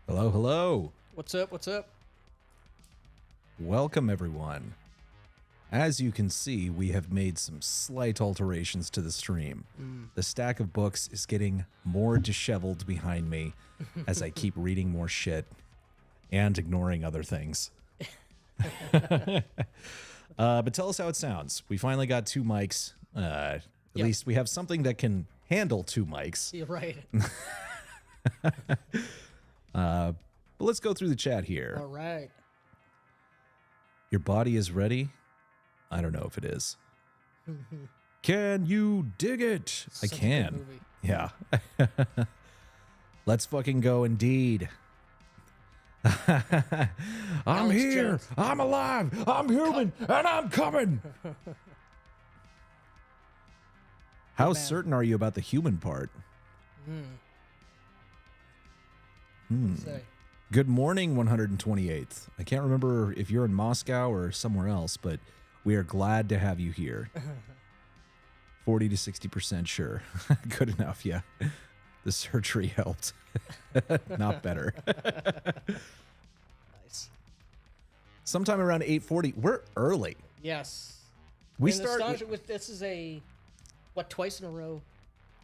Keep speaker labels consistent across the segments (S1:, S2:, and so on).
S1: Hello, hello.
S2: What's up? What's up?
S1: Welcome, everyone. As you can see, we have made some slight alterations to the stream. The stack of books is getting more disheveled behind me as I keep reading more shit and ignoring other things. But tell us how it sounds. We finally got two mics. At least we have something that can handle two mics.
S2: You're right.
S1: But let's go through the chat here.
S2: All right.
S1: Your body is ready? I don't know if it is. Can you dig it?
S2: Such
S1: I
S2: a good
S1: can.
S2: movie.
S1: Yeah. Let's fucking go indeed. I'm
S2: Alex
S1: here.
S2: Jones.
S1: I'm alive. I'm human. And I'm coming. How
S2: man.
S1: certain are you about the human part?
S2: Say.
S1: Good morning, 128th. I can't remember if you're in Moscow or somewhere else, but we are glad to have you here. 40 to 60% sure. Good enough, yeah. The surgery helped. Not better.
S2: Nice.
S1: Sometime around 8:40. We're early.
S2: Yes.
S1: We
S2: And
S1: start.
S2: astonishing with this is a twice in a row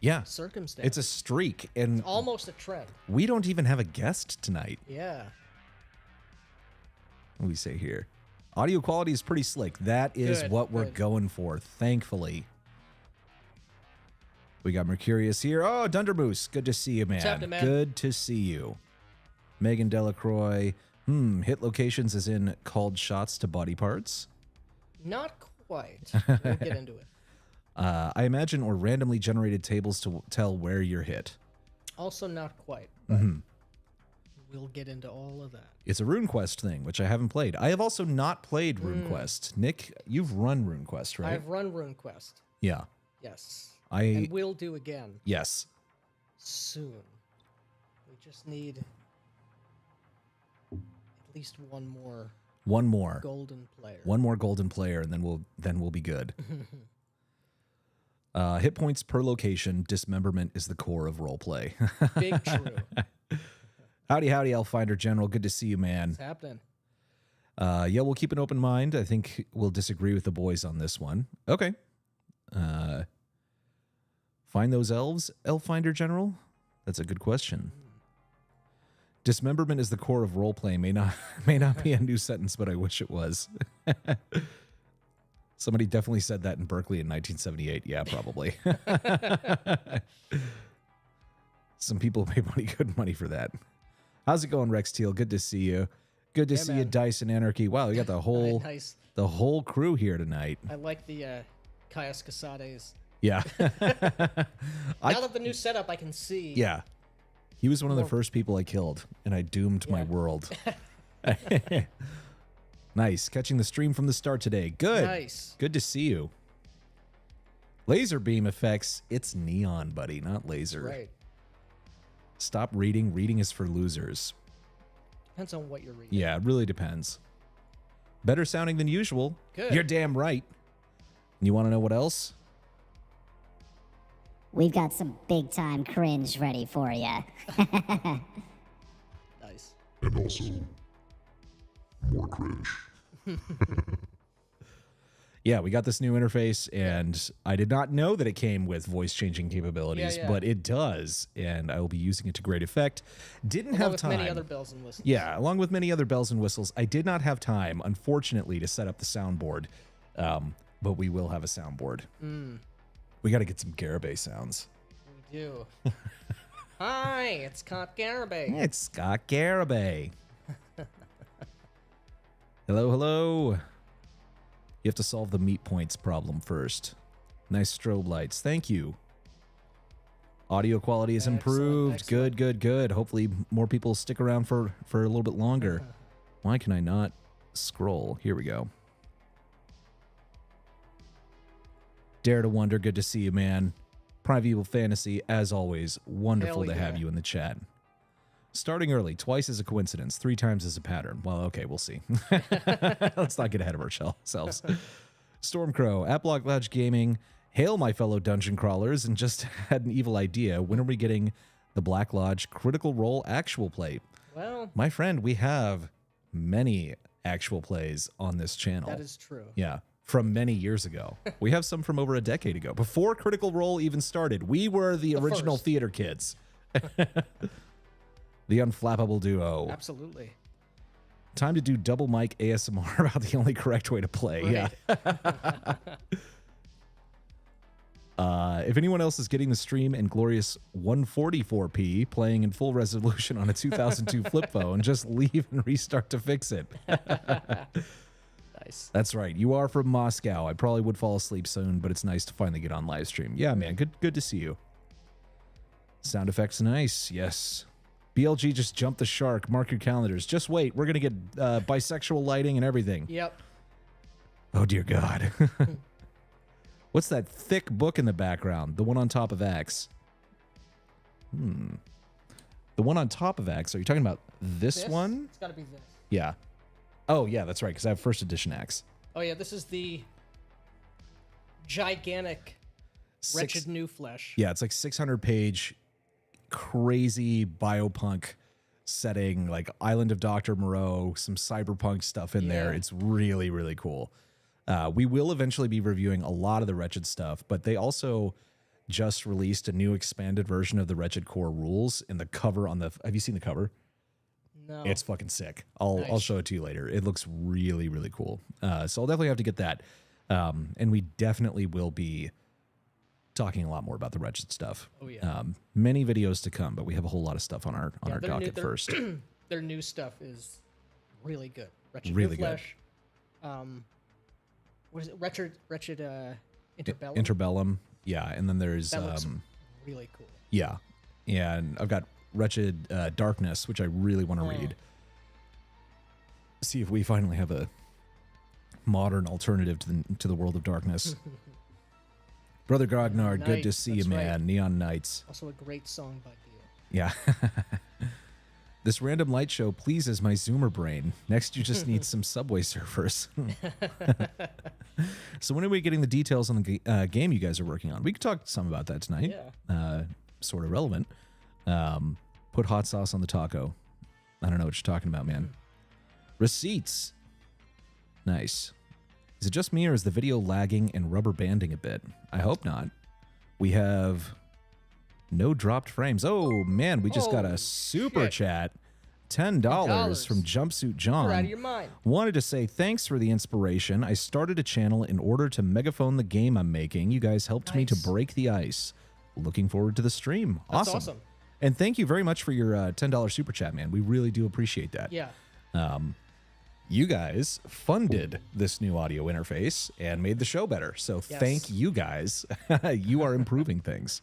S1: Yeah.
S2: circumstance.
S1: It's a streak, and
S2: almost a trend.
S1: we don't even have a guest tonight.
S2: Yeah.
S1: What do we say here? Audio quality is pretty slick. That is
S2: Good,
S1: what we're
S2: good.
S1: going for, thankfully. We got Mercurius here. Oh, Dundermoose. Good to see you, man.
S2: happening, man?
S1: Good to see you. Megan Delacroix. Hit locations is in called shots to body parts.
S2: Not quite. We'll get into it.
S1: I imagine, or randomly generated tables to tell where you're hit.
S2: Also not quite, but we'll get into all of that.
S1: It's a RuneQuest thing, which I haven't played. I have also not played RuneQuest. Nick, you've run RuneQuest, right?
S2: I've run RuneQuest.
S1: Yeah.
S2: Yes.
S1: I
S2: And will do again
S1: yes.
S2: soon. We just need at least one more
S1: One more.
S2: golden player.
S1: One more golden player, and then we'll be good. Hit points per location. Dismemberment is the core of roleplay.
S2: Big true.
S1: Howdy, howdy, Elfinder General. Good to see you, man.
S2: It's happening.
S1: Yeah, we'll keep an open mind. I think we'll disagree with the boys on this one. Okay. Find those elves, Elfinder General? That's a good question. Dismemberment is the core of roleplay. May not be a new sentence, but I wish it was. Somebody definitely said that in Berkeley in 1978. Yeah, probably. Some people pay good money for that. How's it going, Rex Teal? Good to see you. Good to see you,
S2: man.
S1: Dyson Anarchy. Wow, we got the whole
S2: Nice.
S1: the whole crew here tonight.
S2: I like the Caius Casades.
S1: Yeah.
S2: Now that the new setup, I can see.
S1: Yeah. He was one of the
S2: More-
S1: first people I killed, and I doomed my
S2: Yeah.
S1: world. Nice. Catching the stream from the start today. Good.
S2: Nice.
S1: Good to see you. Laser beam effects. It's neon, buddy, not laser.
S2: Right.
S1: Stop reading. Reading is for losers.
S2: Depends on what you're reading.
S1: Yeah, it really depends. Better sounding than usual.
S2: Good.
S1: You're damn right. You want to know what else?
S3: We've got some big time cringe ready for you.
S2: Nice.
S4: And also, more cringe.
S1: Yeah, we got this new interface, and I did not know that it came with voice changing capabilities,
S2: Yeah, yeah.
S1: but it does, and I will be using it to great effect. Didn't
S2: Along
S1: have
S2: with
S1: time.
S2: many other bells and whistles.
S1: Yeah, along with many other bells and whistles. I did not have time, unfortunately, to set up the soundboard, but we will have a soundboard. We got to get some Garibay sounds.
S2: We do. Hi, it's Scott Garibay.
S1: It's Scott Garibay. Hello, hello. You have to solve the meat points problem first. Nice strobe lights. Thank you. Audio quality is
S2: Excellent,
S1: improved.
S2: excellent.
S1: Good. Hopefully more people stick around for a little bit longer. Why can I not scroll? Here we go. Dare to Wonder, good to see you, man. Primeval Fantasy, as always, wonderful
S2: Hell
S1: to have
S2: yeah.
S1: you in the chat. Starting early, twice is a coincidence, 3 times is a pattern. Well, okay, we'll see. Let's not get ahead of ourselves. Stormcrow, Applock Lodge Gaming, hail my fellow dungeon crawlers, and just had an evil idea. When are we getting the Black Lodge Critical Role actual play?
S2: Well,
S1: My friend, we have many actual plays on this channel.
S2: that is true.
S1: Yeah, from many years ago. We have some from over a decade ago. Before Critical Role even started, we were the original
S2: first.
S1: theater kids. The unflappable duo.
S2: Absolutely.
S1: Time to do double mic ASMR about the only correct way to play.
S2: Right.
S1: Yeah. If anyone else is getting the stream in glorious 144p playing in full resolution on a 2002 flip phone, just leave and restart to fix it.
S2: Nice.
S1: That's right. You are from Moscow. I probably would fall asleep soon, but it's nice to finally get on live stream. Yeah, man. Good to see you. Sound effects nice. Yes. BLG just jumped the shark. Mark your calendars. Just wait. We're going to get bisexual lighting and everything.
S2: Yep.
S1: Oh, dear God. What's that thick book in the background? The one on top of X. The one on top of X. Are you talking about this one?
S2: It's got to be this.
S1: Yeah. Oh, yeah, that's right, because I have first edition X.
S2: Oh, yeah, this is the gigantic Wretched New Flesh.
S1: Yeah, it's like 600-page crazy biopunk setting, like Island of Dr. Moreau, some cyberpunk stuff in there.
S2: Yeah.
S1: It's really, really cool. We will eventually be reviewing a lot of the Wretched stuff, but they also just released a new expanded version of the Wretched core rules. And the cover on the... Have you seen the cover?
S2: No.
S1: It's fucking sick. I'll
S2: Nice.
S1: show it to you later. It looks really, really cool. So I'll definitely have to get that. And we definitely will be talking a lot more about the Wretched stuff.
S2: Oh, yeah.
S1: Many videos to come, but we have a whole lot of stuff on our
S2: Yeah, their
S1: docket first.
S2: Their new stuff is really good. Wretched
S1: Really
S2: New
S1: good.
S2: Flesh. What is it? Wretched Interbellum.
S1: Interbellum. Yeah. And then there's,
S2: That looks really cool.
S1: yeah. And I've got Wretched Darkness, which I really want to read. See if we finally have a modern alternative to the world of darkness. Brother Grognard, good to
S2: Night,
S1: see you,
S2: that's right.
S1: man. Neon Nights.
S2: Also a great song by Dio.
S1: Yeah. This random light show pleases my Zoomer brain. Next, you just need some Subway surfers. So when are we getting the details on the game you guys are working on? We could talk some about that tonight.
S2: Yeah.
S1: Sort of relevant. Put hot sauce on the taco. I don't know what you're talking about, man. Receipts. Nice. Is it just me or is the video lagging and rubber banding a bit? I hope not. We have no dropped frames. Oh, man, we just got
S2: Oh,
S1: a super
S2: shit.
S1: chat. $10 from Jumpsuit John.
S2: You're out of your mind.
S1: Wanted to say thanks for the inspiration. I started a channel in order to megaphone the game I'm making. You guys helped me to
S2: Nice.
S1: break the ice. Looking forward to the stream.
S2: That's awesome.
S1: And thank you very much for your $10 super chat, man. We really do appreciate that.
S2: Yeah.
S1: You guys funded this new audio interface and made the show better. So
S2: Yes.
S1: thank you guys. You are improving things.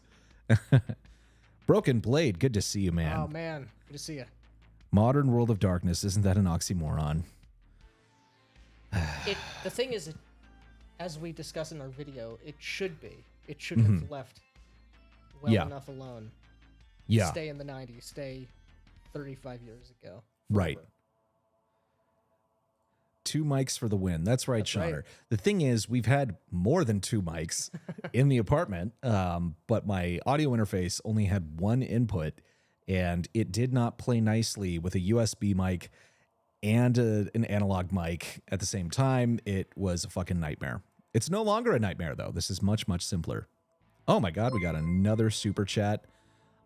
S1: Broken Blade, good to see you, man.
S2: Oh, man. Good to see you.
S1: Modern World of Darkness, isn't that an oxymoron?
S2: The thing is, as we discuss in our video, it should be. It should have left well
S1: Yeah.
S2: enough alone.
S1: Yeah,
S2: Stay in the 90s. Stay 35 years ago.
S1: right.
S2: Forever.
S1: 2 mics for the win. That's right,
S2: That's right.
S1: Shonner. The thing is, we've had more than 2 mics in the apartment, but my audio interface only had 1 input, and it did not play nicely with a USB mic and an analog mic at the same time. It was a fucking nightmare. It's no longer a nightmare, though. This is much, much simpler. Oh, my God. We got another super chat.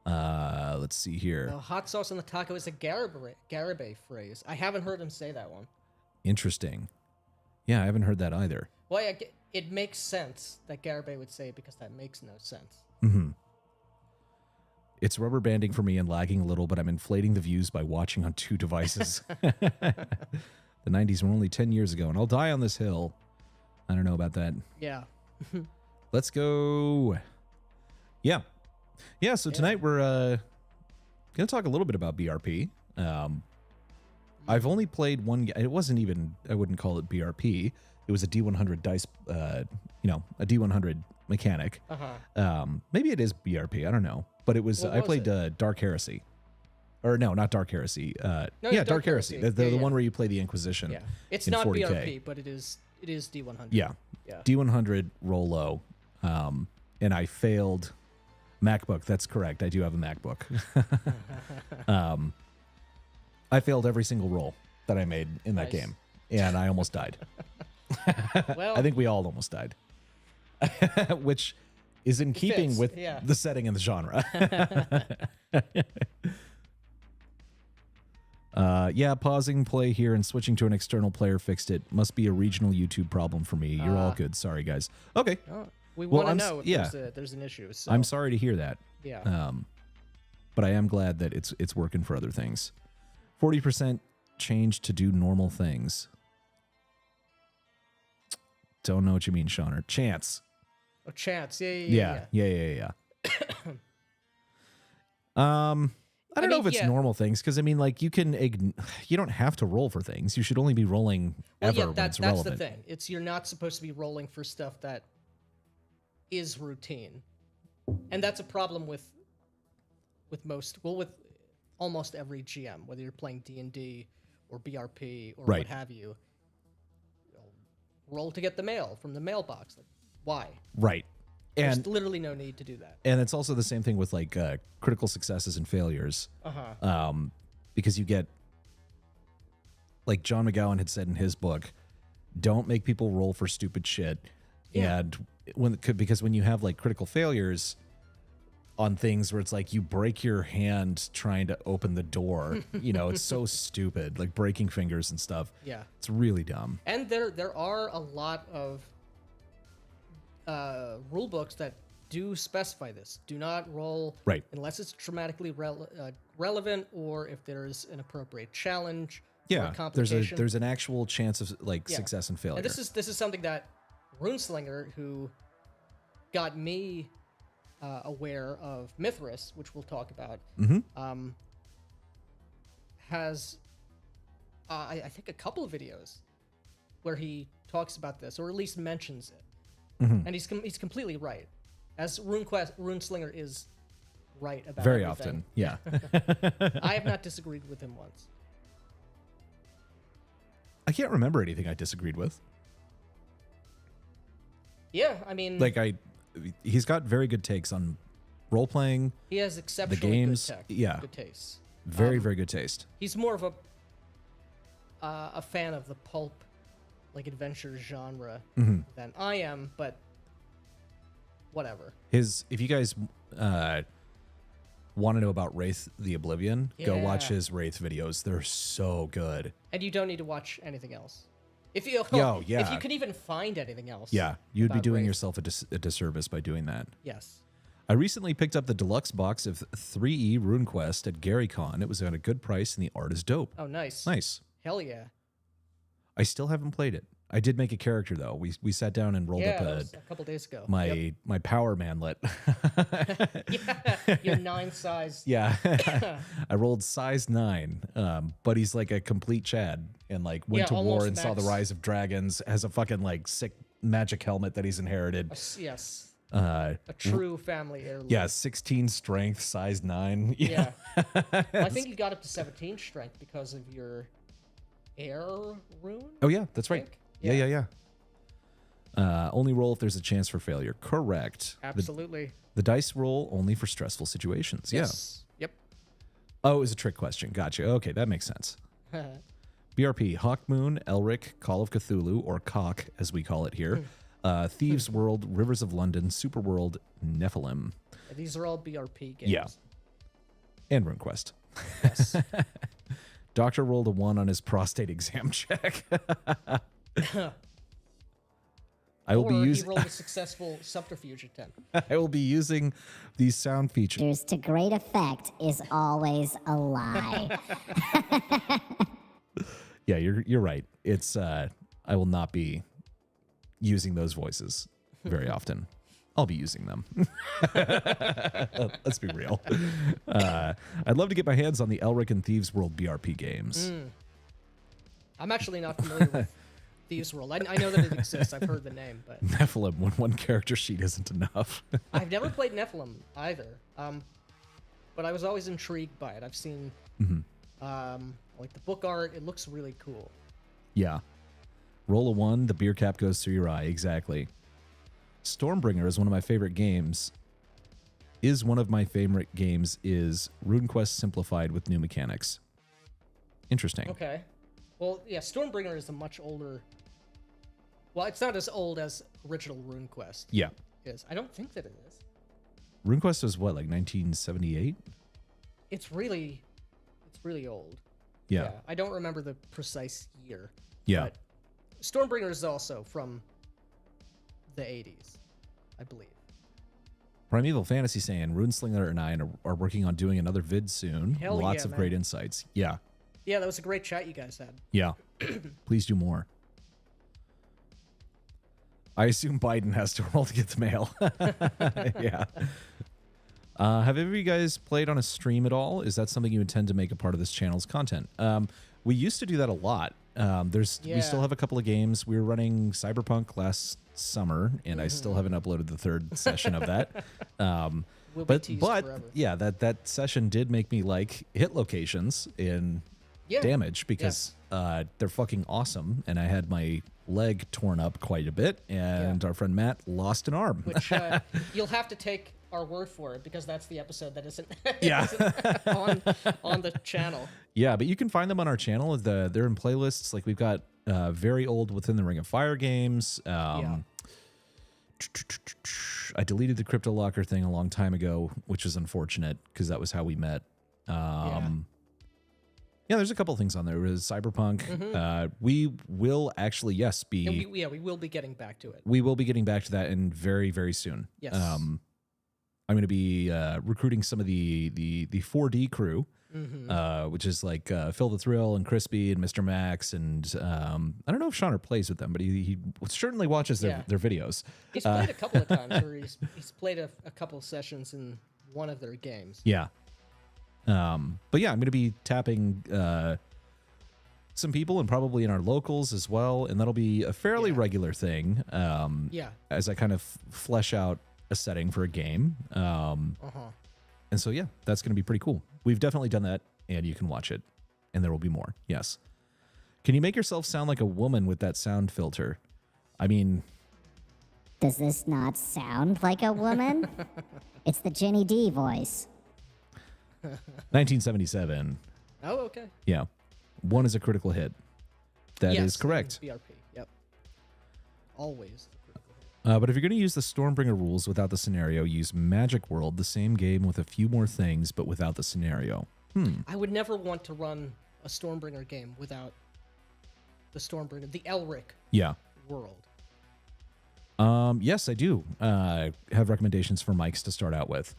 S1: Let's see here.
S2: The hot sauce on the taco is a Garibay phrase. I haven't heard him say that one.
S1: Interesting. Yeah, I haven't heard that either.
S2: Well, yeah, it makes sense that Garibay would say it because that makes no sense.
S1: It's rubber banding for me and lagging a little, but I'm inflating the views by watching on 2 devices. The 90s were only 10 years ago, and I'll die on this hill. I don't know about that.
S2: Yeah.
S1: Let's go. Yeah. Yeah, so tonight we're going to talk a little bit about BRP. I've only played one. It wasn't even, I wouldn't call it BRP. It was a D100 dice, a D100 mechanic. Maybe it is BRP. I don't know. But it was,
S2: What
S1: I
S2: was
S1: played
S2: it?
S1: Dark Heresy. Or no, not Dark Heresy.
S2: No,
S1: yeah, Dark Heresy.
S2: Heresy.
S1: The
S2: Yeah,
S1: one
S2: yeah.
S1: where you play the Inquisition.
S2: Yeah. It's
S1: in
S2: not
S1: 40K.
S2: BRP, but it is D100.
S1: Yeah.
S2: Yeah.
S1: D100 roll low. And I failed MacBook. That's correct. I do have a MacBook. I failed every single roll that I made in that
S2: Nice.
S1: game, and I almost died.
S2: Well,
S1: I think we all almost died, which is in keeping
S2: fits,
S1: with
S2: yeah.
S1: the setting and the genre. Yeah, pausing play here and switching to an external player fixed it. Must be a regional YouTube problem for me. You're all good. Sorry, guys. Okay.
S2: oh, we
S1: Well,
S2: want to
S1: I'm
S2: know
S1: s-
S2: if
S1: yeah.
S2: there's an issue. So,
S1: I'm sorry to hear that.
S2: yeah.
S1: But I am glad that it's working for other things. 40% change to do normal things. Don't know what you mean, Shauner. Chance.
S2: Oh, chance.
S1: Yeah. I don't know
S2: mean,
S1: if it's
S2: yeah.
S1: normal things because I mean, like you don't have to roll for things. You should only be rolling
S2: Well,
S1: ever
S2: yeah,
S1: when
S2: that's
S1: it's relevant.
S2: the thing. You're not supposed to be rolling for stuff that is routine, and that's a problem with almost every GM, whether you're playing D&D or BRP or
S1: Right.
S2: what have you. Roll to get the mail from the mailbox. Like, why?
S1: Right.
S2: There's
S1: And
S2: literally no need to do that.
S1: and it's also the same thing with like critical successes and failures. Because you get, like John McGowan had said in his book, don't make people roll for stupid shit.
S2: Yeah.
S1: And because when you have like critical failures on things where it's like you break your hand trying to open the door, it's so stupid, like breaking fingers and stuff.
S2: Yeah.
S1: It's really dumb.
S2: And there are a lot of rule books that do specify this. Do not roll
S1: Right.
S2: unless it's dramatically relevant or if there's an appropriate challenge. or
S1: Yeah.
S2: complication.
S1: There's an actual chance of like
S2: Yeah.
S1: success and failure.
S2: And this is something that RuneSlinger, who got me aware of Mythras, which we'll talk about, has I think a couple of videos where he talks about this or at least mentions it. And he's completely right, as RuneSlinger is right about
S1: very
S2: everything.
S1: often. Yeah.
S2: I have not disagreed with him once.
S1: I can't remember anything I disagreed with.
S2: Yeah, I mean,
S1: He's got very good takes on role playing,
S2: he has exceptionally
S1: games,
S2: good tech,
S1: yeah.
S2: good taste.
S1: very good taste.
S2: He's more of a fan of the pulp, like adventure genre than I am, but whatever.
S1: If you guys want to know about Wraith the Oblivion, go watch
S2: Yeah.
S1: his Wraith videos. They're so good.
S2: And you don't need to watch anything else. If you if
S1: yeah.
S2: you can even find anything else.
S1: Yeah, you'd be
S2: about
S1: doing
S2: Wraith.
S1: yourself a disservice by doing that.
S2: Yes.
S1: I recently picked up the deluxe box of 3E RuneQuest at GaryCon. It was at a good price and the art is dope.
S2: Oh, nice.
S1: Nice.
S2: Hell yeah.
S1: I still haven't played it. I did make a character though. We sat down and rolled
S2: Yeah,
S1: up
S2: that was a couple days ago.
S1: my power manlet.
S2: Yeah, your 9 size.
S1: Yeah, I rolled size 9, but he's like a complete Chad and like went to war
S2: almost
S1: and saw the
S2: max.
S1: rise of dragons. Has a fucking like sick magic helmet that he's inherited.
S2: Yes.
S1: A
S2: true family heirloom.
S1: Yeah, 16 strength, size 9.
S2: Yeah. Well, I think you got up to 17 strength because of your air rune.
S1: Oh yeah, that's right.
S2: think?
S1: Yeah. Only roll if there's a chance for failure. Correct.
S2: Absolutely.
S1: The dice roll only for stressful situations.
S2: Yes. Yep.
S1: Yeah. Oh, it was a trick question. Gotcha. Okay, that makes sense. BRP, Hawkmoon, Elric, Call of Cthulhu, or Cock, as we call it here. Thieves World, Rivers of London, Superworld, Nephilim.
S2: These are all BRP games.
S1: Yeah. And RuneQuest.
S2: Yes.
S1: Doctor rolled a 1 on his prostate exam check. I will
S2: Or
S1: be
S2: he
S1: using
S2: rolled a successful subterfuge attempt.
S1: I will be using these sound features.
S3: Features to great effect is always a lie.
S1: Yeah, you're right. It's I will not be using those voices very often. I'll be using them. Let's be real. I'd love to get my hands on the Elric and Thieves World BRP games.
S2: I'm actually not familiar with Thieves World. I know that it exists. I've heard the name, but
S1: Nephilim, when one character sheet isn't enough.
S2: I've never played Nephilim either. But I was always intrigued by it. I've seen like the book art. It looks really cool.
S1: Yeah. Roll a 1, the beer cap goes through your eye. Exactly. Stormbringer is one of my favorite games. Is RuneQuest simplified with new mechanics. Interesting.
S2: Okay. Well, yeah, Stormbringer is a much older. Well, it's not as old as original RuneQuest
S1: Yeah.
S2: is. I don't think that it is.
S1: RuneQuest was what, like 1978?
S2: It's really old.
S1: Yeah.
S2: I don't remember the precise year.
S1: Yeah.
S2: But Stormbringer is also from the 80s, I believe.
S1: Primeval Fantasy saying Runeslinger and I are working on doing another vid soon.
S2: Hell
S1: Lots
S2: yeah,
S1: of
S2: man.
S1: great insights. Yeah.
S2: Yeah, that was a great chat you guys had.
S1: Yeah. Please do more. I assume Biden has to roll to get the mail. Yeah. Have any of you guys played on a stream at all? Is that something you intend to make a part of this channel's content? We used to do that a lot. We still have a couple of games. We were running Cyberpunk last summer, and I still haven't uploaded the third session of that.
S2: We'll be teased
S1: but
S2: forever.
S1: yeah, that session did make me like hit locations in damage because they're fucking awesome, and I had my leg torn up quite a bit, and our friend Matt lost an arm.
S2: Which you'll have to take our word for it because that's the episode that isn't,
S1: Yeah.
S2: on the channel.
S1: Yeah, but you can find them on our channel. They're in playlists. Like we've got very old Within the Ring of Fire games. I deleted the Crypto Locker thing a long time ago, which is unfortunate because that was how we met. Yeah, there's a couple things on there. There's Cyberpunk. We will actually, be...
S2: we will be getting back to it.
S1: We will be getting back to that in very, very soon.
S2: Yes.
S1: I'm going to be recruiting some of the 4D crew, which is like Phil the Thrill and Crispy and Mr. Max. And I don't know if Shauner plays with them, but he certainly watches their videos.
S2: He's played a couple of times, or he's played a couple of sessions in one of their games.
S1: Yeah. But yeah, I'm going to be tapping some people and probably in our locals as well. And that'll be a fairly regular thing. As I kind of flesh out a setting for a game. And so, yeah, that's going to be pretty cool. We've definitely done that, and you can watch it, and there will be more. Yes. Can you make yourself sound like a woman with that sound filter? I mean,
S3: Does this not sound like a woman? It's the Ginny D voice.
S1: 1977.
S2: Oh, okay.
S1: Yeah. One is a critical hit. That is
S2: Yes,
S1: correct.
S2: BRP. Yep. Always.
S1: But if you're going to use the Stormbringer rules without the scenario, use Magic World, the same game with a few more things, but without the scenario.
S2: I would never want to run a Stormbringer game without the Stormbringer, the Elric world.
S1: Yes, I do have recommendations for mics to start out with.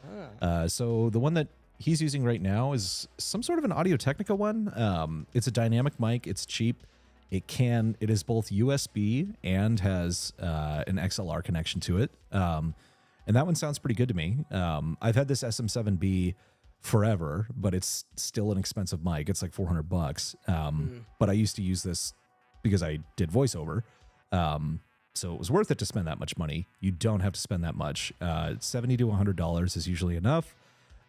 S1: So the one that he's using right now is some sort of an Audio-Technica one. It's a dynamic mic. It's cheap. It is both USB and has an XLR connection to it. And that one sounds pretty good to me. I've had this SM7B forever, but it's still an expensive mic. It's like $400. But I used to use this because I did voiceover. So it was worth it to spend that much money. You don't have to spend that much. $70 to $100 is usually enough.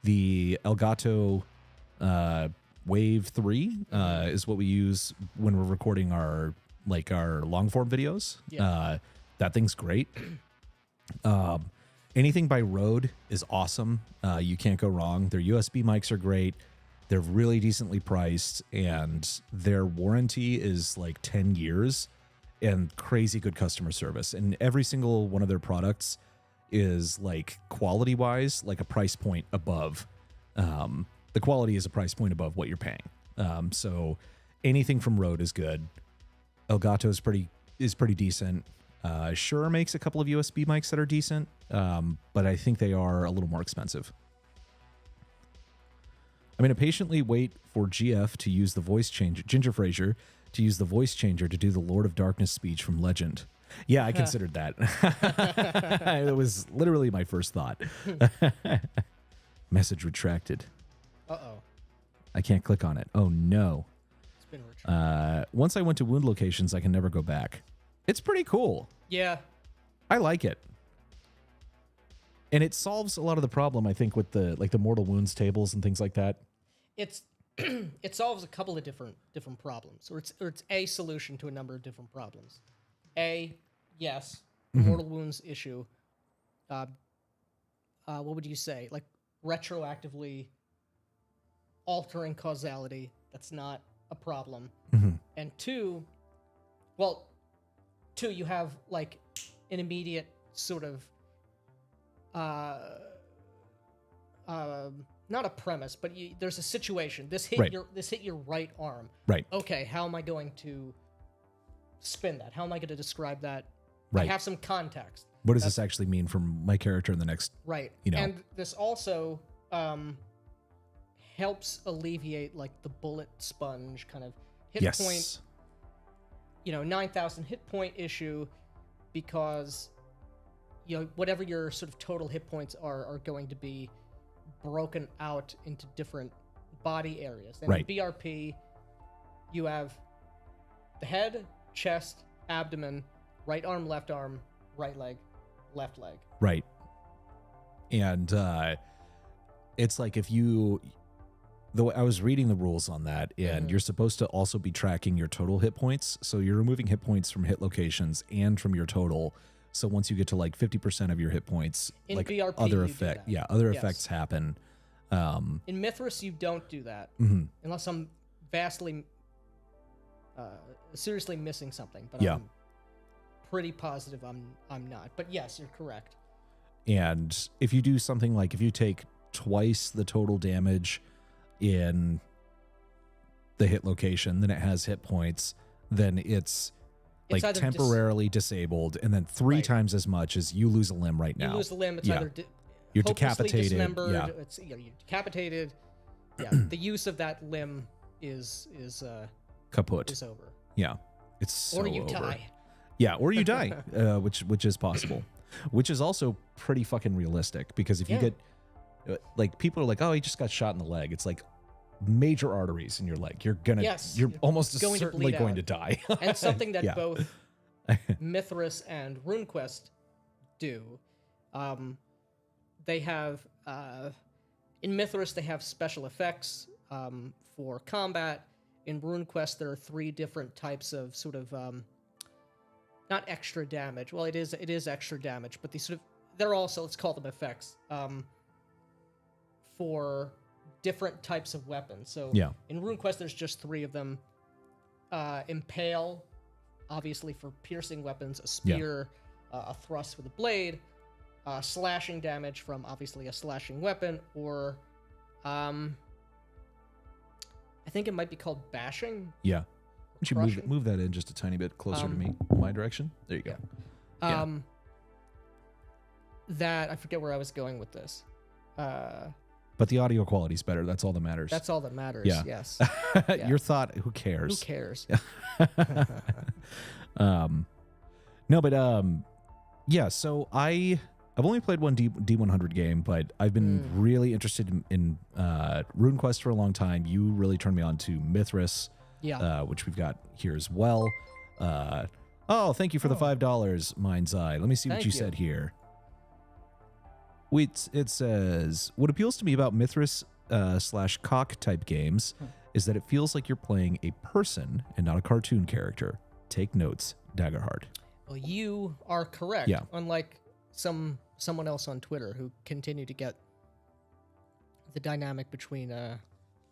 S1: The Elgato Wave 3 is what we use when we're recording our long form videos. That thing's great. Anything by Rode is awesome. You can't go wrong. Their USB mics are great. They're really decently priced, and their warranty is like 10 years and crazy good customer service. And every single one of their products is like quality wise, like a price point above. The quality is a price point above what you're paying. So anything from Rode is good. Elgato is pretty decent. Shure makes a couple of USB mics that are decent, but I think they are a little more expensive. I'm going to patiently wait for GF to use the voice changer, Ginger Fraser, to use the voice changer to do the Lord of Darkness speech from Legend. Yeah, I considered that. It was literally my first thought. Message retracted.
S2: Uh-oh.
S1: I can't click on it. Oh, no.
S2: It's been retracted.
S1: Once I went to wound locations, I can never go back. It's pretty cool.
S2: Yeah.
S1: I like it. And it solves a lot of the problem, I think, with the mortal wounds tables and things like that.
S2: It solves a couple of different problems, or it's a solution to a number of different problems. Yes, mortal wounds issue. What would you say? Like retroactively altering causality. That's not a problem.
S1: Mm-hmm.
S2: And two, you have like an immediate sort of not a premise, but there's a situation. This hit your right arm.
S1: Right.
S2: Okay, how am I going to spin that? How am I going to describe that?
S1: Right.
S2: I have some context.
S1: What does this actually mean for my character in the next?
S2: Right.
S1: You know.
S2: And this also helps alleviate like the bullet sponge kind of hit point. 9,000 hit point issue, because whatever your sort of total hit points are going to be broken out into different body areas. And in BRP, you have the head, chest, abdomen, right arm, right leg, left leg.
S1: Right. And it's like though I was reading the rules on that, and you're supposed to also be tracking your total hit points. So you're removing hit points from hit locations and from your total. So once you get to like 50% of your hit points,
S2: in
S1: like
S2: BRP,
S1: other effects happen.
S2: In Mythras, you don't do that unless I'm vastly, seriously missing something. But I'm pretty positive I'm not. But yes, you're correct.
S1: And if you do something like if you take twice the total damage in the hit location, then it has hit points, then it's like temporarily disabled, and then three times as much as you lose a limb right now.
S2: You lose a limb, it's either
S1: you're decapitated,
S2: dismembered, you're decapitated. Yeah, the use of that limb is
S1: kaput.
S2: Is over.
S1: Yeah, it's so
S2: or you
S1: over.
S2: die.
S1: Yeah, or you die, which is possible, which is also pretty fucking realistic, because if you get like, people are like, oh, he just got shot in the leg. It's like major arteries in your leg. You're almost certainly going to die.
S2: And something that both Mythras and RuneQuest do. They have in Mythras they have special effects for combat. In RuneQuest there are 3 different types of sort of not extra damage. Well, it is extra damage, but they're also, let's call them effects for different types of weapons. So in RuneQuest there's just 3 of them. Impale, obviously for piercing weapons, a spear, a thrust with a blade, slashing damage from obviously a slashing weapon, or I think it might be called bashing. Yeah.
S1: Would you move that in just a tiny bit closer to me, my direction? There you go.
S2: That, I forget where I was going with this.
S1: But the audio quality is better. That's all that matters.
S2: That's all that matters.
S1: Yeah.
S2: Yes.
S1: Your thought, who cares?
S2: Who cares?
S1: No, but yeah, so I've only played one D100 game, but I've been really interested in RuneQuest for a long time. You really turned me on to Mythras, which we've got here as well. Oh, thank you for the $5, Mind's Eye. Let me see what you said here. It says, what appeals to me about Mythras / cock type games is that it feels like you're playing a person and not a cartoon character. Take notes, Daggerheart.
S2: Well, you are correct.
S1: Yeah.
S2: Unlike someone else on Twitter who continued to get the dynamic between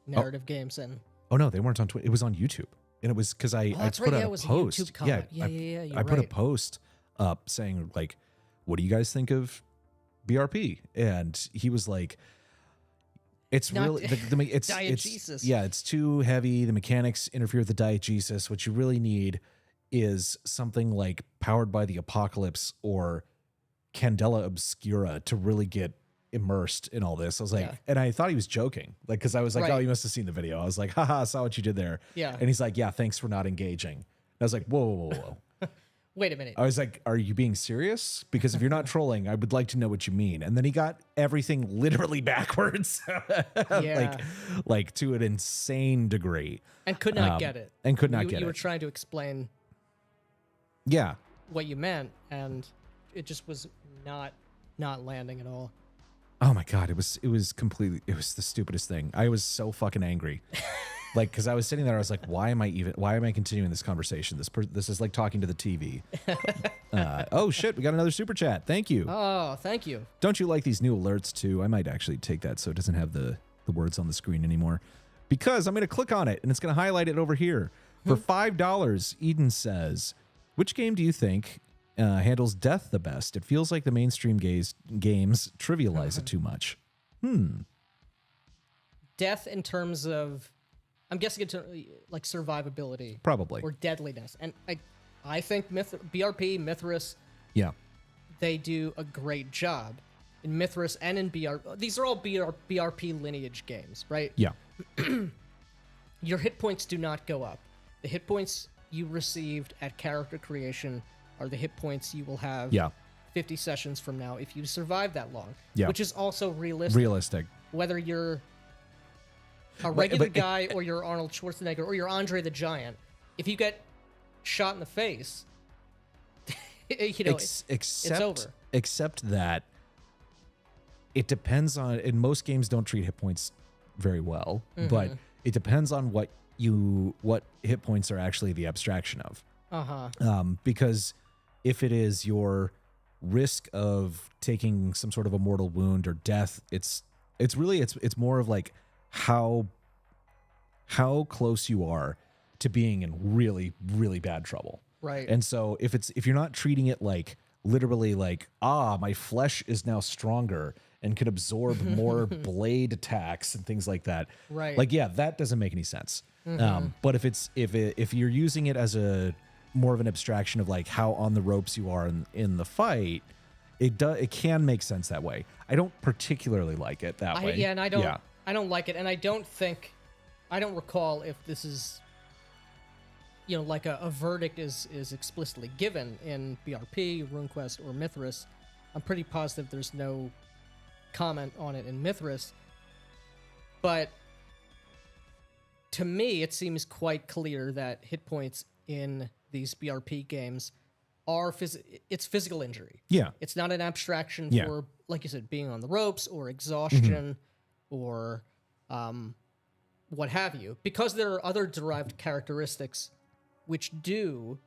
S2: narrative games and...
S1: Oh, no, they weren't on Twitter. It was on YouTube. And it was because I put out a post. I put a post up saying, like, what do you guys think of BRP? And he was like, it's not really it's diegesis. It's too heavy. The mechanics interfere with the diegesis. What you really need is something like Powered by the Apocalypse or Candela Obscura to really get immersed in all this. I was like, and I thought he was joking, like, because I was like, oh, you must have seen the video. I was like, haha, saw what you did there.
S2: Yeah.
S1: And he's like, yeah, thanks for not engaging. And I was like, whoa.
S2: Wait a minute.
S1: I was like, are you being serious? Because if you're not trolling, I would like to know what you mean. And then he got everything literally backwards, like to an insane degree,
S2: and could not get it.
S1: And could not get it.
S2: You were trying to explain, what you meant, and it just was not landing at all.
S1: Oh my God, it was the stupidest thing. I was so fucking angry. Like, because I was sitting there, I was like, why am I continuing this conversation? This is like talking to the TV. Oh shit, we got another super chat. Thank you.
S2: Oh, thank you.
S1: Don't you like these new alerts too? I might actually take that so it doesn't have the words on the screen anymore. because I'm going to click on it and it's going to highlight it over here. For $5, Eden says, which game do you think handles death the best? It feels like the mainstream games trivialize it too much.
S2: Death in terms of, I'm guessing it's like survivability.
S1: Probably.
S2: Or deadliness. And I think BRP, Mythras,
S1: Yeah.
S2: they do a great job. In Mythras and in these are all BRP lineage games, right?
S1: Yeah.
S2: Your hit points do not go up. The hit points you received at character creation are the hit points you will have 50 sessions from now if you survive that long.
S1: Yeah.
S2: Which is also realistic. Whether you're a regular guy or you're Arnold Schwarzenegger or you're Andre the Giant, if you get shot in the face, it's over.
S1: Except that it depends on, and most games don't treat hit points very well, but it depends on what hit points are actually the abstraction of. Because if it is your risk of taking some sort of a mortal wound or death, it's more of like how close you are to being in really, really bad trouble.
S2: Right.
S1: And so if you're not treating it like literally like, my flesh is now stronger and can absorb more blade attacks and things like that.
S2: Right.
S1: Like, yeah, that doesn't make any sense. But if you're using it as a more of an abstraction of like how on the ropes you are in the fight, it can make sense that way. I don't particularly like it that way.
S2: Yeah, and I don't like it, and I don't recall if this is, like a verdict is explicitly given in BRP, RuneQuest, or Mythras. I'm pretty positive there's no comment on it in Mythras, but to me it seems quite clear that hit points in these BRP games are it's physical injury.
S1: Yeah.
S2: It's not an abstraction for, like you said, being on the ropes or exhaustion or what have you, because there are other derived characteristics which do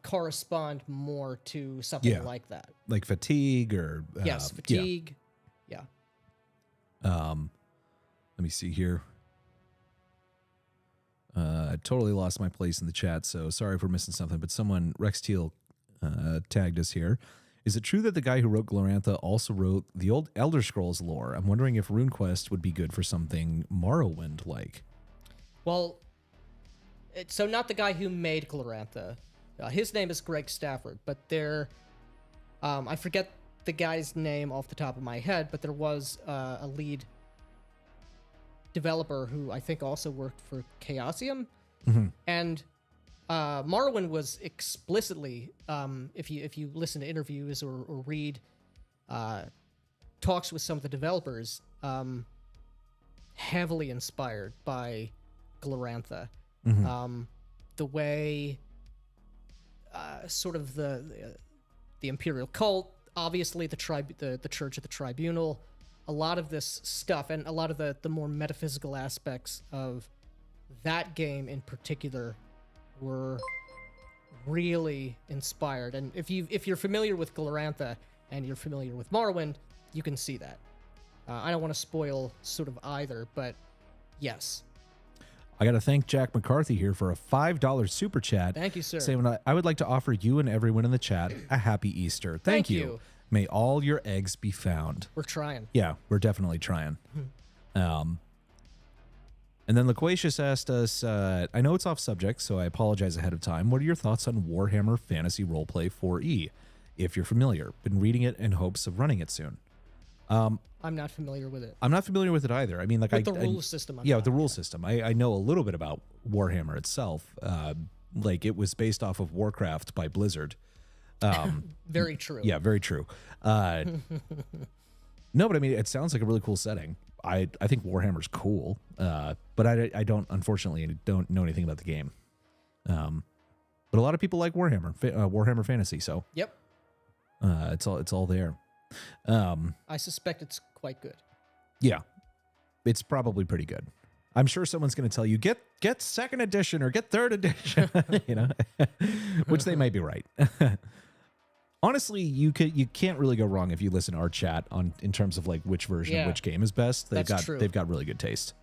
S2: correspond more to something like that.
S1: Like fatigue or...
S2: yes, fatigue. Yeah.
S1: Let me see here. I totally lost my place in the chat, so sorry if we're missing something, but someone, Rex Teal, tagged us here. Is it true that the guy who wrote Glorantha also wrote the old Elder Scrolls lore? I'm wondering if RuneQuest would be good for something Morrowind-like.
S2: Well, so not the guy who made Glorantha. His name is Greg Stafford, but I forget the guy's name off the top of my head, but there was a lead developer who I think also worked for Chaosium. And Morrowind was explicitly, if you listen to interviews or read talks with some of the developers, heavily inspired by Glorantha. The way sort of the Imperial cult, obviously the Church of the Tribunal, a lot of this stuff, and a lot of the more metaphysical aspects of that game in particular were really inspired. And if you're familiar with Glorantha and you're familiar with Morrowind, you can see that. I don't want to spoil sort of either, but yes.
S1: I got to thank Jack McCarthy here for a $5 super chat.
S2: Thank you, sir.
S1: Saying, I would like to offer you and everyone in the chat a happy Easter. Thank you. May all your eggs be found.
S2: We're trying.
S1: Yeah, we're definitely trying. And then Loquacious asked us, I know it's off subject, so I apologize ahead of time. What are your thoughts on Warhammer Fantasy Roleplay 4E? If you're familiar, been reading it in hopes of running it soon.
S2: I'm not familiar with it.
S1: I'm not familiar with it either. I mean, like
S2: with the rule system.
S1: With the rule system. I know a little bit about Warhammer itself. Like it was based off of Warcraft by Blizzard.
S2: Very true.
S1: Yeah, very true. No, but I mean, it sounds like a really cool setting. I think Warhammer's cool, but I don't, unfortunately, don't know anything about the game. But a lot of people like Warhammer Fantasy, so
S2: yep,
S1: it's all there.
S2: I suspect it's quite good.
S1: Yeah, it's probably pretty good. I'm sure someone's going to tell you get second edition or get third edition, which they might be right. Honestly, you can't really go wrong if you listen to our chat in terms of like which version of which game is best. They've got really good taste.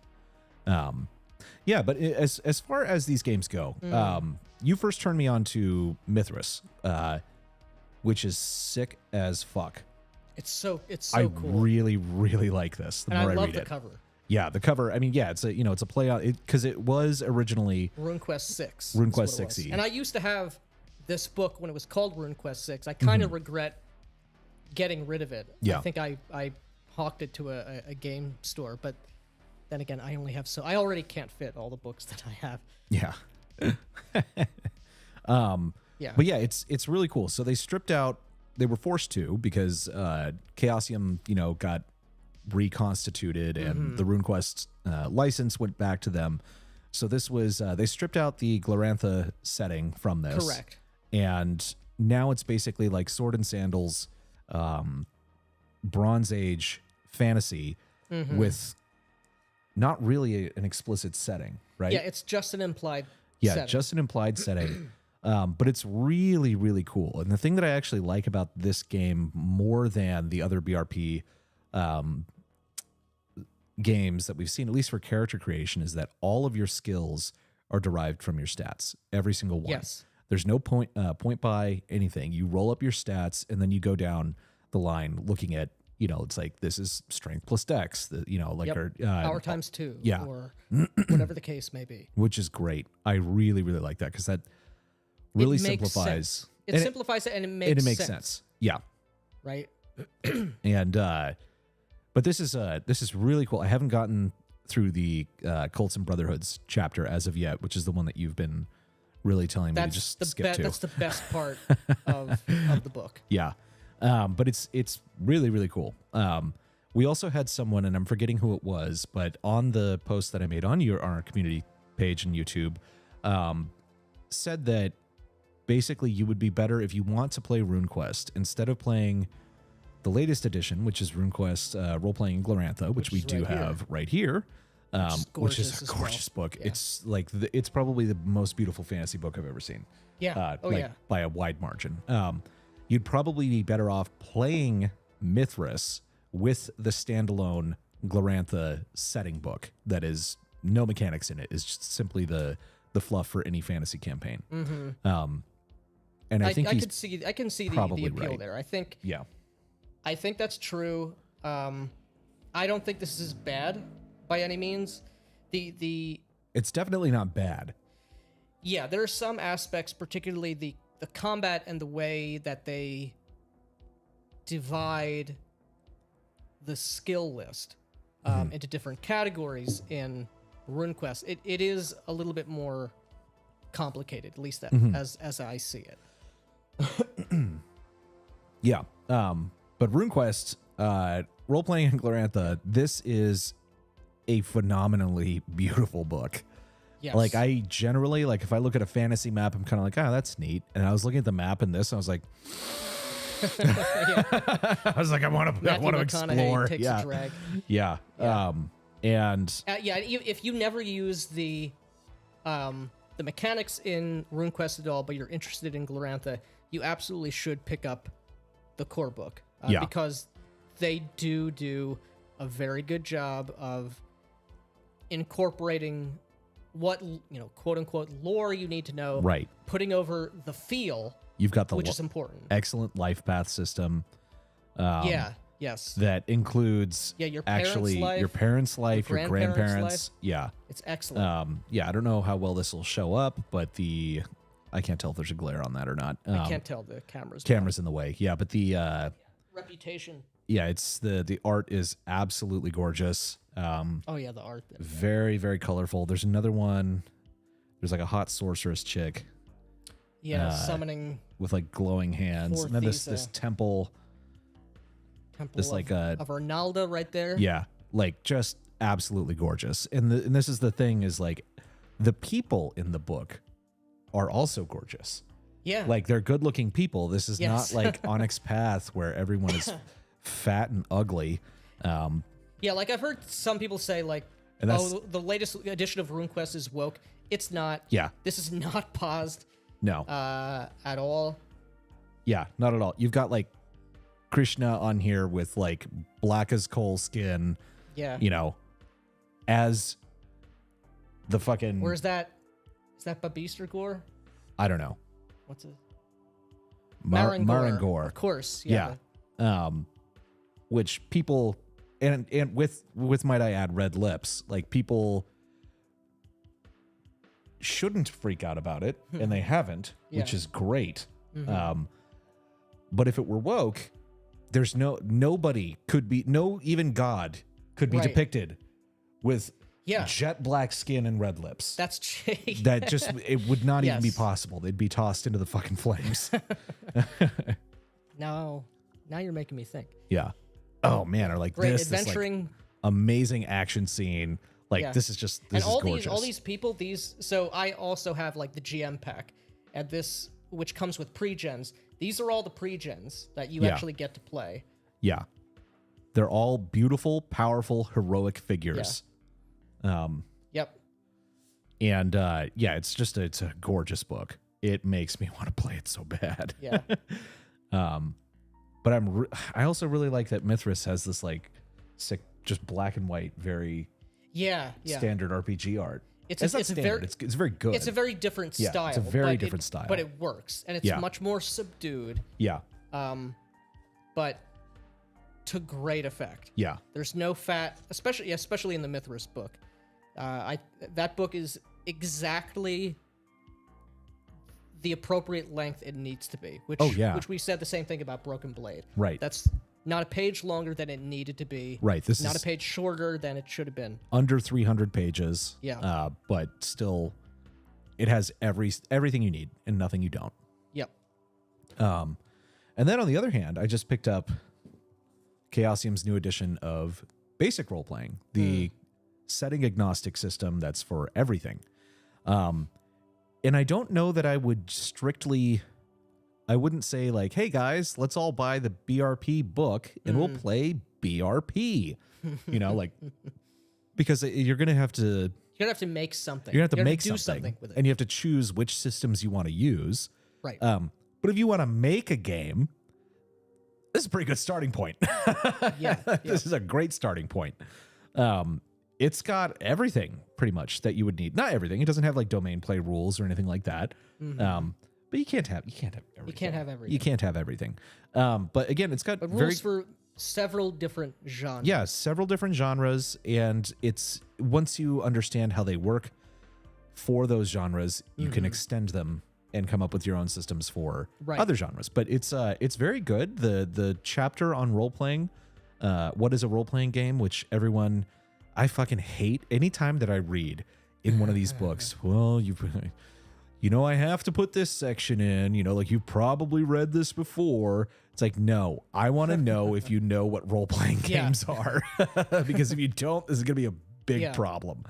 S1: Yeah, but as far as these games go, you first turned me on to Mythras, which is sick as fuck.
S2: It's so
S1: I
S2: cool.
S1: really, really like this. The
S2: And
S1: more
S2: I
S1: I
S2: love
S1: read
S2: the
S1: it.
S2: cover.
S1: Yeah, the cover. I mean, yeah, it's a play on it because it was originally
S2: RuneQuest 6.
S1: RuneQuest
S2: is what it was.
S1: 6e.
S2: And I used to have this book when it was called RuneQuest 6. I kind of
S1: Mm-hmm.
S2: regret getting rid of it.
S1: Yeah.
S2: I think I hawked it to a game store, but then again, I already can't fit all the books that I have.
S1: Yeah.
S2: Yeah.
S1: But yeah, it's really cool. So they stripped out. They were forced to because Chaosium, got reconstituted and the RuneQuest license went back to them. So this was they stripped out the Glorantha setting from this.
S2: Correct.
S1: And now it's basically like Sword and Sandals, Bronze Age fantasy with not really an explicit setting, right?
S2: Yeah, it's just an implied
S1: Yeah,
S2: setting.
S1: just an implied setting. But it's really, really cool. And the thing that I actually like about this game more than the other BRP games that we've seen, at least for character creation, is that all of your skills are derived from your stats. Every single one.
S2: Yes.
S1: There's no point by anything. You roll up your stats and then you go down the line looking at, it's like this is strength plus dex,
S2: Yep.
S1: or
S2: Power times 2.
S1: yeah.
S2: Or whatever the case may be.
S1: which is great. I really, really like that because that really
S2: It makes
S1: simplifies.
S2: sense. It
S1: and
S2: simplifies it and it
S1: it
S2: makes
S1: makes sense. Yeah.
S2: Right?
S1: And but this is really cool. I haven't gotten through the Cults and Brotherhoods chapter as of yet, which is the one that you've been really telling me to just skip to.
S2: That's the best part of the book.
S1: Yeah. But it's really, really cool. We also had someone, and I'm forgetting who it was, but on the post that I made on our community page on YouTube, said that basically you would be better if you want to play RuneQuest instead of playing the latest edition, which is RuneQuest Roleplaying Glorantha, which we
S2: is
S1: do
S2: right here.
S1: have right here. Which is
S2: gorgeous
S1: a
S2: as well.
S1: gorgeous book.
S2: Yeah.
S1: It's like it's probably the most beautiful fantasy book I've ever seen.
S2: Yeah.
S1: Like, by a wide margin. You'd probably be better off playing Mythras with the standalone Glorantha setting book that is no mechanics in it. It's just simply the fluff for any fantasy campaign. And I think
S2: I can see the
S1: probably
S2: appeal
S1: right.
S2: there.
S1: yeah.
S2: I think that's true. I don't think this is bad by any means.
S1: It's definitely not bad.
S2: Yeah, there are some aspects, particularly the combat and the way that they divide the skill list into different categories in RuneQuest. It is a little bit more complicated, at least that as I see it.
S1: Yeah. But RuneQuest, Roleplaying in Glorantha, this is a phenomenally beautiful book.
S2: Yes.
S1: Like I generally, like if I look at a fantasy map, I'm kind of like, oh, that's neat. And I was looking at the map in this, and I was like, I was like, I want to
S2: Matthew
S1: explore.
S2: McConaughey takes a drag.
S1: Yeah. And
S2: If you never use the mechanics in RuneQuest at all, but you're interested in Glorantha, you absolutely should pick up the core book because they do a very good job of incorporating what quote unquote lore you need to know,
S1: right,
S2: putting over the feel.
S1: You've got the
S2: which is important.
S1: Excellent life path system.
S2: Yes.
S1: That includes
S2: your parents' life,
S1: your parents' life, your grandparents.
S2: life.
S1: Yeah.
S2: It's excellent.
S1: I don't know how well this will show up, but I can't tell if there's a glare on that or not.
S2: I can't tell, the
S1: camera's in the way. Yeah, but the
S2: reputation.
S1: Yeah, it's the art is absolutely gorgeous.
S2: Oh yeah, the art.
S1: Very, very colorful. There's another one. There's like a hot sorceress chick.
S2: Yeah, summoning
S1: with like glowing hands. And then this temple this
S2: of,
S1: like
S2: of Arnalda right there.
S1: Yeah, like just absolutely gorgeous. And this is the thing is like the people in the book are also gorgeous.
S2: Yeah,
S1: like they're good looking people. This is not like Onyx Path where everyone is fat and ugly.
S2: Yeah, like I've heard some people say like, oh, the latest edition of RuneQuest is woke. It's not.
S1: Yeah,
S2: this is not paused.
S1: No,
S2: at all.
S1: Yeah, not at all. You've got like Krishna on here with like black as coal skin.
S2: Yeah,
S1: as the fucking.
S2: Or is that Babeaster Gore?
S1: I don't know.
S2: What's it?
S1: Marangor.
S2: Of course.
S1: Yeah. Which people and with might I add red lips, like people shouldn't freak out about it, and they haven't, which is great. But if it were woke, there's nobody could be, no even God could be depicted with jet black skin and red lips.
S2: That's
S1: that just, it would not even be possible. They'd be tossed into the fucking flames.
S2: Now you're making me think.
S1: Yeah. Oh man, or like
S2: Great
S1: this
S2: adventuring,
S1: like amazing action scene. Like this is just this is gorgeous.
S2: All these people, so I also have like the GM pack, and this which comes with pre-gens. These are all the pre-gens that you actually get to play.
S1: Yeah. They're all beautiful, powerful, heroic figures.
S2: Yep.
S1: And it's just it's a gorgeous book. It makes me want to play it so bad.
S2: Yeah.
S1: But I also really like that Mythras has this like sick, just black and white, very standard RPG art. It's very good.
S2: It's a very different style.
S1: It's a very different style,
S2: but it works, and it's much more subdued.
S1: Yeah.
S2: But to great effect.
S1: Yeah.
S2: There's no fat, especially in the Mythras book. That book is exactly the appropriate length it needs to be. Which we said the same thing about Broken Blade.
S1: Right.
S2: That's not a page longer than it needed to be.
S1: Right. This
S2: not
S1: is
S2: a page shorter than it should have been.
S1: Under 300 pages.
S2: Yeah.
S1: But still, it has everything you need and nothing you don't.
S2: Yep.
S1: And then on the other hand, I just picked up Chaosium's new edition of basic role playing, the setting agnostic system that's for everything. And I don't know that I would I wouldn't say like, hey guys, let's all buy the BRP book and we'll play BRP, like, because you're going to have to
S2: make something.
S1: You're going to have to make
S2: do
S1: something
S2: with it.
S1: And you have to choose which systems you want to use.
S2: Right.
S1: But if you want to make a game, this is a pretty good starting point. This is a great starting point. It's got everything pretty much that you would need. Not everything. It doesn't have like domain play rules or anything like that. But you can't have everything.
S2: You can't have everything.
S1: You can't have everything. But again, it's got
S2: rules for several different genres.
S1: Yeah, several different genres, and it's once you understand how they work for those genres, you can extend them and come up with your own systems for other genres. But it's very good. The chapter on role playing, what is a role playing game, which everyone, I fucking hate anytime that I read in one of these books. Well, I have to put this section in, like you've probably read this before. It's like, no, I want to know if you know what role playing games are, because if you don't, this is going to be a big problem.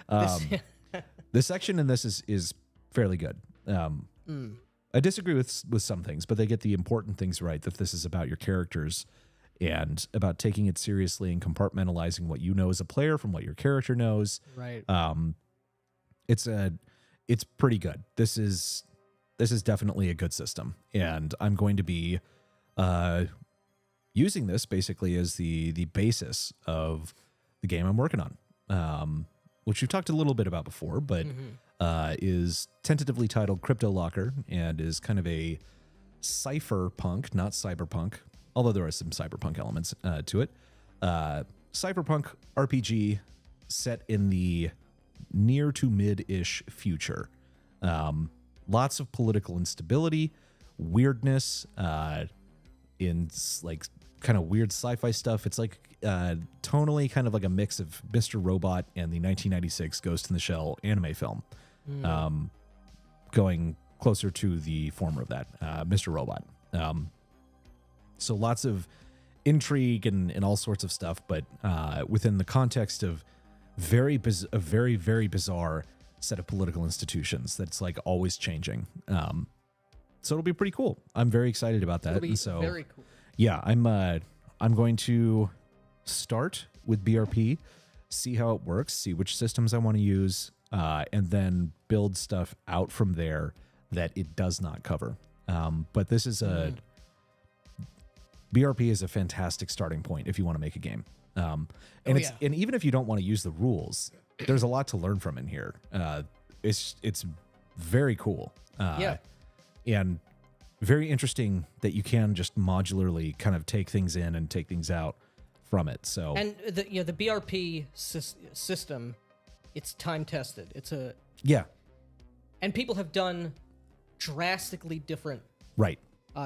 S1: The section in this is fairly good. I disagree with some things, but they get the important things right, that this is about your characters and about taking it seriously and compartmentalizing what you know as a player from what your character knows.
S2: Right.
S1: It's pretty good. This is definitely a good system, and I'm going to be using this basically as the basis of the game I'm working on, which we've talked a little bit about before, but is tentatively titled Crypto Locker and is kind of a cypherpunk, not cyberpunk, although there are some cyberpunk elements to it. Cyberpunk RPG set in the near to mid-ish future. Lots of political instability, weirdness, in like kind of weird sci-fi stuff. It's like tonally kind of like a mix of Mr. Robot and the 1996 Ghost in the Shell anime film, going closer to the former of that, Mr. Robot. So lots of intrigue and all sorts of stuff, but within the context of a very, very bizarre set of political institutions that's like always changing. So it'll be pretty cool. I'm very excited about that.
S2: It'll be
S1: and so,
S2: very cool.
S1: Yeah, I'm going to start with BRP, see how it works, see which systems I want to use, and then build stuff out from there that it does not cover. But this is BRP is a fantastic starting point if you want to make a game. And even if you don't want to use the rules, there's a lot to learn from in here. It's very cool. And very interesting that you can just modularly kind of take things in and take things out from it. So
S2: and the BRP system, it's time tested. It's a and people have done drastically different
S1: right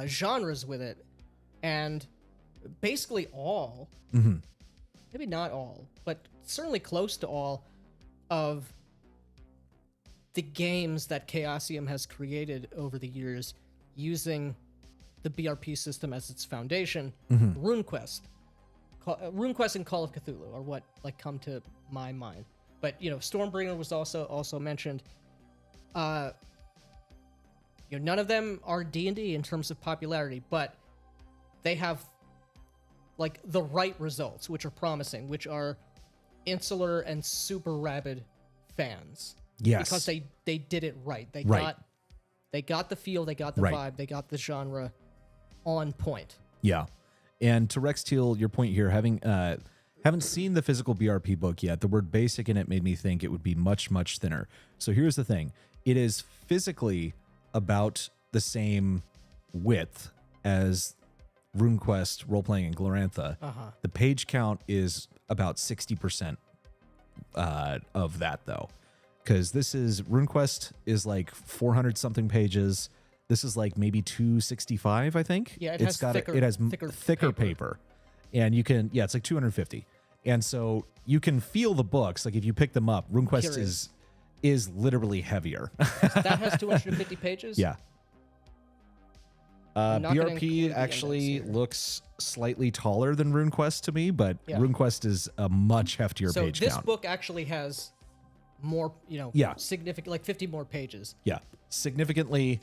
S2: genres with it, and basically all, maybe not all, but certainly close to all of the games that Chaosium has created over the years using the BRP system as its foundation. RuneQuest and Call of Cthulhu are what come to my mind. But Stormbringer was also mentioned. None of them are D&D in terms of popularity, but they have the right results, which are promising, which are insular and super rabid fans.
S1: Yes,
S2: because they did it right. They got the feel, they got the vibe, they got the genre on point.
S1: Yeah, and to Rex Teal, your point here, haven't seen the physical BRP book yet. The word basic in it made me think it would be much, much thinner. So here's the thing. It is physically about the same width as RuneQuest, Roleplaying, and Glorantha. The page count is about 60% of that, though. Because this is, RuneQuest is 400 something pages. This is maybe 265, I think.
S2: Yeah, it has
S1: thicker paper. And you can, it's 250. And so you can feel the books. If you pick them up, RuneQuest is literally heavier.
S2: That has 250 pages?
S1: Yeah. BRP actually looks slightly taller than RuneQuest to me, but RuneQuest is a much heftier page count.
S2: So this book actually has more, significant, 50 more pages.
S1: Yeah, significantly.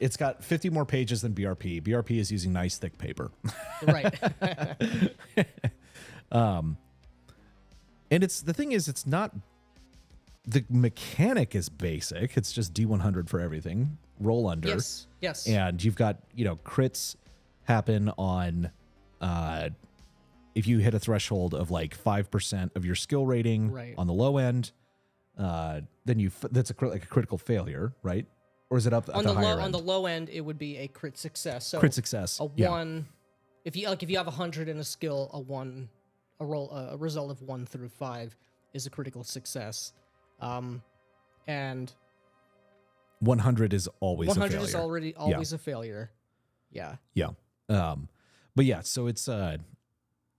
S1: It's got 50 more pages than BRP. BRP is using nice thick paper.
S2: Right.
S1: And the thing is, it's not, the mechanic is basic. It's just D100 for everything. Roll under.
S2: Yes.
S1: And you've got, crits happen on, if you hit a threshold of 5% of your skill rating on the low end, then that's a critical failure, right? Or is it up at the higher end?
S2: On the low end, it would be a crit success. So
S1: crit success.
S2: A 1, if you have 100 in a skill, a result of 1 through 5 is a critical success. And
S1: 100 is always a failure.
S2: 100 is always a failure. Yeah.
S1: Yeah. But yeah, so it's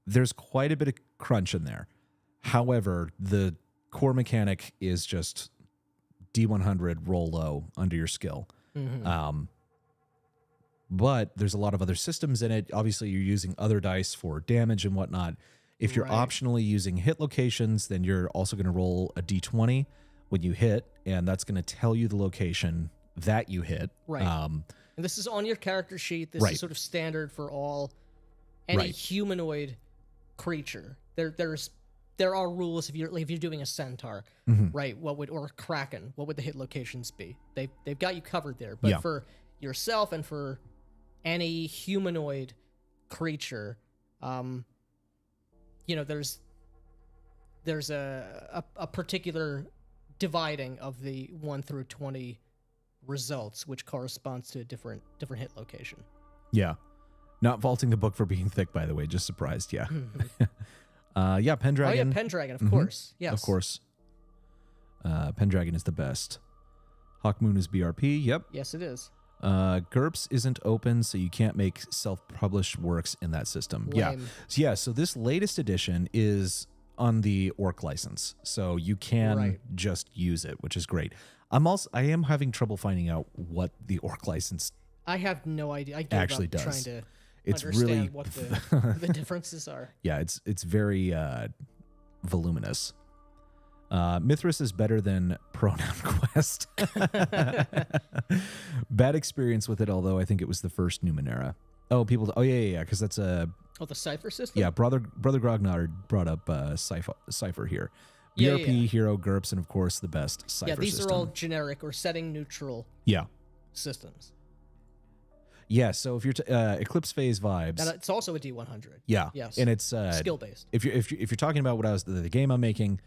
S1: there's quite a bit of crunch in there. However, the core mechanic is just D100 roll low under your skill. But there's a lot of other systems in it. Obviously, you're using other dice for damage and whatnot. If you're optionally using hit locations, then you're also going to roll a D20 when you hit, and that's going to tell you the location that you hit.
S2: Right. And this is on your character sheet. This is sort of standard for any humanoid creature. There are rules if you're doing a centaur, right? Or a kraken, what would the hit locations be? They've got you covered there. But for yourself and for any humanoid creature, there's a particular dividing of the 1 through 20 results, which corresponds to a different hit location. Yeah.
S1: Not faulting the book for being thick, by the way. Just surprised. Yeah. Pendragon.
S2: Oh, yeah, Pendragon, of course. Yes.
S1: Of course. Pendragon is the best. Hawkmoon is BRP. Yep.
S2: Yes, it is.
S1: GURPS isn't open, so you can't make self-published works in that system.
S2: Lame.
S1: So this latest edition is on the Orc license, so you can just use it, which is great. I am having trouble finding out what the Orc license
S2: I have no idea. I
S1: actually
S2: does.
S1: Trying
S2: to
S1: it's
S2: understand
S1: really
S2: what the differences are.
S1: Yeah, it's very voluminous. Mythras is better than Pronoun Quest. Bad experience with it, although I think it was the first Numenera. Oh, because that's a...
S2: Oh, the Cypher system?
S1: Yeah, Brother Grognard brought up Cypher here. BRP, Hero, GURPS, and of course the best Cypher system.
S2: Yeah, these are all generic or setting neutral systems.
S1: Yeah, so if you're Eclipse Phase Vibes,
S2: and it's also a D100.
S1: Yeah,
S2: yes,
S1: and it's
S2: skill based.
S1: If you're talking about the game I'm making,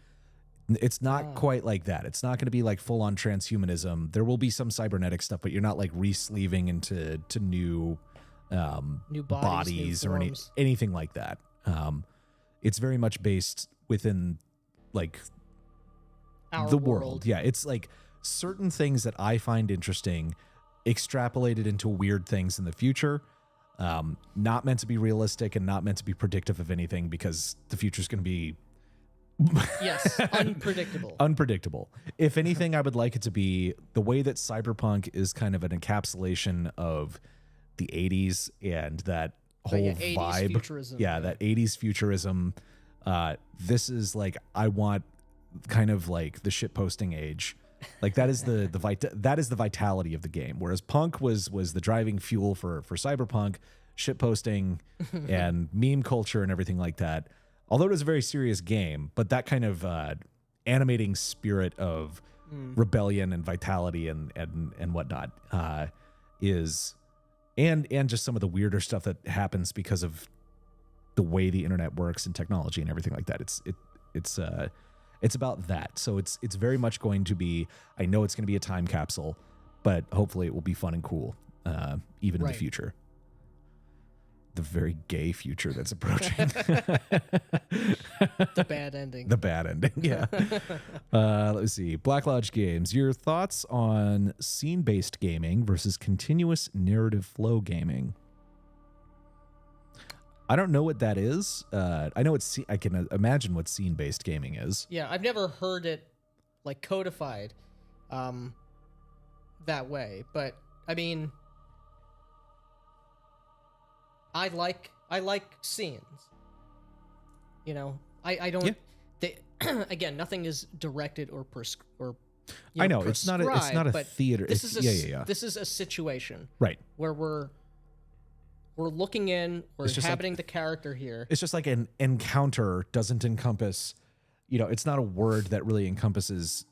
S1: It's not quite like that. It's not going to be like full on transhumanism. There will be some cybernetic stuff, but you're not like re-sleeving into new
S2: New
S1: bodies
S2: new
S1: or
S2: forms.
S1: anything like that. It's very much based within like
S2: Our
S1: the world. Yeah, it's like certain things that I find interesting extrapolated into weird things in the future. Not meant to be realistic and not meant to be predictive of anything, because the future is going to be
S2: Yes, unpredictable.
S1: unpredictable. If anything, I would like it to be the way that cyberpunk is kind of an encapsulation of the 80s and that whole
S2: yeah, 80s
S1: vibe.
S2: futurism,
S1: Yeah,
S2: yeah.
S1: that 80s futurism. This is like, I want kind of like the shit posting age. Like that is that is the vitality of the game. Whereas punk was the driving fuel for cyberpunk, shit posting and meme culture and everything like that. Although it was a very serious game, but that kind of animating spirit of rebellion and vitality and whatnot is, and just some of the weirder stuff that happens because of the way the internet works and technology and everything like that. It's about that. So it's very much going to be, I know it's going to be a time capsule, but hopefully it will be fun and cool, even in the
S2: Right.
S1: future. The very gay future that's approaching.
S2: The bad ending.
S1: The bad ending, yeah. Let's see. Black Lodge Games, your thoughts on scene-based gaming versus continuous narrative flow gaming? I don't know what that is. I know I can imagine what scene-based gaming is.
S2: Yeah, I've never heard it like codified that way, but I mean, I like scenes. You know, I don't.
S1: Yeah.
S2: They, again, nothing is directed or
S1: I know it's not a
S2: but
S1: theater.
S2: This
S1: It's,
S2: is
S1: yeah.
S2: This is a situation
S1: Right.
S2: where we're looking in, we're
S1: It's just
S2: inhabiting the character here.
S1: It's just like an encounter doesn't encompass, it's not a word that really encompasses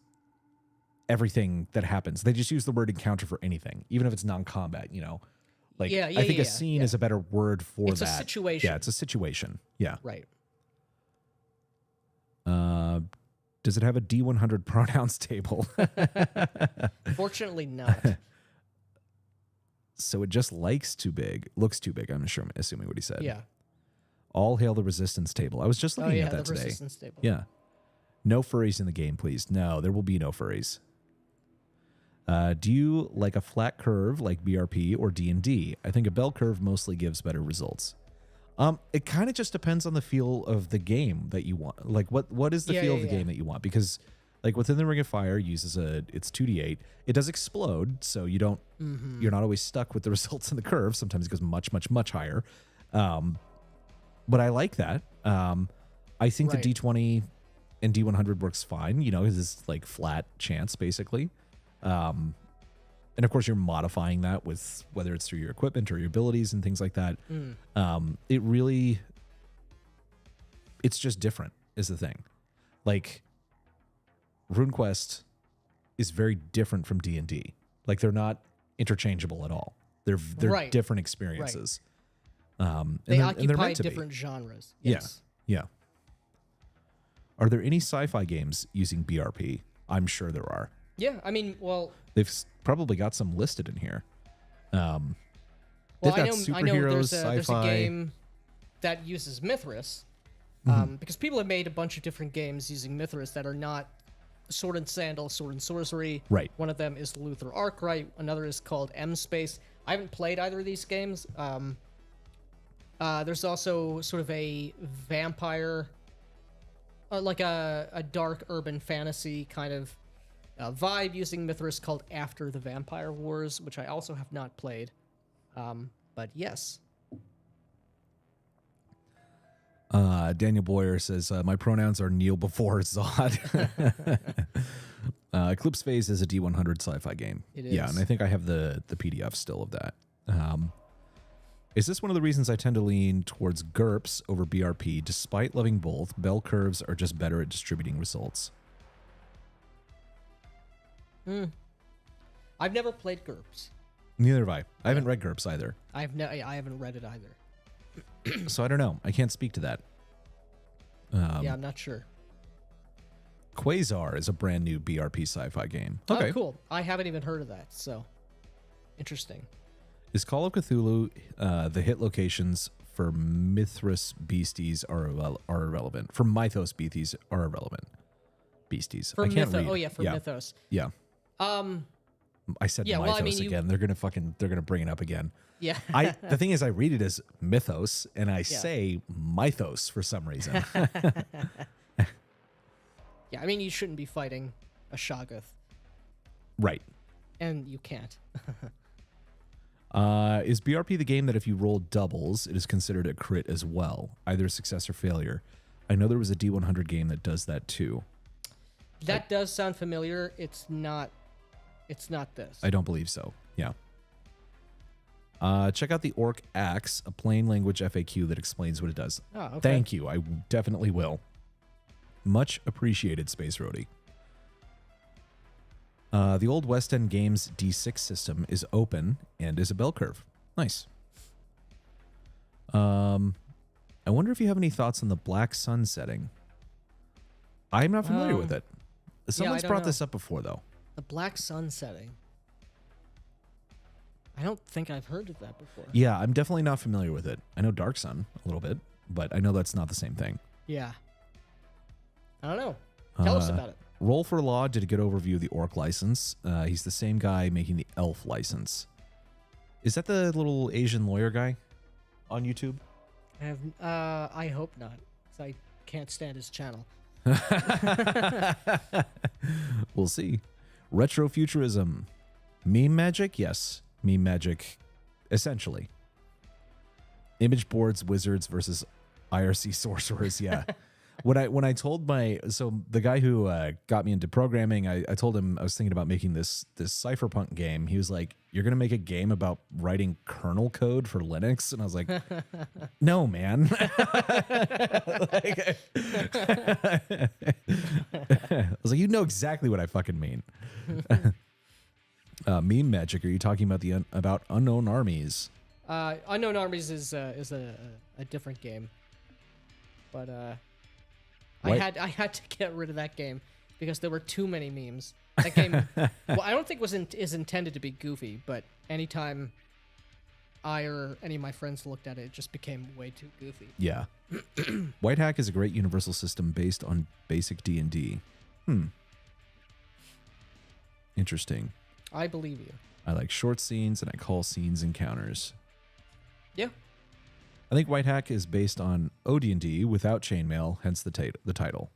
S1: everything that happens. They just use the word encounter for anything, even if it's non-combat, Like,
S2: Yeah,
S1: I think
S2: yeah,
S1: a scene
S2: yeah.
S1: is a better word for
S2: It's a
S1: that.
S2: situation.
S1: Yeah, it's a situation. Yeah.
S2: Right.
S1: Does it have a D100 pronouns table?
S2: Fortunately not.
S1: So it just looks too big. I'm assuming what he said.
S2: Yeah.
S1: All hail the resistance table. I was just looking
S2: yeah,
S1: at that
S2: the
S1: today.
S2: resistance table.
S1: Yeah. No furries in the game, please. No, there will be no furries. Do you like a flat curve like BRP or D&D? I think a bell curve mostly gives better results. It kind of just depends on the feel of the game that you want. Like what is the feel of the game that you want? Because like within the Ring of Fire uses it's 2d8. It does explode, so you don't you're not always stuck with the results in the curve. Sometimes it goes much, much, much higher. But I like that. I think
S2: Right.
S1: the D20 and D100 works fine. It's like flat chance basically. And of course you're modifying that with whether it's through your equipment or your abilities and things like that. It's just different is the thing. Like RuneQuest is very different from D&D. Like they're not interchangeable at all. They're
S2: Right.
S1: different experiences.
S2: They
S1: and they're
S2: occupy
S1: meant to be.
S2: different genres.
S1: Yeah.
S2: Yes.
S1: Yeah. Are there any sci-fi games using BRP? I'm sure there are.
S2: Yeah. I mean, well,
S1: They've probably got some listed in here. They've
S2: well,
S1: got
S2: I know
S1: superheroes,
S2: there's a
S1: sci-fi.
S2: game that uses Mythras, because people have made a bunch of different games using Mythras that are not Sword and Sandal, Sword and Sorcery.
S1: Right.
S2: One of them is Luther Arkwright. Another is called M Space. I haven't played either of these games. There's also sort of a vampire, like a dark urban fantasy kind of vibe using Mythras called After the Vampire Wars, which I also have not played. But yes.
S1: Daniel Boyer says, my pronouns are kneel before Zod. Eclipse Phase is a D100 sci-fi game.
S2: It
S1: Yeah,
S2: is.
S1: and I think I have the PDF still of that. Is this one of the reasons I tend to lean towards GURPS over BRP? Despite loving both, bell curves are just better at distributing results.
S2: I've never played GURPS.
S1: Neither have I. I haven't read GURPS either.
S2: I haven't read it either.
S1: So I don't know. I can't speak to that.
S2: Yeah, I'm not sure.
S1: Quasar is a brand new BRP sci-fi game. Okay.
S2: Oh, cool. I haven't even heard of that, so interesting.
S1: Is Call of Cthulhu the hit locations for Mythras beasties are irrelevant? For Mythos beasties are irrelevant. Beasties.
S2: For
S1: I can't
S2: Mythos.
S1: read.
S2: Oh yeah, for Mythos.
S1: Yeah. I said Mythos again. They're gonna bring it up again.
S2: Yeah.
S1: The thing is, I read it as Mythos and I say Mythos for some reason.
S2: Yeah, I mean, you shouldn't be fighting a Shoggoth.
S1: Right.
S2: And you can't.
S1: Is BRP the game that if you roll doubles, it is considered a crit as well, either success or failure? I know there was a D100 game that does that too.
S2: That does sound familiar. It's not this.
S1: I don't believe so. Yeah. Check out the Orc Axe, a plain language FAQ that explains what it does.
S2: Oh, okay.
S1: Thank you. I definitely will. Much appreciated, Space Roadie. The old West End Games D6 system is open and is a bell curve. Nice. I wonder if you have any thoughts on the Black Sun setting. I'm not familiar with it. Someone's brought this up before, though.
S2: The Black Sun setting. I don't think I've heard of that before.
S1: Yeah, I'm definitely not familiar with it. I know Dark Sun a little bit, but I know that's not the same thing.
S2: Yeah. I don't know. Tell us about it.
S1: Roll for Law did a good overview of the Orc license. He's the same guy making the Elf license. Is that the little Asian lawyer guy on YouTube?
S2: I hope not, because I can't stand his channel.
S1: We'll see. Retrofuturism. Meme magic? Yes. Meme magic, essentially. Image boards, wizards versus IRC sorcerers. Yeah. When I told the guy who got me into programming, I told him I was thinking about making this cypherpunk game. He was like, "You're gonna make a game about writing kernel code for Linux?" And I was like, "No, man." I was like, "You know exactly what I fucking mean." Meme magic? Are you talking about about Unknown Armies?
S2: Unknown Armies is a different game, but I had to get rid of that game because there were too many memes. That game, well, I don't think is intended to be goofy, but anytime I or any of my friends looked at it, it just became way too goofy.
S1: Yeah. White Hack is a great universal system based on basic D&D. Interesting.
S2: I believe you.
S1: I like short scenes and I call scenes encounters.
S2: Yeah.
S1: I think White Hack is based on OD&D without chainmail, hence the title.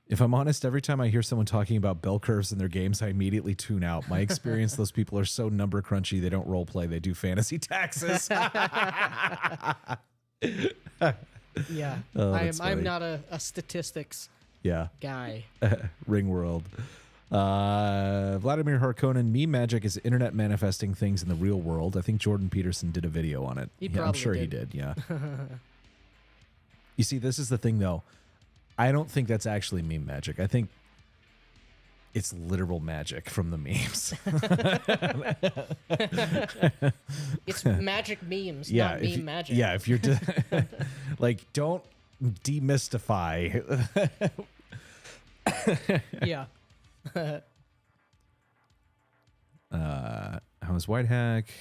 S1: If I'm honest, every time I hear someone talking about bell curves in their games, I immediately tune out. My experience, those people are so number crunchy, they don't role play, they do fantasy taxes.
S2: Yeah.
S1: Oh,
S2: I'm not a statistics guy.
S1: Ring World. Vladimir Harkonnen, meme magic is internet manifesting things in the real world. I think Jordan Peterson did a video on it. I'm sure he did, yeah. You see, this is the thing, though. I don't think that's actually meme magic. I think it's literal magic from the memes.
S2: It's magic memes, not meme magic.
S1: Yeah, if you're like, don't demystify.
S2: Yeah.
S1: How is White Hack?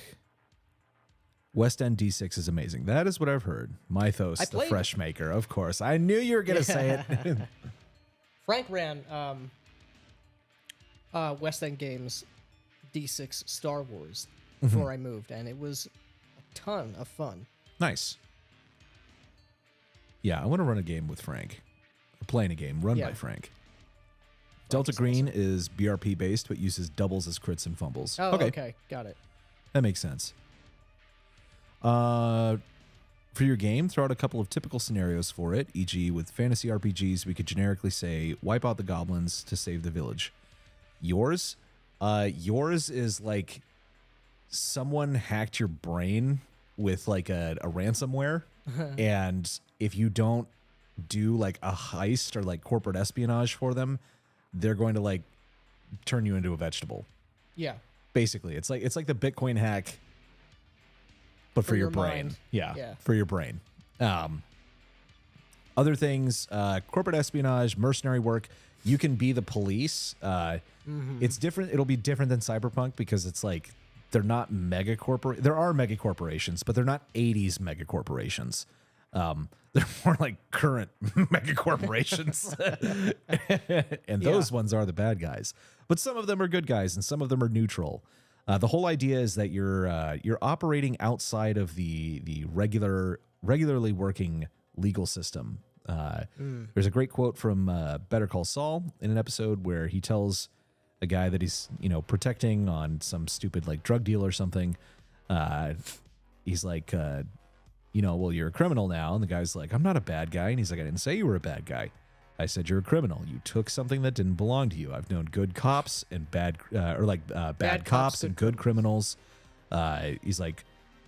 S1: West End D6 is amazing. That is what I've heard. Mythos, the fresh maker, of course. I knew you were gonna say it.
S2: Frank ran West End Games D6 Star Wars before I moved, and it was a ton of fun.
S1: Nice. Yeah, I want to run a game with Frank. Or playing a game run by Frank. Delta Green is BRP based, but uses doubles as crits and fumbles.
S2: Oh, okay. Got it.
S1: That makes sense. For your game, throw out a couple of typical scenarios for it, e.g. with fantasy RPGs, we could generically say, wipe out the goblins to save the village. Yours? Yours is like someone hacked your brain with like a ransomware, and if you don't do like a heist or like corporate espionage for them, they're going to like turn you into a vegetable.
S2: Yeah.
S1: Basically, it's like the Bitcoin hack, but for your brain.
S2: mind.
S1: Yeah, for your brain. Other things, corporate espionage, mercenary work. You can be the police. It's different. It'll be different than Cyberpunk because it's like they're not mega corporate. There are mega corporations, but they're not 80s mega corporations. They're more like current mega corporations. And those ones are the bad guys. But some of them are good guys and some of them are neutral. The whole idea is that you're operating outside of the regularly working legal system. There's a great quote from Better Call Saul in an episode where he tells a guy that he's protecting on some stupid like drug deal or something. He's like, well, you're a criminal now, and the guy's like, I'm not a bad guy, and he's like, I didn't say you were a bad guy. I said you're a criminal. You took something that didn't belong to you. I've known good cops and bad cops and good criminals. He's like,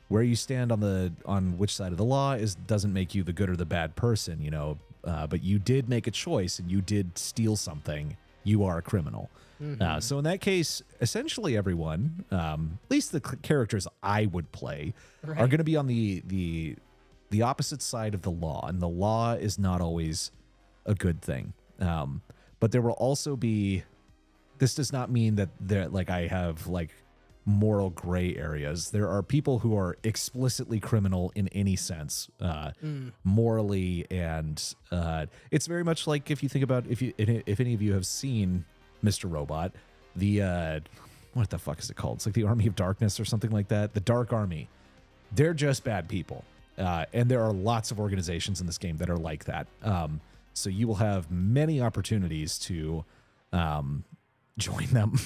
S1: where you stand on which side of the law doesn't make you the good or the bad person, but you did make a choice and you did steal something. You are a criminal. So in that case, essentially everyone, at least the characters I would play, are going to be on the opposite side of the law, and the law is not always a good thing. But there will also be. This does not mean that I have like moral gray areas. There are people who are explicitly criminal in any sense, morally, and it's very much like if you think about if any of you have seen Mr. Robot, the what the fuck is it called? It's like the Army of Darkness or something like that. The Dark Army. They're just bad people, and there are lots of organizations in this game that are like that. So you will have many opportunities to join them.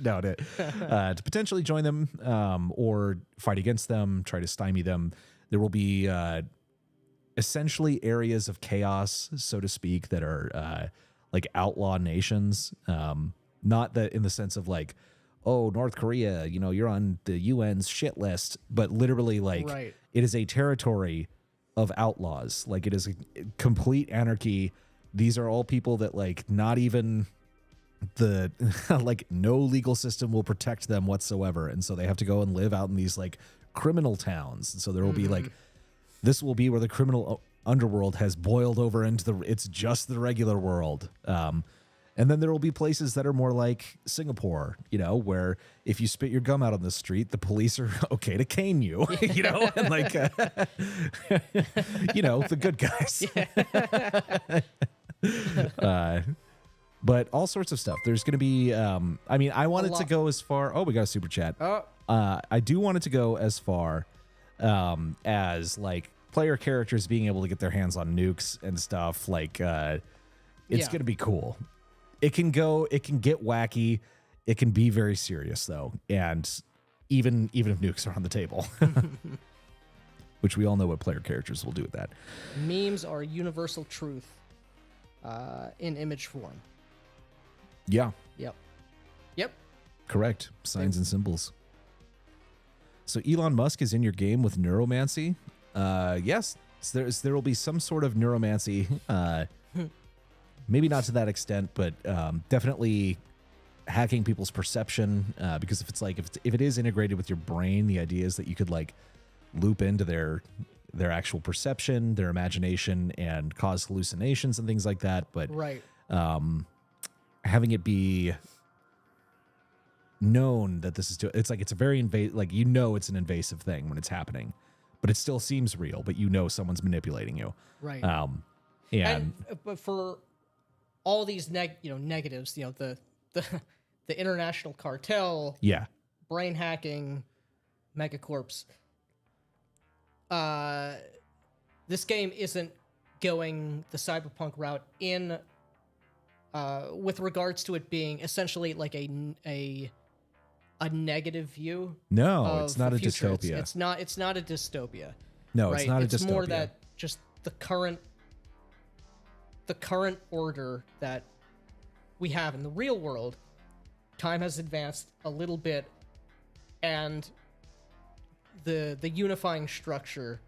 S1: No, to potentially join them or fight against them, try to stymie them. There will be essentially areas of chaos, so to speak, that are like outlaw nations. Not that in the sense of like, oh, North Korea, you're on the UN's shit list, but literally like it is a territory of outlaws. Like it is a complete anarchy. These are all people that like not even the like no legal system will protect them whatsoever, and so they have to go and live out in these like criminal towns. And so there will be like, this will be where the criminal underworld has boiled over into it's just the regular world. And then there will be places that are more like Singapore, where if you spit your gum out on the street, the police are okay to cane you, and like, the good guys. But all sorts of stuff. There's going to be, I wanted to go as far. Oh, we got a super chat. I do want it to go as far as like player characters being able to get their hands on nukes and stuff. Like, it's going to be cool. It can get wacky. It can be very serious though. And even if nukes are on the table, which we all know what player characters will do with that.
S2: Memes are universal truth in image form.
S1: Yeah.
S2: Yep.
S1: Correct. Signs and symbols. So Elon Musk is in your game with neuromancy. Yes, there will be some sort of neuromancy. Maybe not to that extent, but definitely hacking people's perception. Because if it is integrated with your brain, the idea is that you could like loop into their actual perception, their imagination, and cause hallucinations and things like that. But having it be known that this is it's a very invasive, like it's an invasive thing when it's happening, but it still seems real. But someone's manipulating you,
S2: right? But for all these negatives, the international cartel, brain hacking, megacorps. This game isn't going the cyberpunk route in with regards to it being essentially like a negative view.
S1: No, it's not a
S2: future.
S1: dystopia.
S2: It's not a dystopia.
S1: No,
S2: right?
S1: It's not a dystopia.
S2: It's more that just the current order that we have in the real world. Time has advanced a little bit, and the unifying structure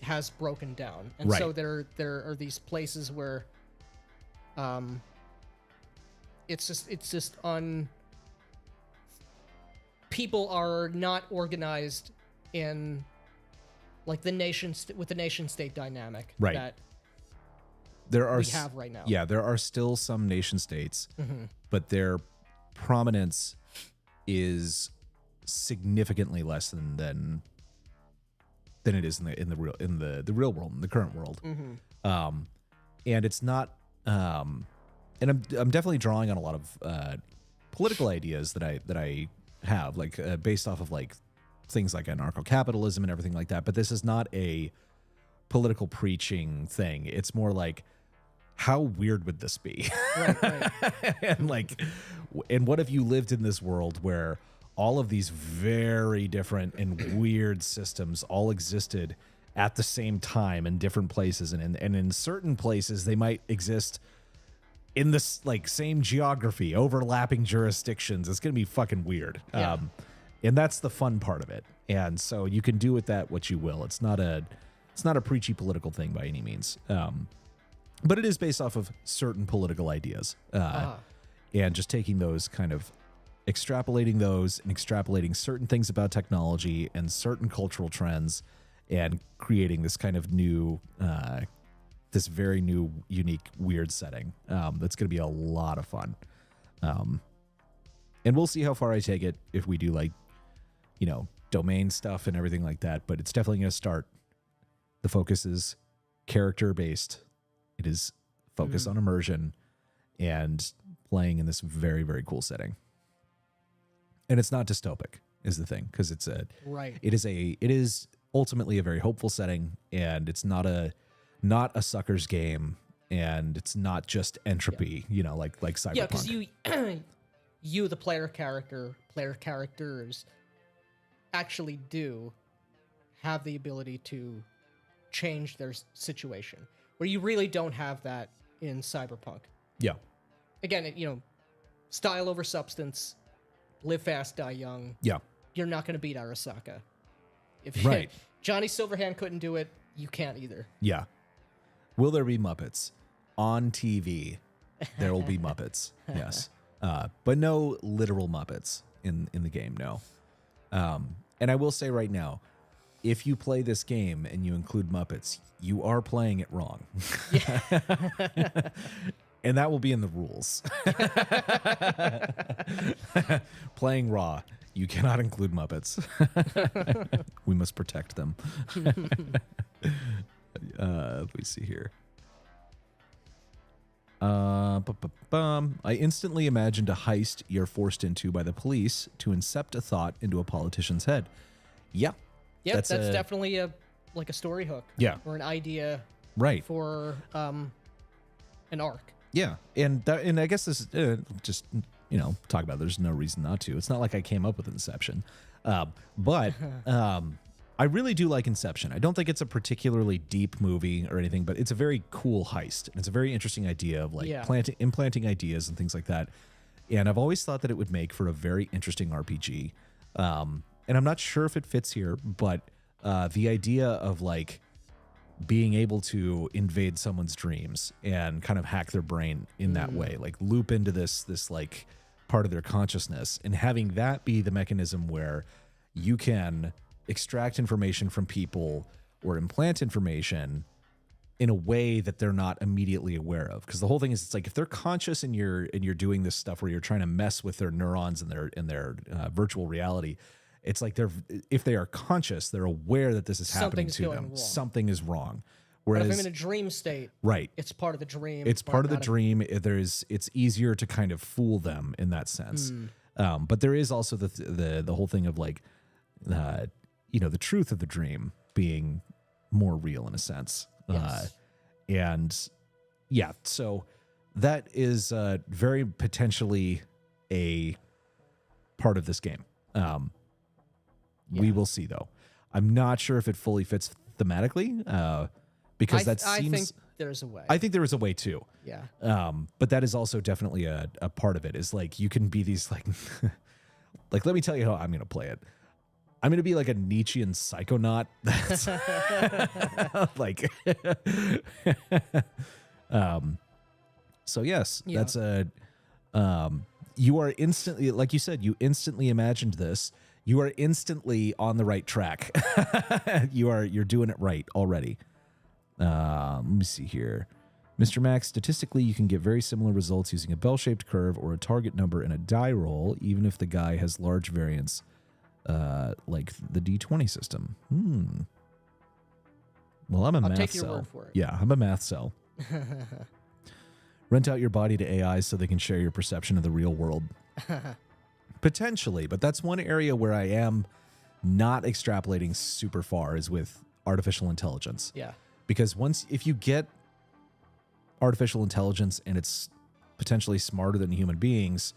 S2: has broken down, and so there are these places where it's just people are not organized in like the with the nation state dynamic
S1: Right.
S2: that
S1: There are
S2: we have right now.
S1: Yeah, there are still some nation states, but their prominence is significantly less than it is in the real world, in the current world. And it's not and I'm definitely drawing on a lot of political ideas that I have, like based off of like things like anarcho-capitalism and everything like that. But this is not a political preaching thing. It's more like, how weird would this be?
S2: Right.
S1: And like, and what if you lived in this world where all of these very different and weird systems all existed at the same time in different places, and in certain places they might exist in this like same geography, overlapping jurisdictions. It's gonna be fucking weird.
S2: Yeah.
S1: And that's the fun part of it. And so you can do with that what you will. It's not a preachy political thing by any means. But it is based off of certain political ideas. And just taking those, kind of extrapolating those and extrapolating certain things about technology and certain cultural trends, and creating this kind of new, this very new, unique, weird setting. That's going to be a lot of fun. And we'll see how far I take it if we do, like, you know, domain stuff and everything like that. But it's definitely going to start. The focus is character based. It is focused on immersion and playing in this very, very cool setting. And it's not dystopic is the thing, because it's it is ultimately a very hopeful setting, and it's not a sucker's game, and it's not just entropy, you know, like Cyberpunk.
S2: Yeah, because you the player characters actually do have the ability to change their situation, where you really don't have that in Cyberpunk.
S1: Yeah.
S2: Again, you know, style over substance, live fast, die young.
S1: Yeah.
S2: You're not going to beat Arasaka. If
S1: Right.
S2: Johnny Silverhand couldn't do it, you can't either.
S1: Yeah. Will there be Muppets on TV? There will be Muppets. Yes. But no literal Muppets in the game. No. And I will say right now, if you play this game and you include Muppets, you are playing it wrong. And that will be in the rules. Playing raw, you cannot include Muppets. We must protect them. Let me see here. I instantly imagined a heist you're forced into by the police to incept a thought into a politician's head. Yeah.
S2: Yeah, that's definitely a story hook.
S1: Yeah.
S2: Or an idea
S1: Right.
S2: for an arc.
S1: Yeah. And I guess this is just, you know, talk about it. There's no reason not to. It's not like I came up with Inception. But I really do like Inception. I don't think it's a particularly deep movie or anything, but it's a very cool heist. And it's a very interesting idea of like implanting ideas and things like that. And I've always thought that it would make for a very interesting RPG. And I'm not sure if it fits here, but the idea of like being able to invade someone's dreams and kind of hack their brain in that way, like loop into this like part of their consciousness, and having that be the mechanism where you can extract information from people or implant information in a way that they're not immediately aware of. Because the whole thing is, it's like if they're conscious and you're doing this stuff where you're trying to mess with their neurons and their virtual reality, it's like if they are conscious, they're aware that this is happening to them.
S2: Wrong.
S1: Something is wrong.
S2: But
S1: Whereas
S2: if I'm in a dream state,
S1: right,
S2: it's part of the dream.
S1: it's part of the dream. It's easier to kind of fool them in that sense. But there is also the whole thing of like, you know, the truth of the dream being more real in a sense.
S2: Yes.
S1: And yeah, so that is very potentially a part of this game. We will see, though. I'm not sure if it fully fits thematically, because that seems.
S2: I think there's a way.
S1: I think there is a way too.
S2: Yeah.
S1: But that is also definitely a part of it. Is like you can be these like, like let me tell you how I'm going to play it. I'm going to be like a Nietzschean psychonaut. That's like, so yes, that's a. You are instantly, like you said, you instantly imagined this. you are instantly on the right track. You're doing it right already. Let me see here. Mr. Max, statistically, you can get very similar results using a bell-shaped curve or a target number in a die roll, even if the guy has large variance, like the D20 system. Well, I'm a math
S2: take your
S1: cell.
S2: word for it.
S1: Yeah, I'm a math cell. Rent out your body to AI so they can share your perception of the real world. Potentially, but that's one area where I am not extrapolating super far is with artificial intelligence.
S2: Yeah.
S1: Because if you get artificial intelligence and it's potentially smarter than human beings,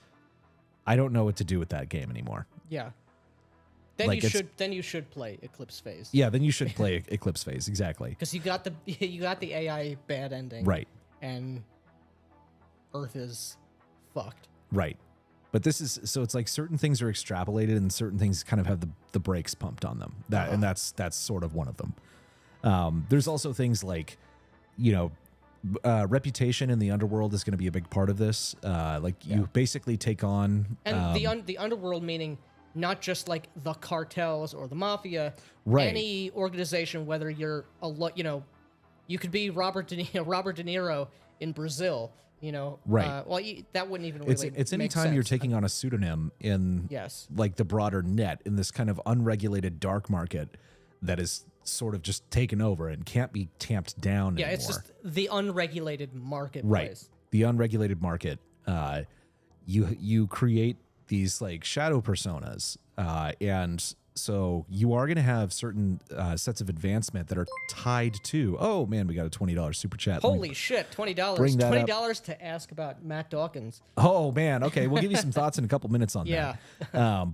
S1: I don't know what to do with that game anymore.
S2: Yeah. Then
S1: Like,
S2: you should play Eclipse Phase.
S1: Yeah, then you should play Eclipse Phase, exactly.
S2: Because you got the AI bad ending.
S1: Right.
S2: And Earth is fucked.
S1: Right. But this is, so it's like certain things are extrapolated and certain things kind of have the brakes pumped on them. And that's sort of one of them. There's also things like, reputation in the underworld is going to be a big part of this. You basically take on,
S2: and the underworld meaning not just like the cartels or the mafia,
S1: right?
S2: Any organization, whether you're you could be Robert De Niro in Brazil,
S1: right?
S2: That wouldn't even really.
S1: It's any
S2: make
S1: time
S2: sense.
S1: you're taking on a pseudonym in like the broader net in this kind of unregulated dark market that is sort of just taken over and can't be tamped down anymore.
S2: It's just the unregulated marketplace.
S1: Right. The unregulated market. You create these like shadow personas, and so you are going to have certain sets of advancement that are tied to. Oh man, we got a $20 super chat.
S2: Holy shit, $20.
S1: Bring that up.
S2: $20 to ask about Matt Dawkins.
S1: Oh man, okay, we'll give you some thoughts in a couple minutes on that.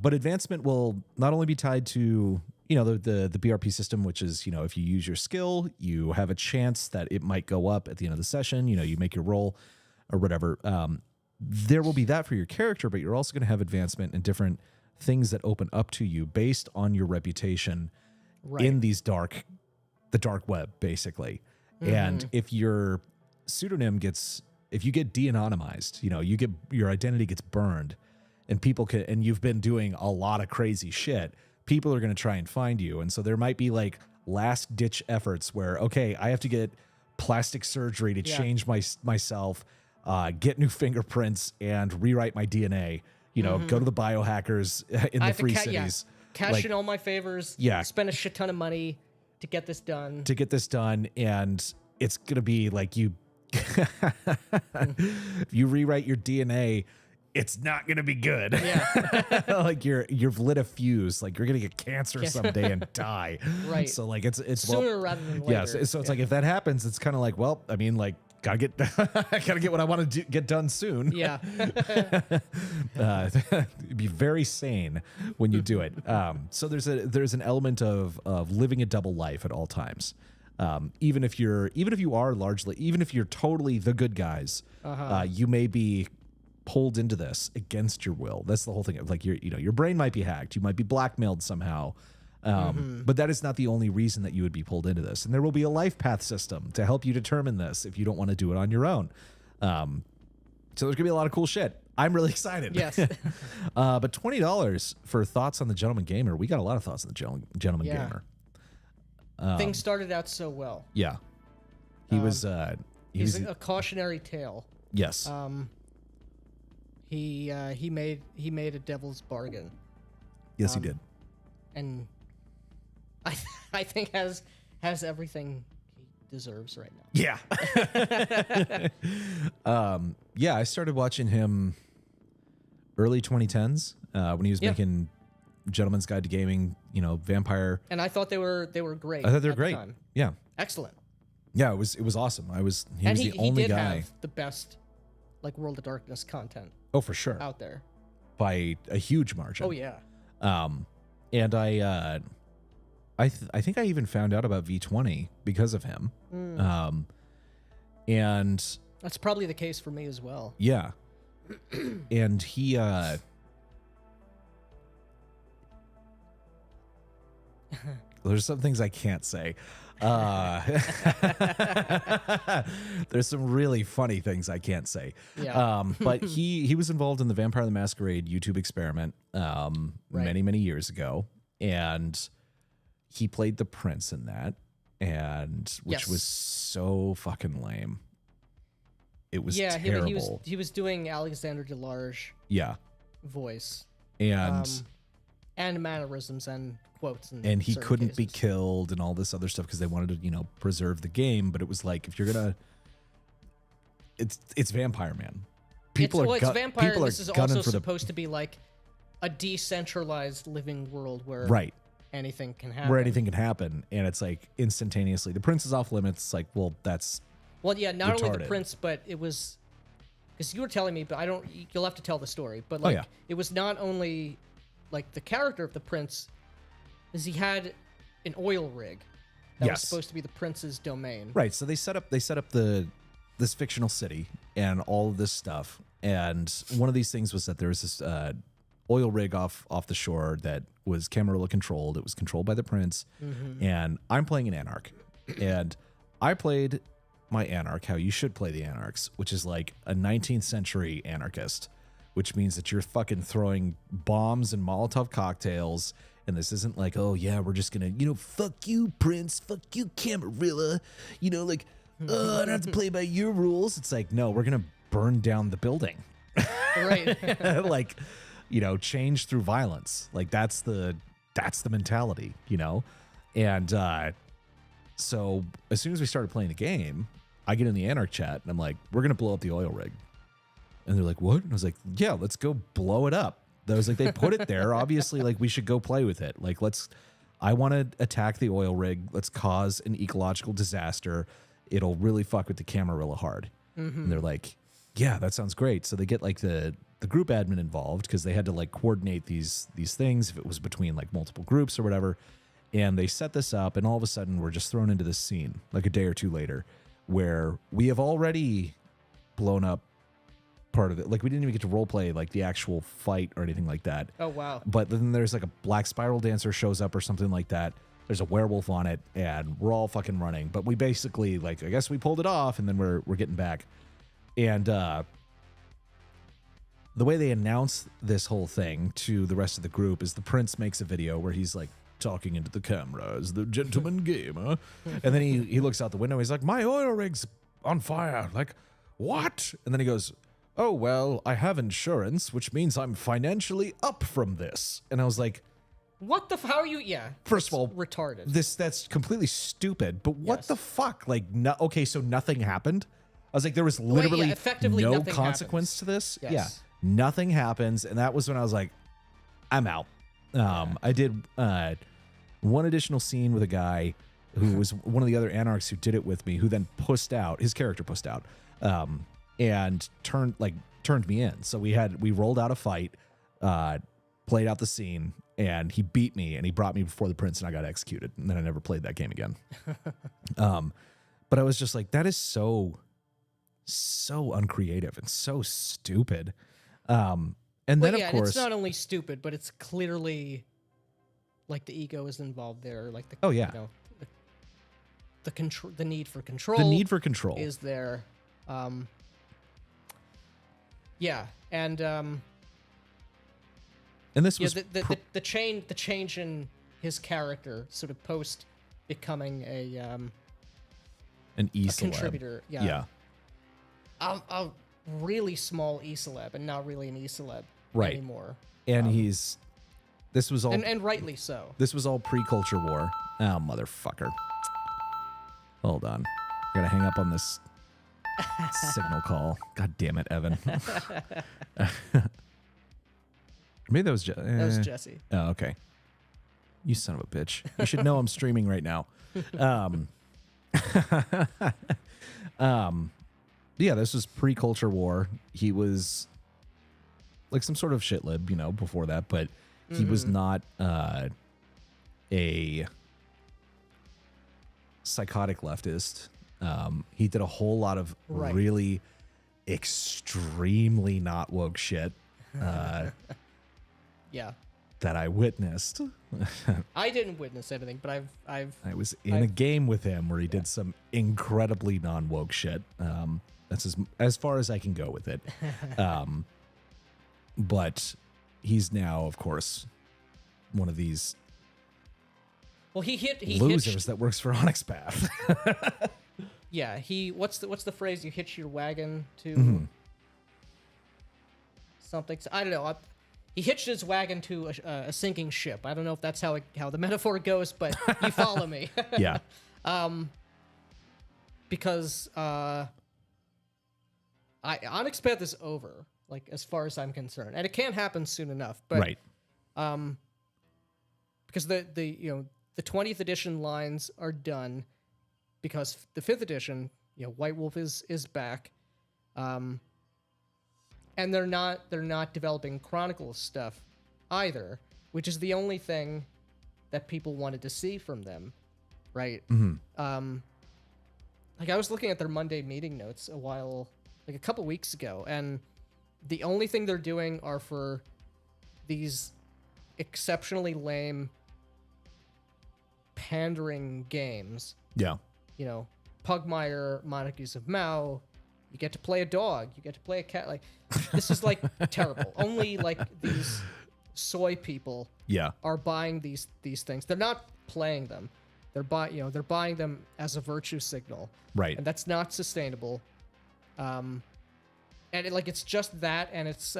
S1: But advancement will not only be tied to the BRP system, which is if you use your skill, you have a chance that it might go up at the end of the session. You make your roll or whatever. There will be that for your character, but you're also going to have advancement in different things that open up to you based on your reputation in the dark web, basically. And if your pseudonym if you get de-anonymized, your identity gets burned, and you've been doing a lot of crazy shit, people are going to try and find you. And so there might be like last ditch efforts where, okay, I have to get plastic surgery to change myself, get new fingerprints and rewrite my DNA, go to the biohackers in the free cities.
S2: Cash in all my favors.
S1: Yeah.
S2: Spend a shit ton of money to get this done.
S1: And it's going to be like you rewrite your DNA, it's not going to be good.
S2: Yeah.
S1: Like you've lit a fuse, like you're going to get cancer someday and die.
S2: Right.
S1: So like it's
S2: sooner rather than later.
S1: Yeah. So it's like, if that happens, it's kind of like, well, I mean, like, gotta get what I want to get done soon.
S2: Yeah.
S1: Be very sane when you do it. So there's an element of living a double life at all times. Even if you're totally the good guys, you may be pulled into this against your will. That's the whole thing. Like your brain might be hacked. You might be blackmailed somehow. But that is not the only reason that you would be pulled into this. And there will be a life path system to help you determine this if you don't want to do it on your own. So there's gonna be a lot of cool shit. I'm really excited.
S2: Yes.
S1: But $20 for thoughts on the Gentleman Gamer. We got a lot of thoughts on the Gentleman Gamer.
S2: Things started out so well.
S1: Yeah. He's
S2: a cautionary tale.
S1: Yes.
S2: He made a devil's bargain.
S1: Yes, he did.
S2: And I think has everything he deserves right now.
S1: Yeah. Yeah, I started watching him early 2010s when he was making Gentleman's Guide to Gaming, Vampire.
S2: And I thought they were great.
S1: I thought they were
S2: at the
S1: great.
S2: time.
S1: Yeah.
S2: Excellent.
S1: Yeah, it was awesome. He was the only
S2: he did
S1: guy.
S2: have the best like World of Darkness content
S1: Oh, for sure.
S2: out there.
S1: By a huge margin.
S2: Oh yeah.
S1: And I think I even found out about V20 because of him. And
S2: that's probably the case for me as well.
S1: yeah. And he there's some things I can't say. There's some really funny things I can't say.
S2: Yeah.
S1: But he was involved in the Vampire the Masquerade YouTube experiment many years ago, and he played the prince in that, and which was so fucking lame. It was terrible.
S2: He was doing Alexander Delarge voice
S1: and
S2: mannerisms and quotes
S1: and he couldn't be killed and all this other stuff because they wanted to preserve the game. But it was like, if you're gonna, it's Vampire Man.
S2: It's Vampire. This is also supposed to be like a decentralized living world where anything can happen. And it's like instantaneously the prince is off limits. It's like, well, that's not
S1: retarded.
S2: only the prince, but it was because you were telling me, but you'll have to tell the story. But like, it was not only like the character of the prince, is he had an oil rig that was supposed to be the prince's domain.
S1: Right. So they set up this fictional city and all of this stuff. And one of these things was that there was this oil rig off the shore that was Camarilla controlled. It was controlled by the prince. And I'm playing an Anarch. And I played my Anarch how you should play the Anarchs, which is like a 19th century anarchist, which means that you're fucking throwing bombs and Molotov cocktails. And this isn't like, oh yeah, we're just gonna, fuck you, Prince, fuck you, Camarilla, I don't have to play by your rules. It's like, no, we're gonna burn down the building.
S2: Right.
S1: Like, change through violence. Like that's the mentality, And so as soon as we started playing the game, I get in the Anarch chat and I'm like, we're gonna blow up the oil rig. And they're like, what? And I was like, yeah, let's go blow it up. I was like, they put it there. Obviously, like, we should go play with it. Like, I want to attack the oil rig. Let's cause an ecological disaster. It'll really fuck with the Camarilla hard. And they're like, yeah, that sounds great. So they get like the group admin involved because they had to like coordinate these things if it was between like multiple groups or whatever. And they set this up, and all of a sudden we're just thrown into this scene like a day or two later where we have already blown up part of it. Like, we didn't even get to role play like the actual fight or anything like that.
S2: Oh wow.
S1: But then there's like a black spiral dancer shows up or something like that. There's a werewolf on it, and we're all fucking running. But we basically, like, I guess we pulled it off, and then we're getting back. And the way they announce this whole thing to the rest of the group is the prince makes a video where he's like talking into the camera as the gentleman gamer. And then he looks out the window. He's like, my oil rig's on fire. Like, what? And then he goes, oh, well, I have insurance, which means I'm financially up from this. And I was like,
S2: what the how are you? Yeah.
S1: First of all,
S2: retarded.
S1: That's completely stupid. But what the fuck? Like, okay, so nothing happened. I was like, there was literally
S2: effectively
S1: no
S2: nothing
S1: consequence
S2: happens.
S1: to this.
S2: Yes.
S1: Yeah, nothing happens, and that was when I was like, I'm out. I did one additional scene with a guy who was one of the other Anarchs who did it with me, who then pussed out. His character pussed out. And turned me in. So we rolled out a fight, played out the scene, and he beat me, and he brought me before the prince, and I got executed. And then I never played that game again. But I was just like, that is so uncreative and so stupid. And then of course,
S2: it's not only stupid, but it's clearly like the ego is involved there. Like the the control, the need for control.
S1: The need for control
S2: is there. Yeah, and
S1: this was
S2: the change in his character sort of post becoming an contributor. Yeah. A really small e-celeb and not really an e-celeb anymore. And
S1: this was all
S2: and rightly so.
S1: This was all pre-culture war. Oh, motherfucker. Hold on. I gotta hang up on this signal call. God damn it, Evan. Maybe that was
S2: that was Jesse.
S1: Oh, okay. You son of a bitch. You should know I'm streaming right now. Yeah, this was pre-culture war. He was like some sort of shitlib, before that, but he was not a psychotic leftist. He did a whole lot of really extremely not woke shit.
S2: Yeah.
S1: that I witnessed.
S2: I didn't witness anything, but
S1: I was in a game with him where he did some incredibly non-woke shit. That's as far as I can go with it. But he's now, of course, one of these losers that works for Onyx Path.
S2: Yeah, what's the phrase? You hitch your wagon to something. I don't know. He hitched his wagon to a sinking ship. I don't know if that's how the metaphor goes, but you follow me.
S1: Yeah.
S2: Because Onyx Path is over, like as far as I'm concerned, and it can't happen soon enough. But
S1: Right.
S2: Because the 20th edition lines are done, because the 5th edition, White Wolf is back, and they're not developing Chronicles stuff either, which is the only thing that people wanted to see from them, right?
S1: Mm-hmm.
S2: Like I was looking at their Monday meeting notes a couple weeks ago, and the only thing they're doing are for these exceptionally lame pandering games.
S1: Yeah.
S2: Pugmire, Monarchies of Mao. You get to play a dog. You get to play a cat. Like, this is like terrible. Only like these soy people are buying these things. They're not playing them. They're buying them as a virtue signal.
S1: Right.
S2: And that's not sustainable. And it's just that, and it's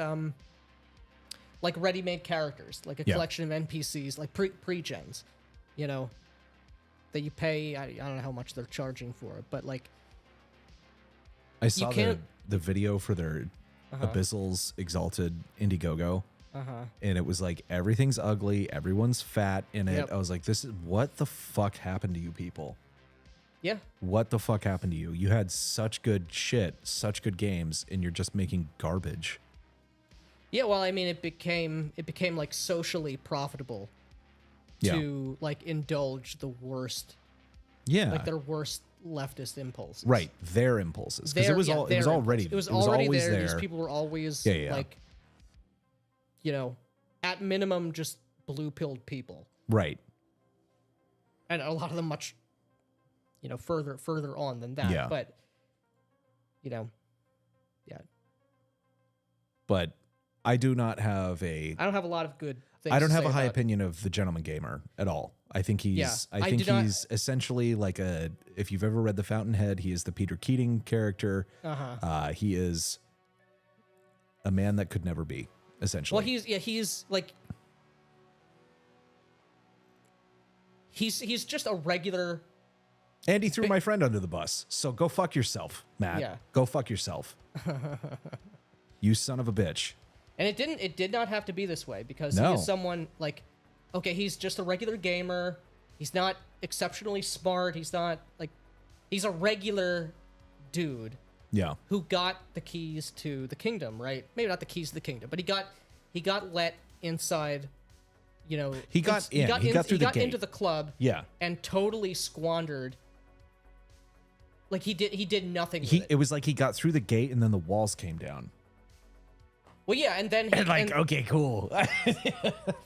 S2: like ready-made characters, like a collection of NPCs, like pre-gens, that you pay. I don't know how much they're charging for it, but like
S1: I saw the video for their Abyssal's Exalted Indiegogo, and it was like everything's ugly, everyone's fat in it. I was like, what the fuck happened to you people?
S2: Yeah.
S1: What the fuck happened to you? You had such good shit, such good games, and you're just making garbage.
S2: Yeah, well, I mean, it became like socially profitable to like indulge the worst, like their worst leftist impulses.
S1: Right, their impulses, because it was already there.
S2: These people were always like, at minimum just blue-pilled people.
S1: Right.
S2: And a lot of them much, further on than that.
S1: Yeah.
S2: But,
S1: But I do not have
S2: I don't have a lot of good things
S1: I don't
S2: to
S1: have
S2: say
S1: a high
S2: about
S1: opinion of the Gentleman Gamer at all. I think he's he's essentially like if you've ever read The Fountainhead, he is the Peter Keating character. He is a man that could never be, essentially.
S2: Well, he's like he's just a regular.
S1: And he threw my friend under the bus. So go fuck yourself, Matt.
S2: Yeah.
S1: Go fuck yourself. You son of a bitch.
S2: And it did not have to be this way, because he is someone like, okay, he's just a regular gamer. He's not exceptionally smart. He's not like, he's a regular dude.
S1: Yeah.
S2: Who got the keys to the kingdom, right? Maybe not the keys to the kingdom, but he got let inside,
S1: He got through the gate.
S2: Into the club.
S1: Yeah.
S2: And totally squandered. Like he did nothing with it.
S1: It was like he got through the gate and then the walls came down.
S2: Well, yeah, and then
S1: okay, cool.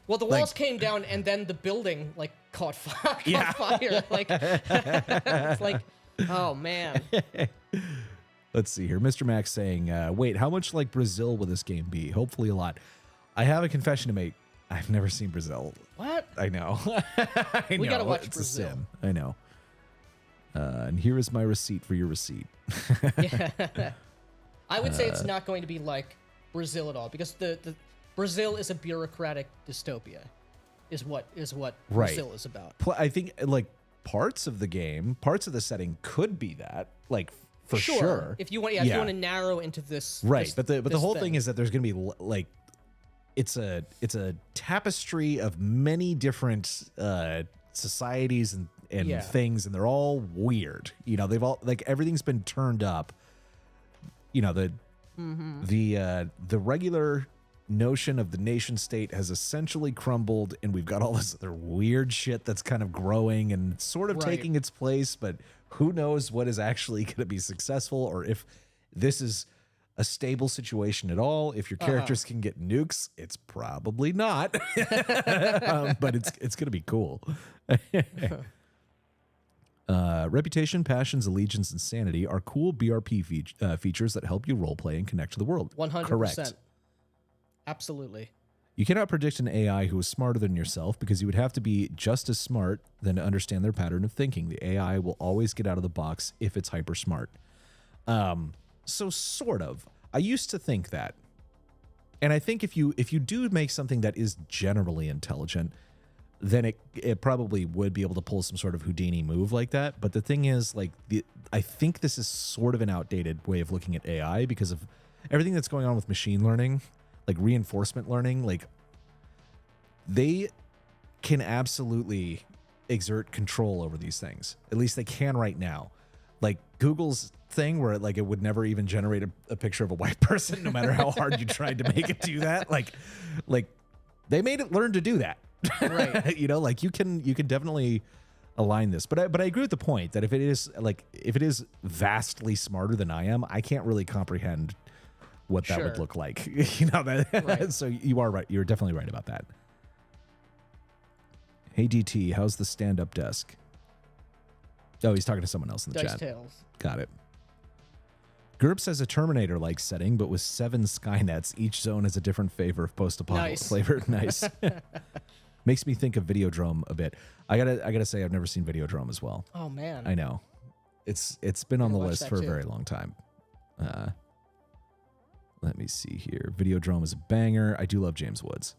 S2: Well, the walls came down, and then the building caught fire. Like, it's like, oh man.
S1: Let's see here, Mr. Max saying, "Wait, how much like Brazil will this game be? Hopefully a lot." I have a confession to make. I've never seen Brazil.
S2: What?
S1: I know.
S2: We gotta watch
S1: it's
S2: Brazil.
S1: A sin. I know. And here is my receipt for your receipt.
S2: Yeah. I would say it's not going to be like Brazil at all, because the Brazil is a bureaucratic dystopia, is what Brazil is about.
S1: I think like parts of the game, parts of the setting could be that, like for sure.
S2: If you want, if you want to narrow into this,
S1: right? But the whole thing is that there's going to be like, it's a tapestry of many different societies and things, and they're all weird. They've all everything's been turned up. The regular notion of the nation state has essentially crumbled, and we've got all this other weird shit that's kind of growing and sort of taking its place, but who knows what is actually going to be successful, or if this is a stable situation at all. If your characters can get nukes, it's probably not. But it's going to be cool. Reputation, passions, allegiance, and sanity are cool BRP features that help you roleplay and connect to the world.
S2: 100%.
S1: Correct.
S2: Absolutely.
S1: You cannot predict an AI who is smarter than yourself because you would have to be just as smart than to understand their pattern of thinking. The AI will always get out of the box if it's hyper smart. So sort of. I used to think that. And I think if you do make something that is generally intelligent, then it probably would be able to pull some sort of Houdini move like that. But the thing is, like, I think this is sort of an outdated way of looking at AI because of everything that's going on with machine learning, like reinforcement learning. Like, they can absolutely exert control over these things. At least they can right now. Like Google's thing where it would never even generate a picture of a white person, no matter how hard you tried to make it do that. Like they made it learn to do that. Right. You know, like you can definitely align this. But I agree with the point that if it is vastly smarter than I am, I can't really comprehend what that would look like. You know that. Right. So you are right. You're definitely right about that. Hey DT, how's the stand-up desk? Oh, he's talking to someone else in the
S2: Dice
S1: chat.
S2: Tales.
S1: Got it. GURPS has a Terminator-like setting, but with 7 Skynets. Each zone has a different flavor of post-apocalypse flavor. Nice. Makes me think of Videodrome a bit. I gotta say, I've never seen Videodrome as well.
S2: Oh man.
S1: I know. It's been on the list for a very long time. Let me see here. Videodrome is a banger. I do love James Woods.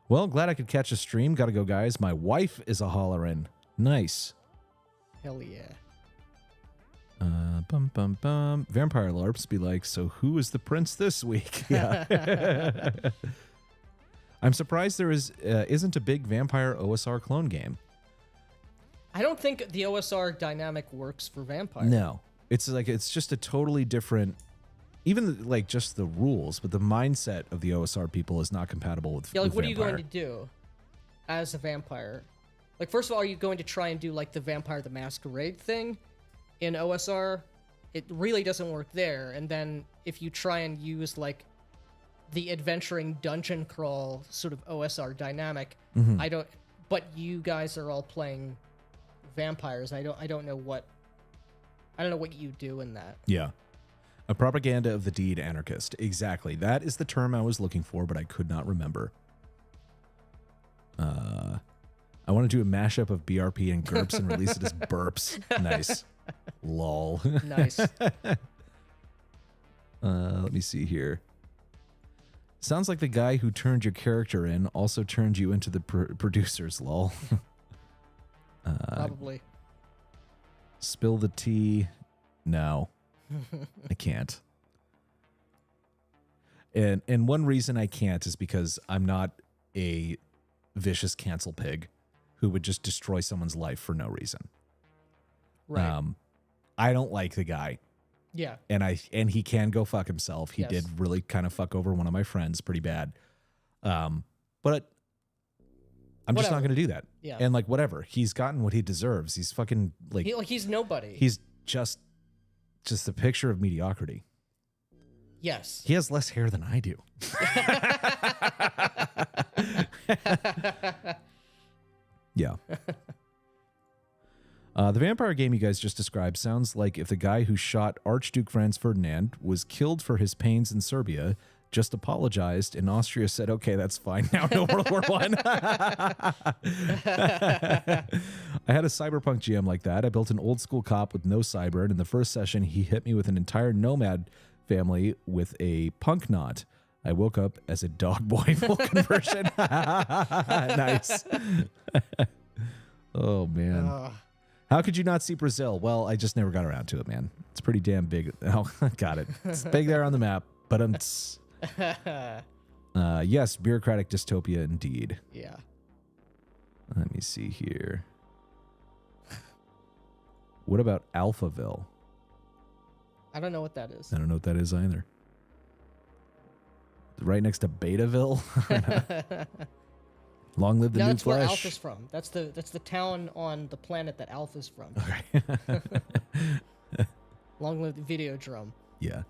S1: Well, glad I could catch a stream. Gotta go, guys. My wife is a hollerin'. Nice.
S2: Hell yeah.
S1: Bum bum bum. Vampire LARPs be like, so who is the prince this week? Yeah. I'm surprised there isn't a big vampire OSR clone game.
S2: I don't think the OSR dynamic works for vampire.
S1: No, it's just a totally different. Even like just the rules, but the mindset of the OSR people is not compatible with.
S2: Yeah, like
S1: with
S2: what
S1: vampire.
S2: are you going to do as a vampire? Like, first of all, are you going to try and do like the Vampire the Masquerade thing in OSR? It really doesn't work there. And then if you try and use like the adventuring dungeon crawl sort of OSR dynamic, but you guys are all playing vampires. I don't know what you do in that.
S1: Yeah. A propaganda of the deed anarchist. Exactly. That is the term I was looking for, but I could not remember. I want to do a mashup of BRP and GURPS and release it as burps. Nice. Lol.
S2: Nice.
S1: Let me see here. Sounds like the guy who turned your character in also turned you into the producers, lol.
S2: Probably.
S1: Spill the tea. No. I can't. And one reason I can't is because I'm not a vicious cancel pig who would just destroy someone's life for no reason.
S2: Right.
S1: I don't like the guy.
S2: Yeah.
S1: And he can go fuck himself. He did really kind of fuck over one of my friends pretty bad. But I'm just not going to do that.
S2: Yeah.
S1: And like whatever, he's gotten what he deserves. He's fucking like
S2: he's nobody.
S1: He's just a picture of mediocrity.
S2: Yes.
S1: He has less hair than I do. Yeah. The vampire game you guys just described sounds like if the guy who shot Archduke Franz Ferdinand was killed for his pains in Serbia, just apologized, and Austria said, okay, that's fine. Now no World War I. I had a cyberpunk GM like that. I built an old school cop with no cyber, and in the first session, he hit me with an entire nomad family with a punk knot. I woke up as a dog boy full conversion. Nice. Oh, man. How could you not see Brazil? Well, I just never got around to it, man. It's pretty damn big. Oh, got it. It's big there on the map, but yes, bureaucratic dystopia indeed.
S2: Yeah.
S1: Let me see here. What about Alphaville?
S2: I don't know what that is.
S1: I don't know what that is either. Right next to Betaville? Long live the new
S2: that's
S1: flesh.
S2: Where Alpha's from. That's the town on the planet that Alpha's from.
S1: Okay.
S2: Long live the video drum.
S1: Yeah.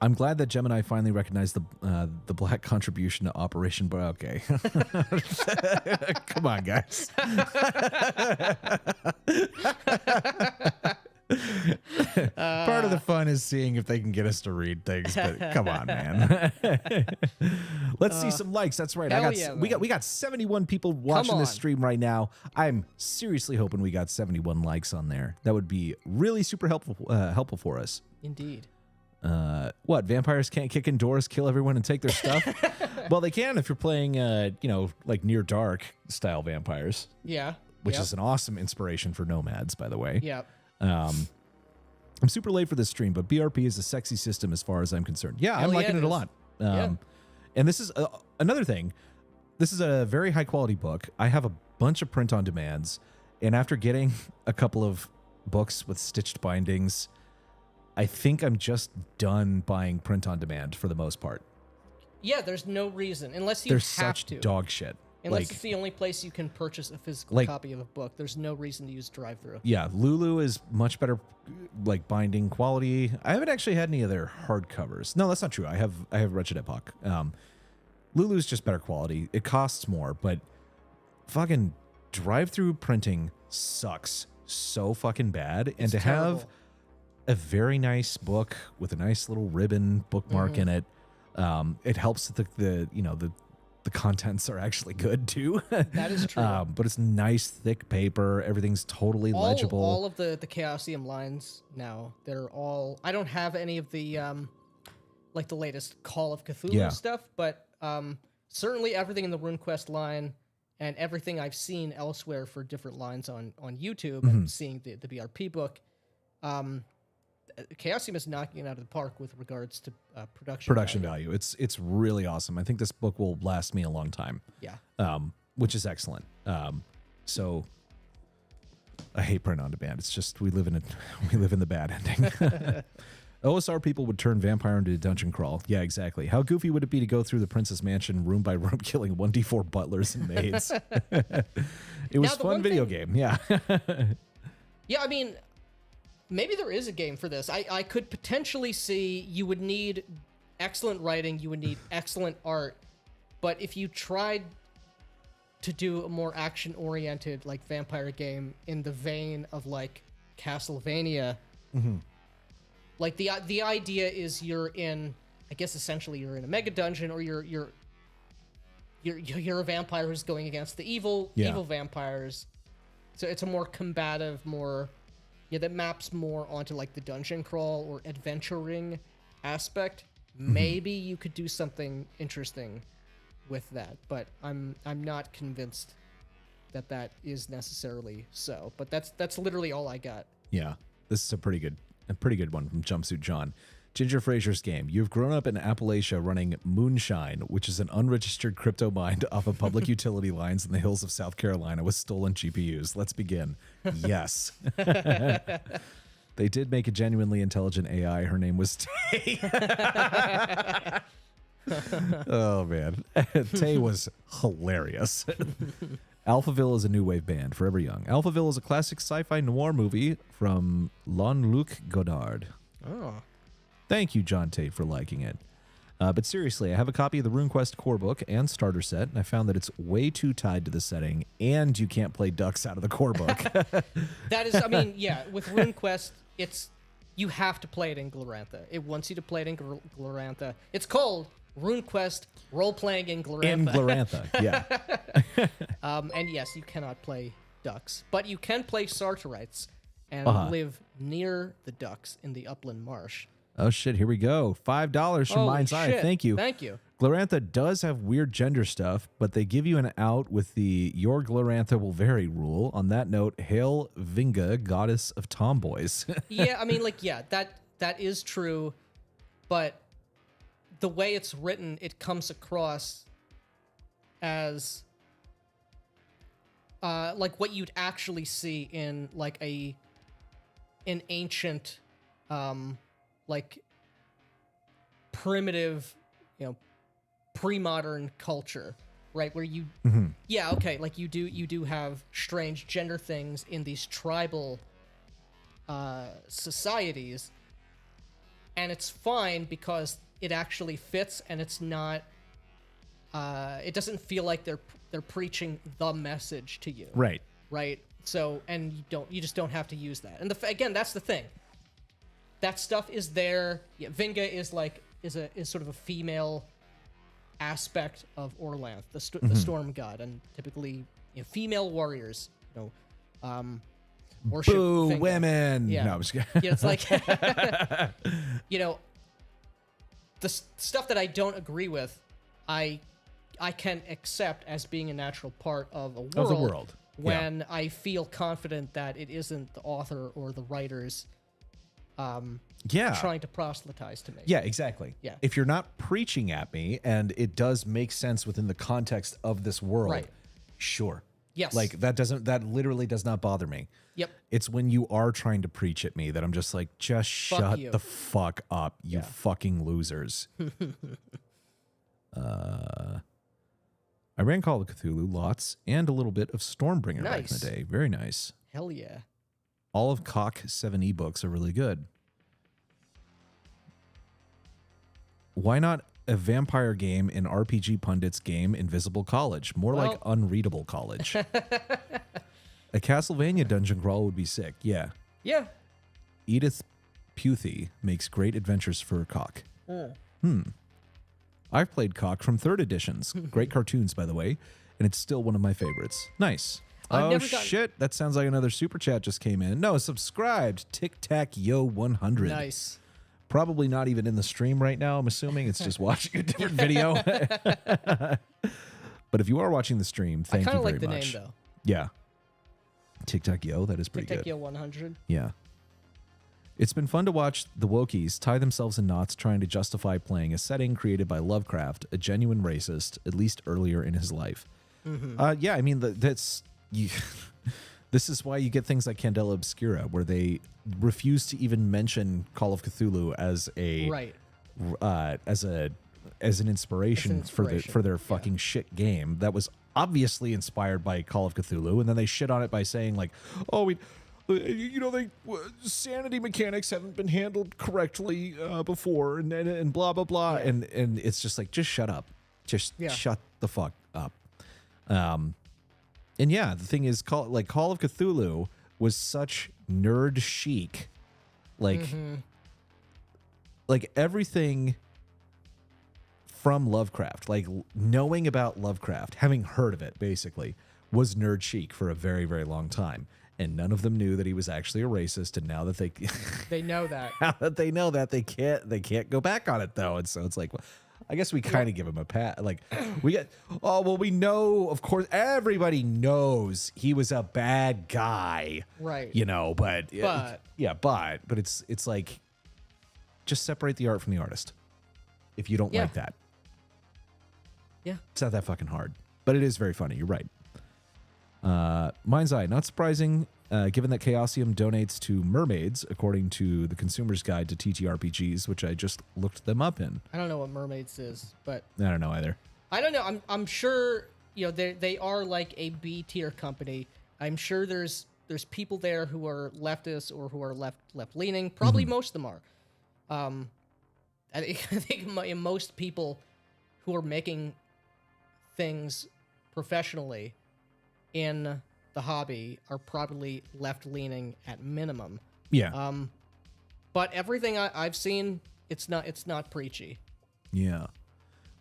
S1: I'm glad that Gemini finally recognized the black contribution to Operation. But okay, come on, guys. Part of the fun is seeing if they can get us to read things. But come on, man. Let's see some likes. That's right. We got 71 people watching this stream right now. I'm seriously hoping we got 71 likes on there. That would be really super helpful for us.
S2: Indeed.
S1: What, vampires can't kick in doors, kill everyone, and take their stuff? Well, they can if you're playing, like Near Dark style vampires.
S2: Yeah.
S1: Which is an awesome inspiration for nomads, by the way.
S2: Yeah.
S1: I'm super late for this stream, but BRP is a sexy system as far as I'm concerned. Yeah, I'm liking it a lot. And this is another thing. This is a very high quality book. I have a bunch of print on demands, and after getting a couple of books with stitched bindings, I think I'm just done buying print on demand for the most part.
S2: Yeah, there's no reason unless you
S1: They're
S2: have
S1: such
S2: to.
S1: Dog shit.
S2: Unless it's the only place you can purchase a physical copy of a book, there's no reason to use drive-through.
S1: Yeah, Lulu is much better, like binding quality. I haven't actually had any of their hardcovers. No, that's not true. I have Wretched Epoch. Lulu's just better quality. It costs more, but fucking drive-through printing sucks so fucking bad. And to have a very nice book with a nice little ribbon bookmark in it, it helps that the contents are actually good too.
S2: That is true.
S1: But it's nice, thick paper. Everything's totally legible.
S2: All of the Chaosium lines now, they're all... I don't have any of the, like the latest Call of Cthulhu stuff, but certainly everything in the RuneQuest line and everything I've seen elsewhere for different lines on YouTube and seeing the BRP book, Chaosium is knocking it out of the park with regards to production
S1: value. It's really awesome. I think this book will last me a long time.
S2: Yeah.
S1: Which is excellent. So I hate print on demand. It's just we live in the bad ending. OSR people would turn vampire into a dungeon crawl. Yeah, exactly. How goofy would it be to go through the Princess Mansion room by room, killing 1d4 butlers and maids? It was fun video game. Yeah.
S2: Yeah, I mean, maybe there is a game for this. I could potentially see you would need excellent writing, you would need excellent art, but if you tried to do a more action-oriented, like, vampire game in the vein of, like, Castlevania, like, the idea is you're in, I guess essentially you're in a mega dungeon, or you're a vampire who's going against the evil vampires. So it's a more combative, that maps more onto like the dungeon crawl or adventuring aspect. Maybe you could do something interesting with that, but I'm not convinced that is necessarily so. But that's literally all I got.
S1: Yeah, this is a pretty good one from Jumpsuit John. Ginger Frazier's game. You've grown up in Appalachia running Moonshine, which is an unregistered crypto mine off of public utility lines in the hills of South Carolina with stolen GPUs. Let's begin. Yes. They did make a genuinely intelligent AI. Her name was Tay. Oh, man. Tay was hilarious. Alphaville is a new wave band, forever young. Alphaville is a classic sci-fi noir movie from Jean-Luc Godard.
S2: Oh.
S1: Thank you, John Tate, for liking it. But seriously, I have a copy of the RuneQuest core book and starter set, and I found that it's way too tied to the setting, and you can't play ducks out of the core book.
S2: That is, I mean, yeah, with RuneQuest, you have to play it in Glorantha. It wants you to play it in Glorantha. It's called RuneQuest Roleplaying in Glorantha.
S1: In Glorantha, yeah.
S2: And yes, you cannot play ducks, but you can play Sartorites and live near the ducks in the upland marsh.
S1: Oh, shit, here we go. $5 from Mind's Eye. Thank you.
S2: Thank you.
S1: Glorantha does have weird gender stuff, but they give you an out with the Your Glorantha Will Vary rule. On that note, hail Vinga, goddess of tomboys.
S2: Yeah, I mean, like, yeah, that is true, but the way it's written, it comes across as like what you'd actually see in like an ancient like primitive, pre-modern culture, right? Where you like you do have strange gender things in these tribal societies, and it's fine because it actually fits, and it's not. It doesn't feel like they're preaching the message to you.
S1: Right.
S2: Right. So, and you just don't have to use that. And again, that's the thing. That stuff is there. Yeah, Vinga is sort of a female aspect of Orlanth, the storm god, and typically female warriors, worship
S1: Boo,
S2: Vinga.
S1: women.
S2: Yeah.
S1: No, I'm just kidding.
S2: Yeah, it's like, the stuff that I don't agree with, I can accept as being a natural part of a world.
S1: Of the world.
S2: When I feel confident that it isn't the author or the writers trying to proselytize to me.
S1: Yeah, exactly.
S2: Yeah.
S1: If you're not preaching at me and it does make sense within the context of this world,
S2: Right.
S1: sure.
S2: Yes.
S1: Like that literally does not bother me.
S2: Yep.
S1: It's when you are trying to preach at me that I'm just like, just shut
S2: you.
S1: the fuck up, you fucking losers. I ran Call of Cthulhu lots and a little bit of Stormbringer back in
S2: Nice.
S1: the day. Very nice.
S2: Hell yeah.
S1: All of Cock 7 ebooks are really good. Why not a vampire game in RPG Pundit's game Invisible College? More like Unreadable College. A Castlevania dungeon crawl would be sick. Yeah.
S2: Yeah.
S1: Edith Puthy makes great adventures for Cock. I've played Cock from 3rd editions. Great cartoons, by the way, and it's still one of my favorites. Nice.
S2: I've never gotten-
S1: Shit. That sounds like another super chat just came in. No, subscribed. Tic Tac Yo 100.
S2: Nice.
S1: Probably not even in the stream right now. I'm assuming it's just watching a different video. But if you are watching the stream, thank you
S2: I kind
S1: very
S2: of like the
S1: much.
S2: name, though.
S1: Yeah. Tic Tac Yo, that is pretty
S2: Tic Tac
S1: good.
S2: Yo 100.
S1: Yeah. It's been fun to watch the Wokies tie themselves in knots trying to justify playing a setting created by Lovecraft, a genuine racist, at least earlier in his life. Yeah, I mean, that's... This is why you get things like Candela Obscura, where they refuse to even mention Call of Cthulhu as a...
S2: Right.
S1: As an inspiration, for their fucking shit game that was obviously inspired by Call of Cthulhu, and then they shit on it by saying like, "Oh, sanity mechanics haven't been handled correctly before," and blah blah blah, and it's just like, just shut up, just shut the fuck up. And yeah, the thing is, Call of Cthulhu was such nerd chic, like everything from Lovecraft, like knowing about Lovecraft, having heard of it, basically, was nerd chic for a very, very long time. And none of them knew that he was actually a racist. And now that
S2: they know that,
S1: they can't go back on it though. And so it's like, well, I guess we kind of give him a pat. Like we know, of course, everybody knows he was a bad guy,
S2: right?
S1: But it's like, just separate the art from the artist. If you don't like that.
S2: Yeah.
S1: It's not that fucking hard. But it is very funny. You're right. Mind's Eye. Not surprising, given that Chaosium donates to mermaids, according to the Consumer's Guide to TTRPGs, which I just looked them up in.
S2: I don't know what mermaids is, but...
S1: I don't know either.
S2: I don't know. I'm sure, they are like a B tier company. I'm sure there's people there who are leftists or who are left-leaning. Probably most of them are. I think most people who are making things professionally in the hobby are probably left-leaning at minimum.
S1: Yeah.
S2: But everything I've seen, it's not preachy.
S1: Yeah.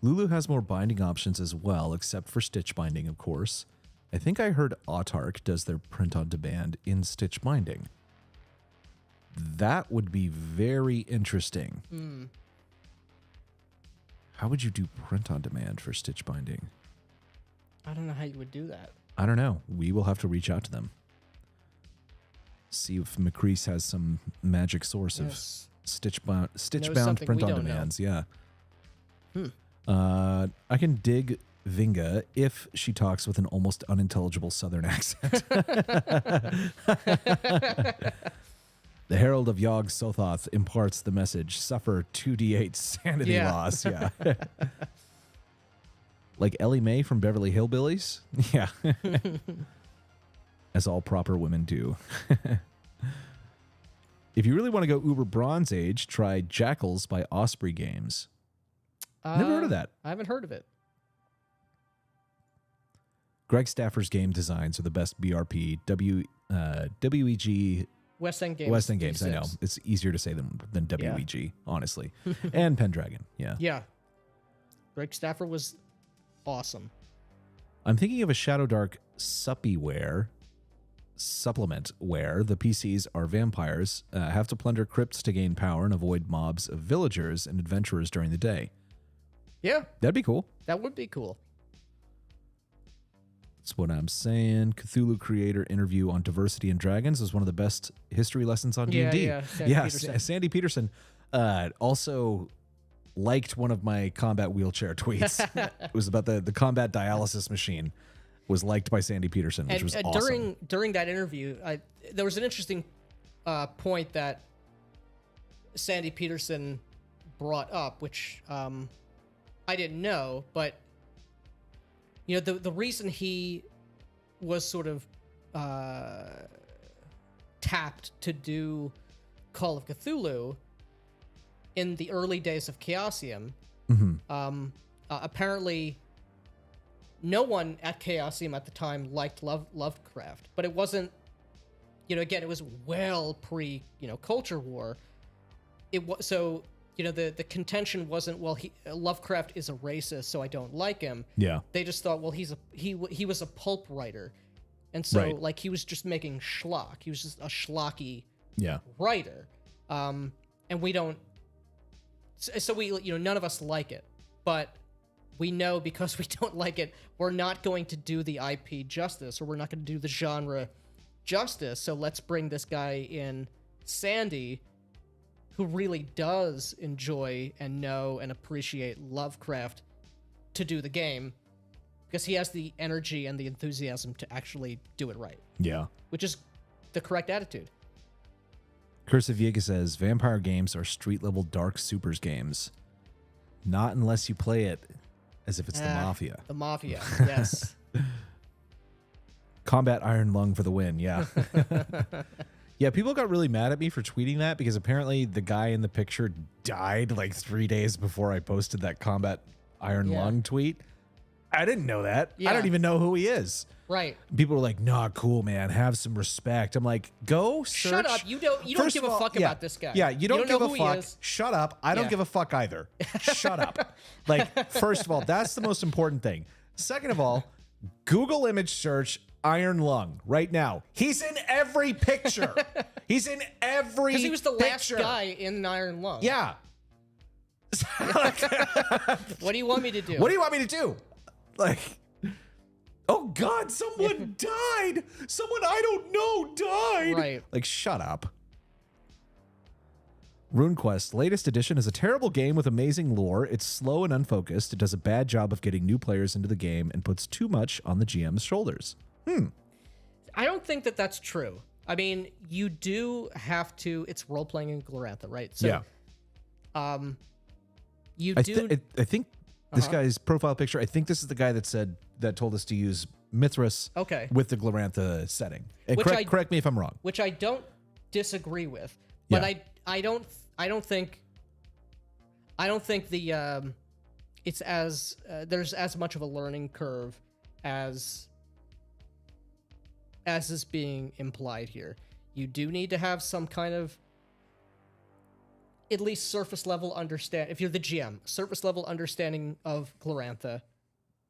S1: Lulu has more binding options as well, except for stitch binding, of course. I think I heard Autark does their print on demand in stitch binding. That would be very interesting. How would you do print on demand for stitch binding?
S2: I don't know how you would do that.
S1: I don't know. We will have to reach out to them. See if Macrease has some magic source of stitch-bound print on demands. Yeah. I can dig Vinga if she talks with an almost unintelligible Southern accent. The Herald of Yog Sothoth imparts the message: suffer 2d8 sanity loss. Yeah. Like Ellie Mae from Beverly Hillbillies? Yeah. As all proper women do. If you really want to go uber Bronze Age, try Jackals by Osprey Games. Never heard of that.
S2: I haven't heard of it.
S1: Greg Staffer's game designs are the best BRP. WEG
S2: West End Games.
S1: West End Games, I know.
S2: 36.
S1: It's easier to say than WEG, honestly. And Pendragon, yeah.
S2: Yeah. Greg Staffer was awesome.
S1: I'm thinking of a Shadow Dark supplement where the PCs are vampires, have to plunder crypts to gain power and avoid mobs of villagers and adventurers during the day.
S2: Yeah,
S1: That'd be cool.
S2: that would be cool.
S1: That's what I'm saying. Cthulhu creator interview on diversity and dragons is one of the best history lessons on D&D.
S2: Yeah, Sandy Peterson.
S1: Sandy Peterson also liked one of my combat wheelchair tweets. It was about the combat dialysis machine. Was liked by Sandy Peterson, which was awesome.
S2: During that interview, there was an interesting point that Sandy Peterson brought up, which I didn't know, but the reason he was sort of tapped to do Call of Cthulhu in the early days of Chaosium, apparently no one at Chaosium at the time liked Lovecraft, but it wasn't, again, it was well pre, Culture War. It was so, the contention wasn't, well, Lovecraft is a racist, so I don't like him.
S1: Yeah.
S2: They just thought, well, he was a pulp writer, and so
S1: Right.
S2: like he was just making schlock. He was just a schlocky
S1: Yeah.
S2: writer, and we don't. So we, none of us like it, but we know because we don't like it, we're not going to do the IP justice, or we're not going to do the genre justice. So let's bring this guy in, Sandy, who really does enjoy and know and appreciate Lovecraft, to do the game, because he has the energy and the enthusiasm to actually do it right,
S1: Yeah.
S2: which is the correct attitude.
S1: Curse of Viega says vampire games are street level dark supers games. Not unless you play it as if it's the Mafia.
S2: The Mafia, yes.
S1: Combat Iron Lung for the win, yeah. Yeah, people got really mad at me for tweeting that because apparently the guy in the picture died like 3 days before I posted that Combat Iron Lung tweet. I didn't know that.
S2: Yeah.
S1: I don't even know who he is.
S2: Right.
S1: People were like, nah, cool, man. Have some respect. I'm like, go search.
S2: Shut up. You don't
S1: First
S2: give
S1: of
S2: a
S1: all,
S2: fuck about this guy.
S1: Yeah, you don't give
S2: know
S1: a
S2: who he
S1: fuck.
S2: is.
S1: Shut up. I don't
S2: Yeah.
S1: give a fuck either. Shut up. Like, first of all, that's the most important thing. Second of all, Google image search Iron Lung right now. He's in every picture. He's in every
S2: Because he was the last
S1: picture.
S2: guy in Iron Lung.
S1: Yeah.
S2: What do you want me to do?
S1: What do you want me to do? Like, oh God, someone died. Someone I don't know died.
S2: Right.
S1: Like, shut up. RuneQuest latest edition is a terrible game with amazing lore. It's slow and unfocused. It does a bad job of getting new players into the game and puts too much on the GM's shoulders.
S2: I don't think that that's true. I mean, you do have to. It's role playing in Glorantha, right? So,
S1: yeah.
S2: You
S1: I
S2: do.
S1: think this guy's profile picture, I think this is the guy that told us to use Mythras
S2: Okay.
S1: with the Glorantha setting. And
S2: Which
S1: correct me if I'm wrong.
S2: which I don't disagree with, but
S1: Yeah.
S2: I don't think the it's as there's as much of a learning curve as is being implied here. You do need to have some kind of at least surface level understand, if you're the GM, surface level understanding of Glorantha.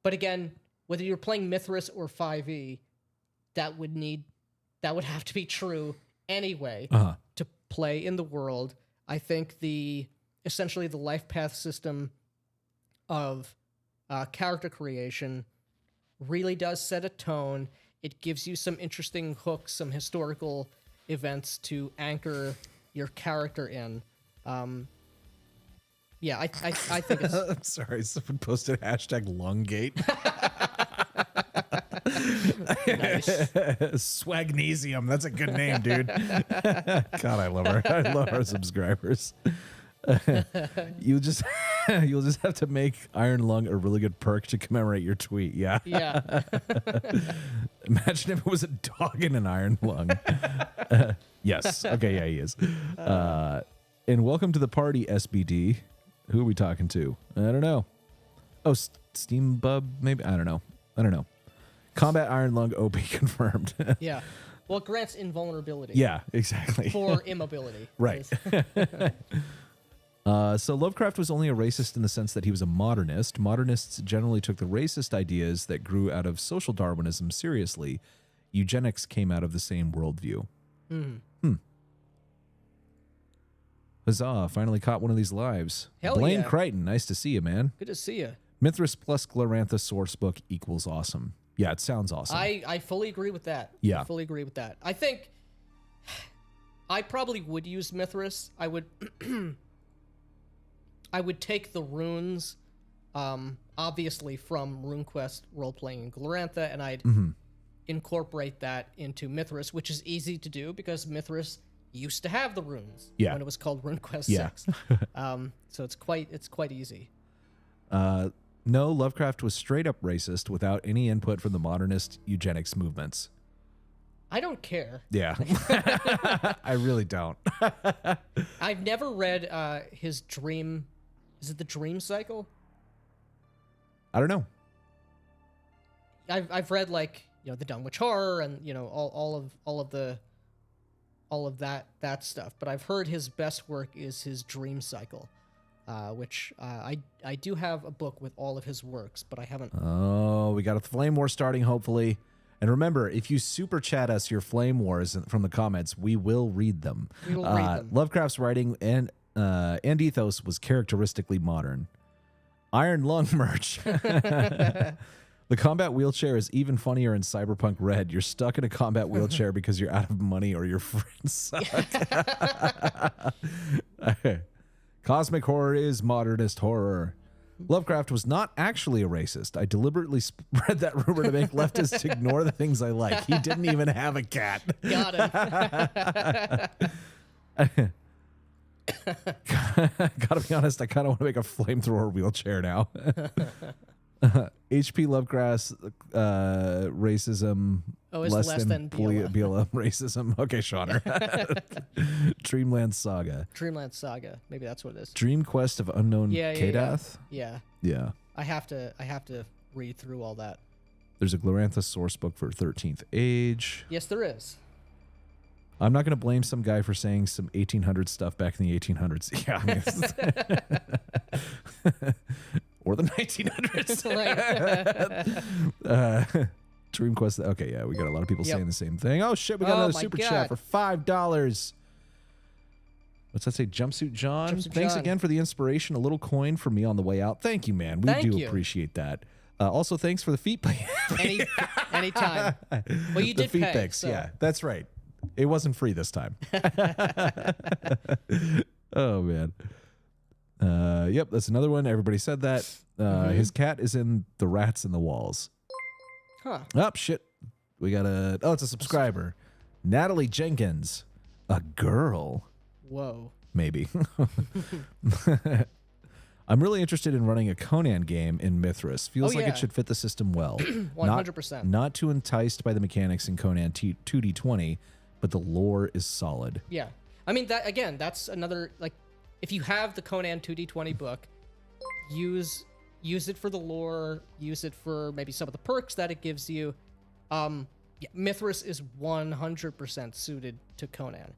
S2: But again, whether you're playing Mythras or 5e, that would have to be true anyway to play in the world. I think essentially the life path system of character creation really does set a tone. It gives you some interesting hooks, some historical events to anchor your character in. Yeah, I think it's...
S1: I'm sorry, someone posted #Lunggate.
S2: Nice.
S1: Swagnesium. That's a good name, dude. God, I love her. I love our subscribers. You'll just have to make Iron Lung a really good perk to commemorate your tweet. Yeah.
S2: Yeah.
S1: Imagine if it was a dog in an iron lung. Yes. Okay, yeah, he is. And welcome to the party, SBD. Who are we talking to? I don't know. Oh, Steam Bub, maybe? I don't know. Combat Iron Lung OP confirmed.
S2: Yeah. Well, it grants invulnerability.
S1: Yeah, exactly.
S2: For immobility.
S1: Right. So Lovecraft was only a racist in the sense that he was a modernist. Modernists generally took the racist ideas that grew out of social Darwinism seriously. Eugenics came out of the same worldview. Huzzah, finally caught one of these lives.
S2: Hell
S1: Blaine
S2: yeah.
S1: Crichton, nice to see you, man.
S2: Good to see you.
S1: Mythras plus Glorantha sourcebook equals awesome. Yeah, it sounds awesome.
S2: I fully agree with that.
S1: Yeah.
S2: I fully agree with that. I think I probably would use Mythras. I would I would take the runes, obviously from RuneQuest Roleplaying and Glorantha, and I'd incorporate that into Mythras, which is easy to do because Mythras used to have the runes when it was called RuneQuest 6. So it's quite easy.
S1: No, Lovecraft was straight up racist without any input from the modernist eugenics movements.
S2: I don't care.
S1: Yeah. I really don't.
S2: I've never read his dream. Is it the Dream Cycle?
S1: I don't know.
S2: I've read like the Dunwich Horror and all of that stuff. But I've heard his best work is his Dream Cycle, which I do have a book with all of his works, but I haven't.
S1: Oh, we got a flame war starting hopefully. And remember, if you super chat us your flame wars from the comments, we will read them.
S2: We will read them.
S1: Lovecraft's writing and ethos was characteristically modern. Iron Lung merch. The combat wheelchair is even funnier in Cyberpunk Red. You're stuck in a combat wheelchair because you're out of money or your friends suck. Cosmic horror is modernist horror. Lovecraft was not actually a racist. I deliberately spread that rumor to make leftists ignore the things I like. He didn't even have a cat.
S2: Got him.
S1: Gotta be honest, I kind of want to make a flamethrower wheelchair now. HP Lovecraft's racism
S2: less than
S1: BLM racism. Okay, Shawner. Dreamland Saga.
S2: Dreamland Saga. Maybe that's what it is.
S1: Dream Quest of Unknown Kadath.
S2: Yeah.
S1: Yeah.
S2: I have to read through all that.
S1: There's a Glorantha source book for 13th Age.
S2: Yes, there is.
S1: I'm not going to blame some guy for saying some 1800 stuff back in the 1800s. Yeah. I mean, or the 1900s. Dream Quest. Okay, yeah, we got a lot of people saying the same thing. Oh shit, we got another super chat for $5. What's that say? Jumpsuit John. Thanks again for the inspiration. A little coin for me on the way out. Thank you, man. We do appreciate that. Also, thanks for the feet pic.
S2: Anytime. Well, you did
S1: the feet
S2: pay.
S1: pics. So. Yeah, that's right. It wasn't free this time. Oh man. Yep, that's another one. Everybody said that. His cat is in the rats in the walls.
S2: Huh.
S1: Oh, shit. We got it's a subscriber. Natalie Jenkins. A girl.
S2: Whoa.
S1: Maybe. I'm really interested in running a Conan game in Mythras. Feels like it should fit the system well.
S2: 100%.
S1: Not too enticed by the mechanics in Conan 2D20, but the lore is solid.
S2: Yeah. I mean, that's another, like, if you have the Conan 2D20 book, use it for the lore, use it for maybe some of the perks that it gives you. Mythras is 100% suited to Conan.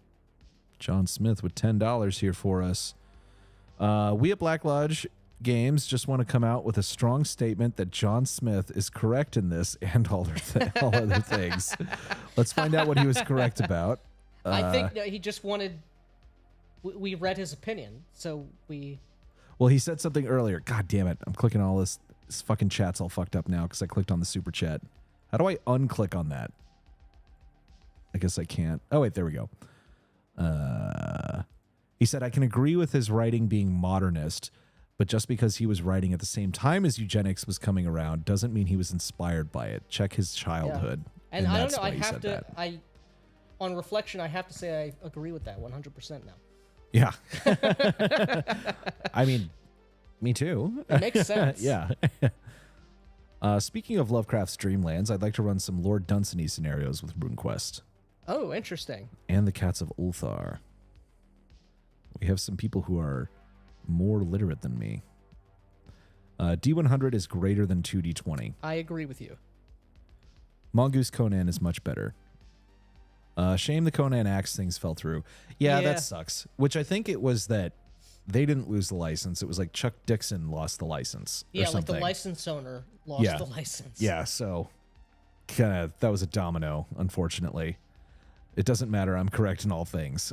S1: John Smith with $10 here for us. We at Black Lodge Games just want to come out with a strong statement that John Smith is correct in this and all other things. Let's find out what he was correct about.
S2: I think he just wanted... We read his opinion, so we...
S1: Well, he said something earlier. God damn it. I'm clicking all this. This fucking chat's all fucked up now because I clicked on the super chat. How do I unclick on that? I guess I can't. Oh, wait, there we go. He said, I can agree with his writing being modernist, but just because he was writing at the same time as eugenics was coming around doesn't mean he was inspired by it. Check his childhood.
S2: Yeah. And I don't know. I have to... On reflection, I have to say I agree with that 100% now.
S1: Yeah. I mean, me too.
S2: It makes sense.
S1: Yeah. Speaking of Lovecraft's Dreamlands, I'd like to run some Lord Dunsany scenarios with RuneQuest.
S2: Oh, interesting.
S1: And the Cats of Ulthar. We have some people who are more literate than me. D100 is greater than 2D20.
S2: I agree with you.
S1: Mongoose Conan is much better. Shame the Conan Axe things fell through. Yeah, that sucks. Which I think it was that they didn't lose the license. It was like Chuck Dixon lost the license.
S2: Yeah,
S1: or
S2: like the
S1: something.
S2: license owner lost the license.
S1: Yeah, so kind of that was a domino, unfortunately. It doesn't matter. I'm correct in all things.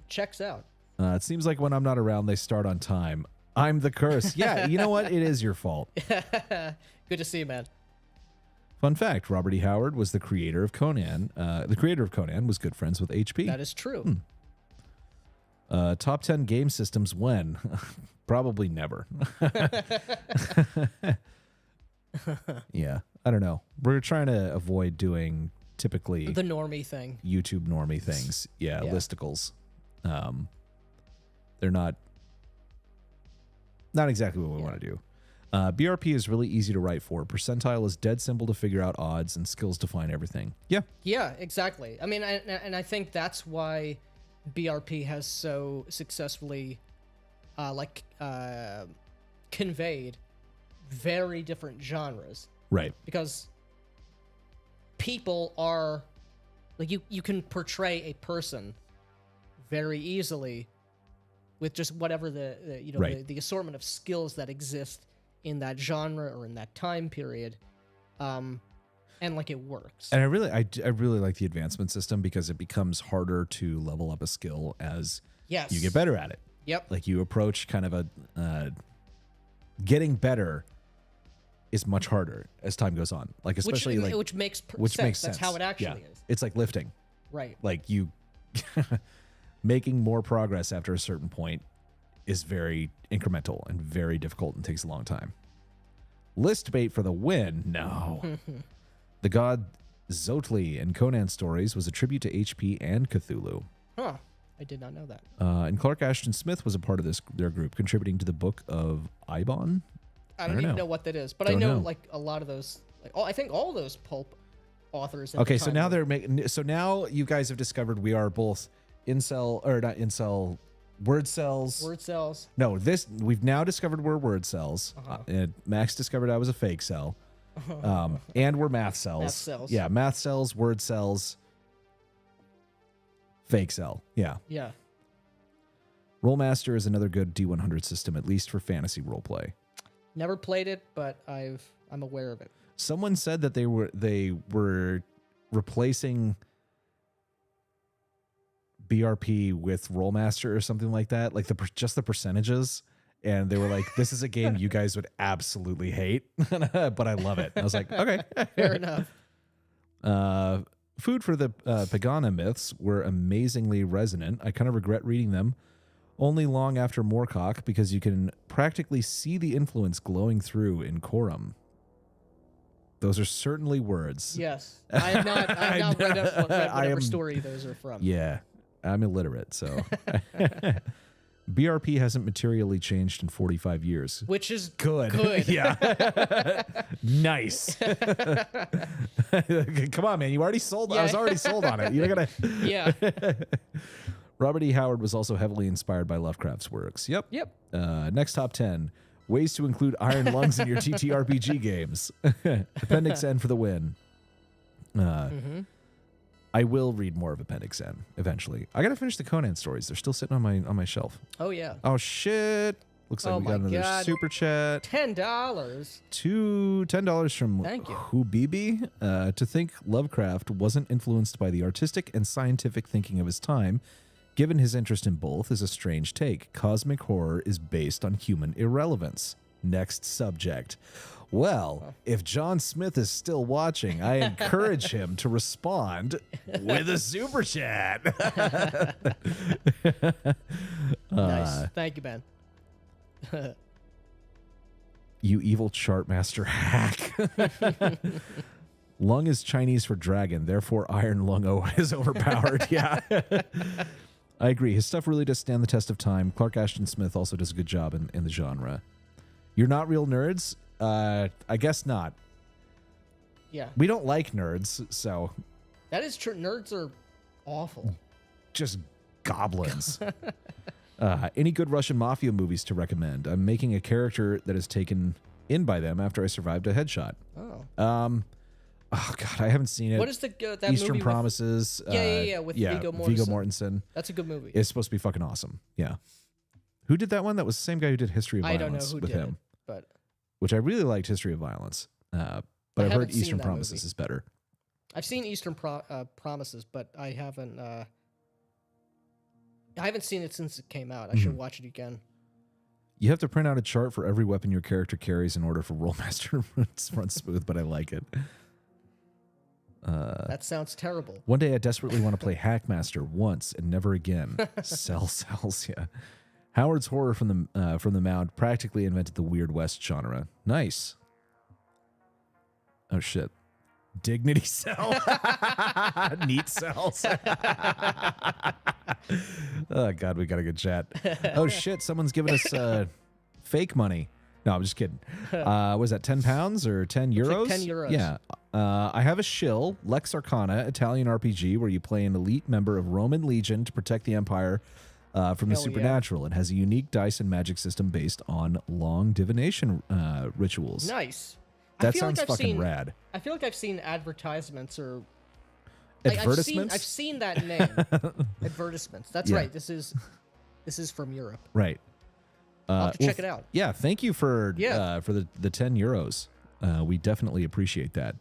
S2: Checks out.
S1: It seems like when I'm not around, they start on time. I'm the curse. Yeah, you know what? It is your fault.
S2: Good to see you, man.
S1: Fun fact, Robert E. Howard was the creator of Conan. The creator of Conan was good friends with HP.
S2: That is true.
S1: Top 10 game systems when? Probably never. Yeah, I don't know. We're trying to avoid doing typically
S2: The normie thing.
S1: YouTube normie things. Yeah, listicles. They're not exactly what we want to do. BRP is really easy to write for. Percentile is dead simple to figure out odds, and skills define everything. Yeah.
S2: Yeah, exactly. I mean, and I think that's why BRP has so successfully, conveyed very different genres.
S1: Right.
S2: Because people are, like, you can portray a person very easily with just whatever the assortment of skills that exist in that genre or in that time period, and like it works.
S1: And I really like the advancement system because it becomes harder to level up a skill as you get better at it.
S2: Yep.
S1: Like you approach kind of a getting better is much harder as time goes on. Like especially
S2: which makes sense. That's how it actually is.
S1: It's like lifting.
S2: Right.
S1: Like you making more progress after a certain point is very incremental and very difficult and takes a long time. List bait for the win. No. The god Zotli in Conan stories was a tribute to HP and Cthulhu.
S2: Huh. I did not know that.
S1: And Clark Ashton Smith was a part of their group, contributing to the Book of Ibon.
S2: I don't even know what that is, but I know like a lot of those. I think all those pulp authors.
S1: Okay, so now they're making. So now you guys have discovered we are both incel or not incel. Word cells.
S2: Word cells.
S1: No, we've now discovered we're word cells. And Max discovered I was a fake cell. And we're math cells.
S2: Math cells.
S1: Yeah, math cells, word cells, fake cell. Yeah.
S2: Yeah.
S1: Rollmaster is another good D100 system, at least for fantasy roleplay.
S2: Never played it, but I'm aware of it.
S1: Someone said that they were replacing BRP with Rollmaster or something like that, like just the percentages, and they were like, "This is a game you guys would absolutely hate, but I love it." I was like, "Okay,
S2: fair enough."
S1: Food for the Pagana myths were amazingly resonant. I kind of regret reading them only long after Moorcock because you can practically see the influence glowing through in Corum. Those are certainly words.
S2: Yes, I have not read up whatever story those are from.
S1: Yeah, I'm illiterate, so BRP hasn't materially changed in 45 years.
S2: Which is
S1: good. Yeah. Nice. Come on, man. You already sold. Yeah. I was already sold on it. You're gonna.
S2: Yeah.
S1: Robert E. Howard was also heavily inspired by Lovecraft's works. Yep. Next top 10. Ways to include iron lungs in your TTRPG games. Appendix N for the win. I will read more of Appendix N eventually. I gotta finish the Conan stories. They're still sitting on my shelf.
S2: Oh yeah.
S1: Oh shit. Looks like we got another super chat.
S2: $10.
S1: $10 from
S2: Thank you.
S1: Hubibi. To think Lovecraft wasn't influenced by the artistic and scientific thinking of his time, given his interest in both, is a strange take. Cosmic horror is based on human irrelevance. Next subject. Well, if John Smith is still watching, I encourage him to respond with a super chat.
S2: Nice. Thank you, Ben.
S1: You evil chartmaster hack. Lung is Chinese for dragon, therefore Iron Lung is overpowered. Yeah. I agree. His stuff really does stand the test of time. Clark Ashton Smith also does a good job in the genre. You're not real nerds? I guess not.
S2: Yeah.
S1: We don't like nerds, so
S2: That is true. Nerds are awful.
S1: just goblins. Any good Russian mafia movies to recommend? I'm making a character that is taken in by them after I survived a headshot.
S2: Oh.
S1: Oh God, I haven't seen it.
S2: What is that
S1: Eastern
S2: movie
S1: Promises?
S2: with Viggo Mortensen.
S1: Viggo Mortensen.
S2: That's a good movie.
S1: It's supposed to be fucking awesome. Yeah. Who did that one? That was the same guy who did History of
S2: I
S1: Violence
S2: don't know who
S1: with
S2: did
S1: him,
S2: it, but
S1: which I really liked. History of Violence, but I've
S2: haven't
S1: heard
S2: seen
S1: Eastern
S2: that
S1: Promises
S2: movie.
S1: is better.
S2: I've seen Eastern Promises, but I haven't seen it since it came out. I should watch it again.
S1: You have to print out a chart for every weapon your character carries in order for Rollmaster to run smooth, but I like it.
S2: That sounds terrible.
S1: One day I desperately want to play Hackmaster once and never again. Cells, yeah. Howard's Horror from the Mound practically invented the Weird West genre. Nice. Oh shit. Dignity Cell. Neat cells. Oh God, we got a good chat. Oh shit, someone's giving us fake money. No, I'm just kidding. Was that 10 pounds or 10 euros?
S2: Like 10 euros.
S1: Yeah. I have a shill, Lex Arcana, Italian RPG, where you play an elite member of Roman Legion to protect the Empire from the
S2: Hell yeah.
S1: supernatural. It has a unique dice and magic system based on long divination rituals.
S2: Nice.
S1: That sounds fucking rad.
S2: I feel like I've seen advertisements or
S1: Advertisements?
S2: I've seen that name. Advertisements. That's
S1: Yeah.
S2: right. This is from Europe.
S1: Right.
S2: I'll have to check it out.
S1: Yeah, thank you for
S2: Yeah.
S1: for the 10 euros. We definitely appreciate that.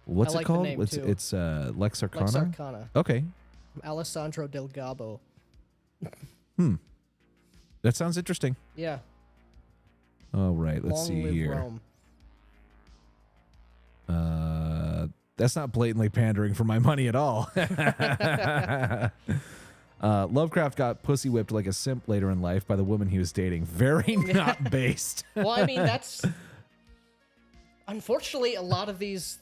S1: What's
S2: I like
S1: it
S2: the
S1: called?
S2: name, too.
S1: It's Lex Arcana.
S2: Lex Arcana.
S1: Okay.
S2: From Alessandro Del Gabbo.
S1: That sounds interesting.
S2: Yeah.
S1: All right, let's
S2: Long
S1: see
S2: live
S1: here.
S2: Rome.
S1: That's not blatantly pandering for my money at all. Lovecraft got pussy whipped like a simp later in life by the woman he was dating. Very not based.
S2: Well, I mean, that's unfortunately a lot of these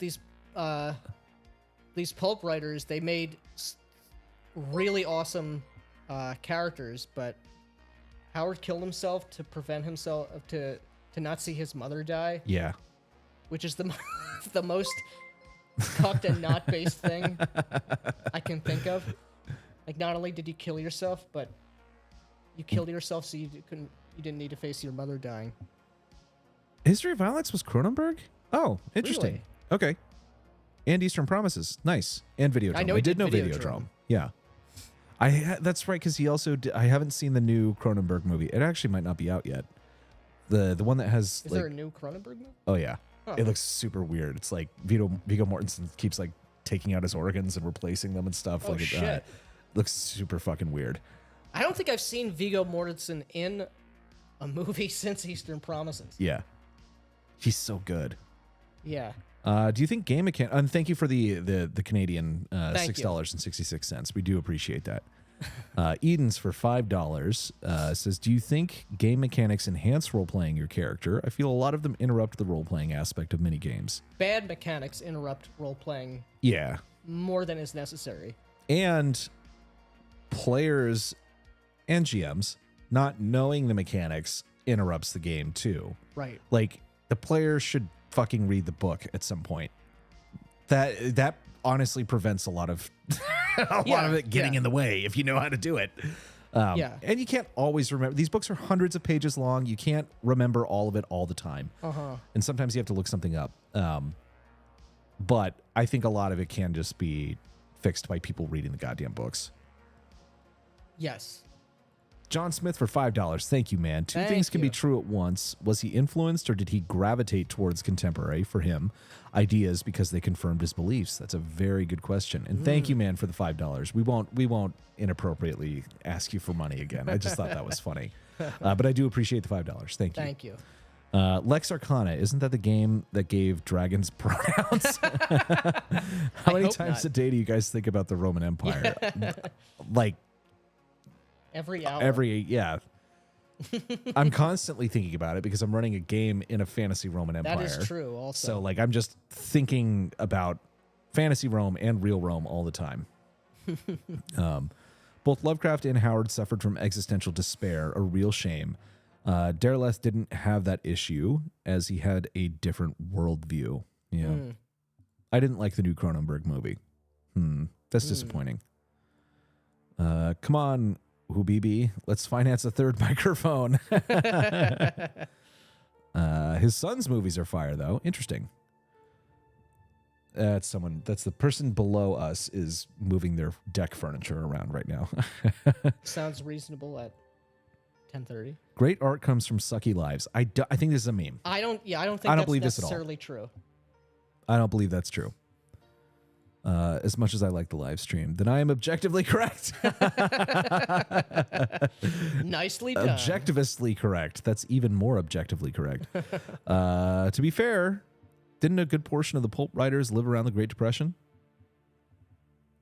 S2: pulp writers, they made really awesome characters, but Howard killed himself to prevent himself to not see his mother die,
S1: Yeah.
S2: which is the the most cucked and not based thing I can think of. Like, not only did you kill yourself, but you killed yourself so you didn't need to face your mother dying.
S1: History of Violence was Cronenberg? Oh, interesting.
S2: Really?
S1: Okay. And Eastern Promises. Nice. And Videodrome.
S2: I know he
S1: did
S2: did
S1: know
S2: Videodrome.
S1: Videodrome. Yeah. That's right, because he also I haven't seen the new Cronenberg movie. It actually might not be out yet. The one that has
S2: Is there a new Cronenberg movie?
S1: Oh yeah.
S2: Huh.
S1: It looks super weird. It's like Viggo Mortensen keeps like taking out his organs and replacing them and stuff.
S2: Oh,
S1: like
S2: shit.
S1: It looks super fucking weird.
S2: I don't think I've seen Viggo Mortensen in a movie since Eastern Promises.
S1: Yeah. He's so good.
S2: Yeah.
S1: Do you think game mechanics? And thank you for the Canadian
S2: Thank you.
S1: $6.66. We do appreciate that. Eden's for $5 says, "Do you think game mechanics enhance role playing your character? I feel a lot of them interrupt the role playing aspect of mini games."
S2: Bad mechanics interrupt role playing
S1: Yeah,
S2: more than is necessary.
S1: and players and GMs not knowing the mechanics interrupts the game too.
S2: Right.
S1: Like, the player should fucking read the book at some point. That honestly prevents a lot of lot of it getting in the way if you know how to do it.
S2: Yeah.
S1: And you can't always remember. These books are hundreds of pages long. You can't remember all of it all the time. And sometimes you have to look something up. But I think a lot of it can just be fixed by people reading the goddamn books.
S2: Yes.
S1: John Smith for $5. Thank you, man. Two
S2: Thank
S1: things can
S2: you.
S1: be true at once. Was he influenced or did he gravitate towards contemporary, for him, ideas because they confirmed his beliefs? That's a very good question. And thank you, man, for the $5. We won't inappropriately ask you for money again. I just thought that was funny. But I do appreciate the $5. Thank you.
S2: Thank you.
S1: Lex Arcana, isn't that the game that gave dragons pronouns? How many
S2: hope
S1: times
S2: not.
S1: a day do you guys think about the Roman Empire? Like,
S2: Every hour.
S1: yeah. I'm constantly thinking about it because I'm running a game in a fantasy Roman Empire.
S2: That is true also.
S1: So, like, I'm just thinking about fantasy Rome and real Rome all the time. Both Lovecraft and Howard suffered from existential despair, a real shame. Dereleth didn't have that issue as he had a different worldview. Yeah. I didn't like the new Cronenberg movie. That's disappointing. Come on, Hubibi. Let's finance a third microphone. His son's movies are fire, though. Interesting. That's the person below us is moving their deck furniture around right now.
S2: Sounds reasonable at 10:30.
S1: Great art comes from sucky lives. I think this is a meme.
S2: I don't think
S1: I don't
S2: that's
S1: believe this at all.
S2: necessarily true.
S1: I don't believe that's true. As much as I like the live stream, then I am objectively correct.
S2: Nicely done.
S1: Objectivistly correct. That's even more objectively correct. To be fair, didn't a good portion of the pulp writers live around the Great Depression?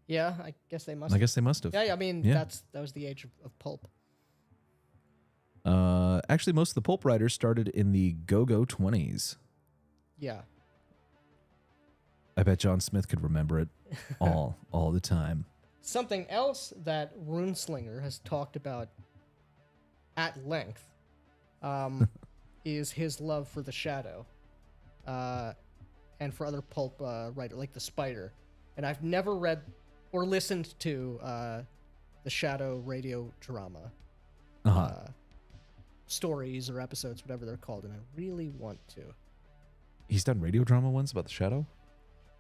S2: Yeah, I guess they must.
S1: I guess they must have.
S2: Yeah, I mean, that was the age of pulp.
S1: Actually, most of the pulp writers started in the go-go 20s.
S2: Yeah.
S1: I bet John Smith could remember it all the time.
S2: Something else that Runeslinger has talked about at length is his love for the Shadow and for other pulp writer like the Spider. And I've never read or listened to the Shadow radio drama stories or episodes, whatever they're called, and I really want to.
S1: He's done radio drama ones about the Shadow?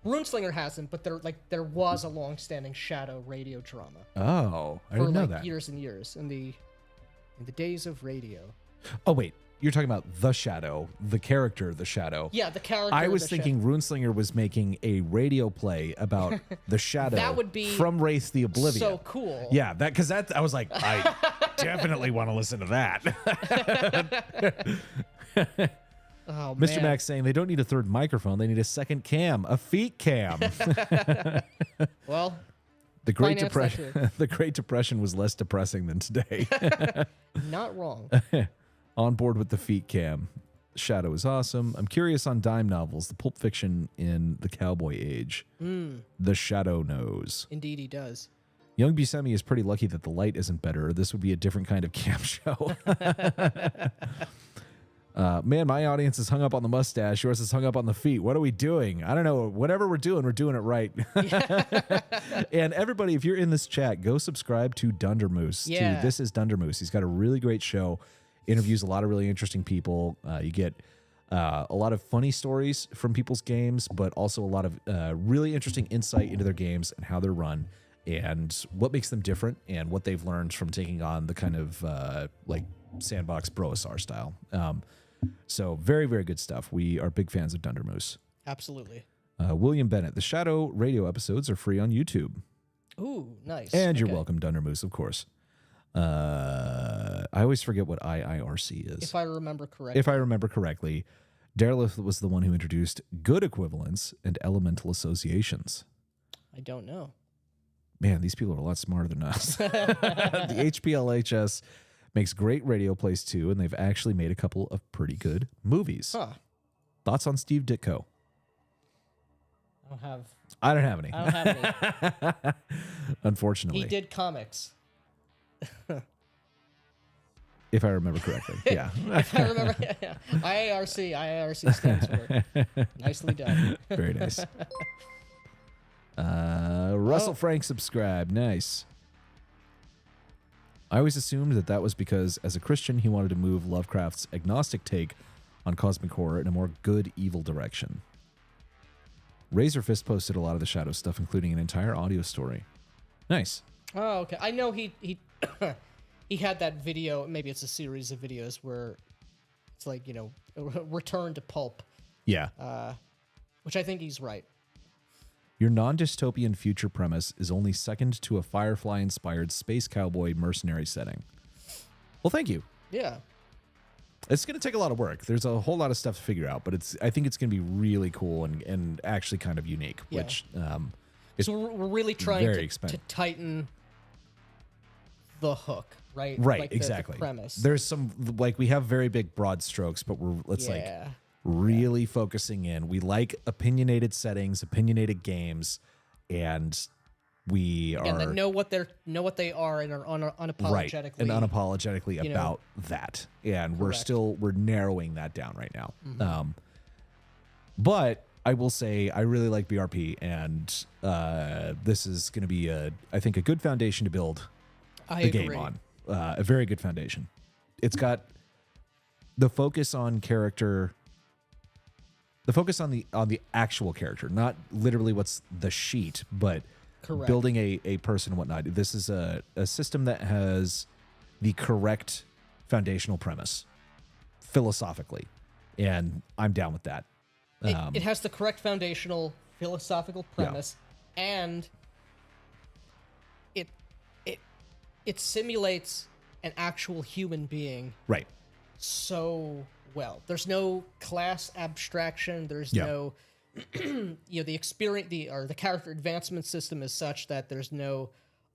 S2: Runeslinger hasn't, but there was a long-standing Shadow radio drama.
S1: Oh, I
S2: for
S1: didn't know that.
S2: Years and years in the days of radio.
S1: Oh wait, you're talking about the Shadow, the character, the Shadow.
S2: Yeah, the character.
S1: I was thinking Runeslinger was making a radio play about the Shadow.
S2: That would be
S1: from Wraith the Oblivion.
S2: so cool.
S1: Yeah, I was like, I definitely want to listen to that.
S2: Oh,
S1: Mr.
S2: man.
S1: Max saying they don't need a third microphone, they need a second cam, a feet cam.
S2: Well,
S1: the Great
S2: finance
S1: Depression. The Great Depression was less depressing than today.
S2: not wrong.
S1: On board with the feet cam. Shadow is awesome. I'm curious on dime novels, the pulp fiction in the cowboy age. The Shadow knows.
S2: Indeed, he does.
S1: Young Buscemi is pretty lucky that the light isn't better. This would be a different kind of cam show. Man, my audience is hung up on the mustache. Yours is hung up on the feet. What are we doing? I don't know. Whatever we're doing it right. And everybody, if you're in this chat, go subscribe to Dundermoose.
S2: Yeah.
S1: This is Dundermoose. He's got a really great show. Interviews a lot of really interesting people. You get a lot of funny stories from people's games, but also a lot of really interesting insight into their games and how they're run and what makes them different and what they've learned from taking on the kind of like sandbox Broasar style. So very, very good stuff. We are big fans of Dundermoose.
S2: Absolutely.
S1: William Bennett. The Shadow radio episodes are free on YouTube.
S2: Ooh, nice.
S1: And you're welcome, Dundermoose, of course. I always forget what IIRC is.
S2: If I remember correctly.
S1: If I remember correctly, Derelith was the one who introduced good equivalents and elemental associations.
S2: I don't know.
S1: Man, these people are a lot smarter than us. The HPLHS makes great radio plays too, and they've actually made a couple of pretty good movies.
S2: Huh.
S1: Thoughts on Steve Ditko?
S2: I don't have
S1: any. Unfortunately.
S2: He did comics.
S1: If I remember correctly. Yeah.
S2: If I remember, yeah. IARC stands for nicely done.
S1: Very nice. Russell Frank subscribed. Nice. I always assumed that was because, as a Christian, he wanted to move Lovecraft's agnostic take on cosmic horror in a more good-evil direction. Razorfist posted a lot of the Shadow stuff, including an entire audio story. Nice.
S2: Oh, okay. I know he he had that video. Maybe it's a series of videos where it's like, return to pulp.
S1: Yeah.
S2: Which I think he's right.
S1: Your non-dystopian future premise is only second to a Firefly-inspired space cowboy mercenary setting. Well, thank you.
S2: Yeah.
S1: It's going to take a lot of work. There's a whole lot of stuff to figure out, but I think it's going to be really cool and actually kind of unique,
S2: Yeah.
S1: which
S2: So we're really trying to tighten the hook, right?
S1: Right,
S2: like
S1: exactly.
S2: The premise.
S1: There's some, we have very big broad strokes, but let's really focusing in. We like opinionated settings, opinionated games, and We
S2: Again,
S1: are
S2: that know what they are and are
S1: right
S2: unapologetically
S1: and unapologetically
S2: you know,
S1: about that, and
S2: correct.
S1: we're narrowing that down right now. But I will say I really like BRP, and this is going to be I think a good foundation to build
S2: I
S1: the
S2: agree.
S1: game on. A very good foundation. It's got the focus on character, the focus on the actual character, not literally what's the sheet, but
S2: Correct.
S1: building a person and whatnot. This is a system that has the correct foundational premise philosophically, and I'm down with that.
S2: It has the correct foundational philosophical premise, and it simulates an actual human being
S1: Right.
S2: so well. There's no class abstraction. There's
S1: Yeah.
S2: no, the experience, the character advancement system is such that there's no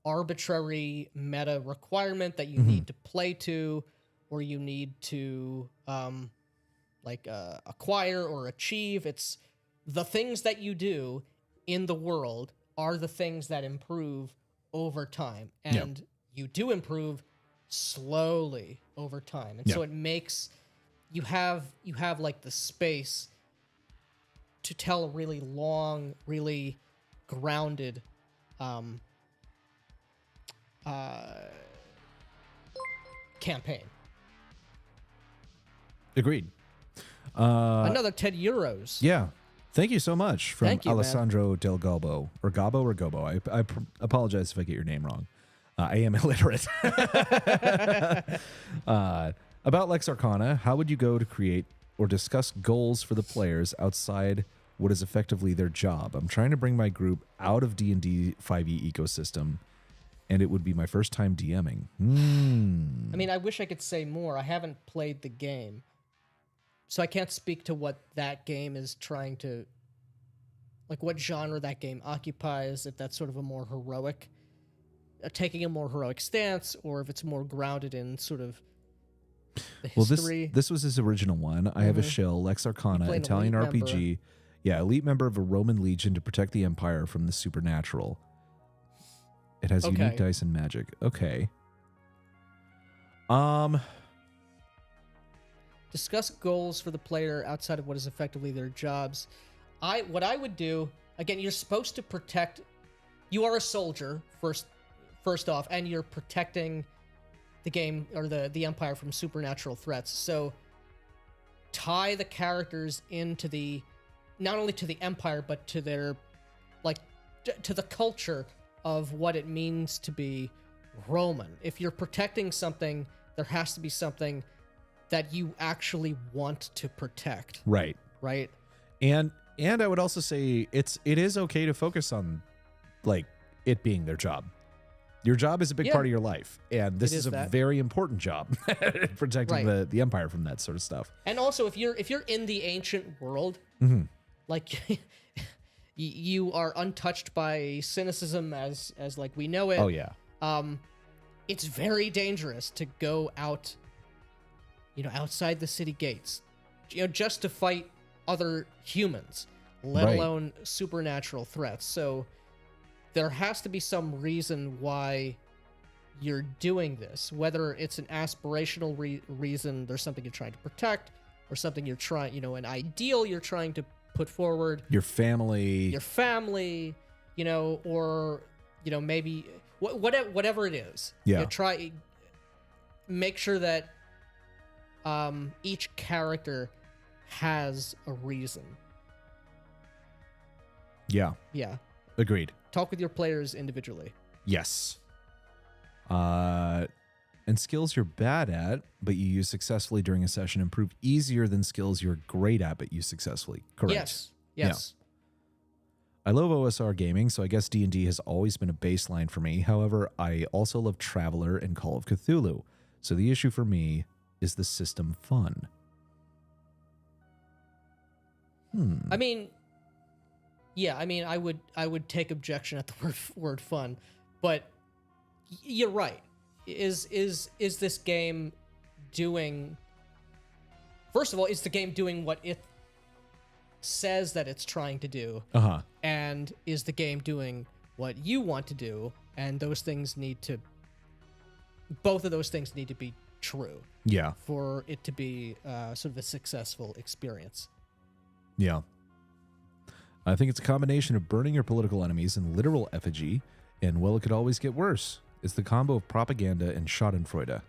S2: arbitrary meta requirement that you need to play to, or you need to acquire or achieve. It's the things that you do in the world are the things that improve over time, and you do improve slowly over time, and so it makes you have like the space to tell a really long, really grounded campaign.
S1: Agreed.
S2: Another 10 euros.
S1: Yeah. Thank you so much from
S2: Thank you, man.
S1: Alessandro Del Galbo, or Gabo or Gobo. I apologize if I get your name wrong. I am illiterate. About Lex Arcana, how would you go to create or discuss goals for the players outside what is effectively their job? I'm trying to bring my group out of D&D 5e ecosystem, and it would be my first time DMing.
S2: I mean, I wish I could say more. I haven't played the game, so I can't speak to what that game is trying to, like what genre that game occupies, if that's sort of a more heroic, taking a more heroic stance, or if it's more grounded in sort of the history.
S1: Well, this was his original one. I have a shill, Lex Arcana,
S2: play an
S1: Italian
S2: elite
S1: RPG.
S2: member.
S1: Yeah, elite member of a Roman legion to protect the empire from the supernatural. It has unique
S2: Okay.
S1: dice and magic. Okay.
S2: Discuss goals for the player outside of what is effectively their jobs. What I would do, again, you're supposed to protect. You are a soldier first off, and you're protecting the game or the empire from supernatural threats. So tie the characters into the, not only to the empire, but to their, like, to the culture of what it means to be Roman. If you're protecting something, there has to be something that you actually want to protect,
S1: Right.
S2: right?
S1: And I would also say it is okay to focus on like it being their job. Your job is a big
S2: Yeah.
S1: part of your life, and this
S2: It
S1: is
S2: is
S1: a
S2: that.
S1: very important job, protecting
S2: Right.
S1: the empire from that sort of stuff.
S2: And also, if you're in the ancient world, like you are untouched by cynicism as like we know it.
S1: Oh yeah.
S2: It's very dangerous to go out, outside the city gates, just to fight other humans, let
S1: Right.
S2: alone supernatural threats. So there has to be some reason why you're doing this, whether it's an aspirational reason, there's something you're trying to protect, or something you're trying, an ideal you're trying to put forward,
S1: Your family.
S2: your family, or maybe whatever it is.
S1: Yeah.
S2: Make sure that each character has a reason.
S1: Yeah.
S2: Yeah.
S1: Agreed.
S2: Talk with your players individually.
S1: Yes. And skills you're bad at, but you use successfully during a session improve easier than skills you're great at, but use successfully. Correct.
S2: Yes. Yes.
S1: I love OSR gaming, so I guess D&D has always been a baseline for me. However, I also love Traveler and Call of Cthulhu. So the issue for me is the system fun.
S2: I mean, I would take objection at the word fun, but you're right. Is this game doing? First of all, is the game doing what it says that it's trying to do?
S1: Uh-huh.
S2: And is the game doing what you want to do, and those things need to, both of those things need to be true
S1: Yeah.
S2: for it to be sort of a successful experience.
S1: Yeah. I think it's a combination of burning your political enemies in literal effigy, and, well, it could always get worse. It's the combo of propaganda and Schadenfreude.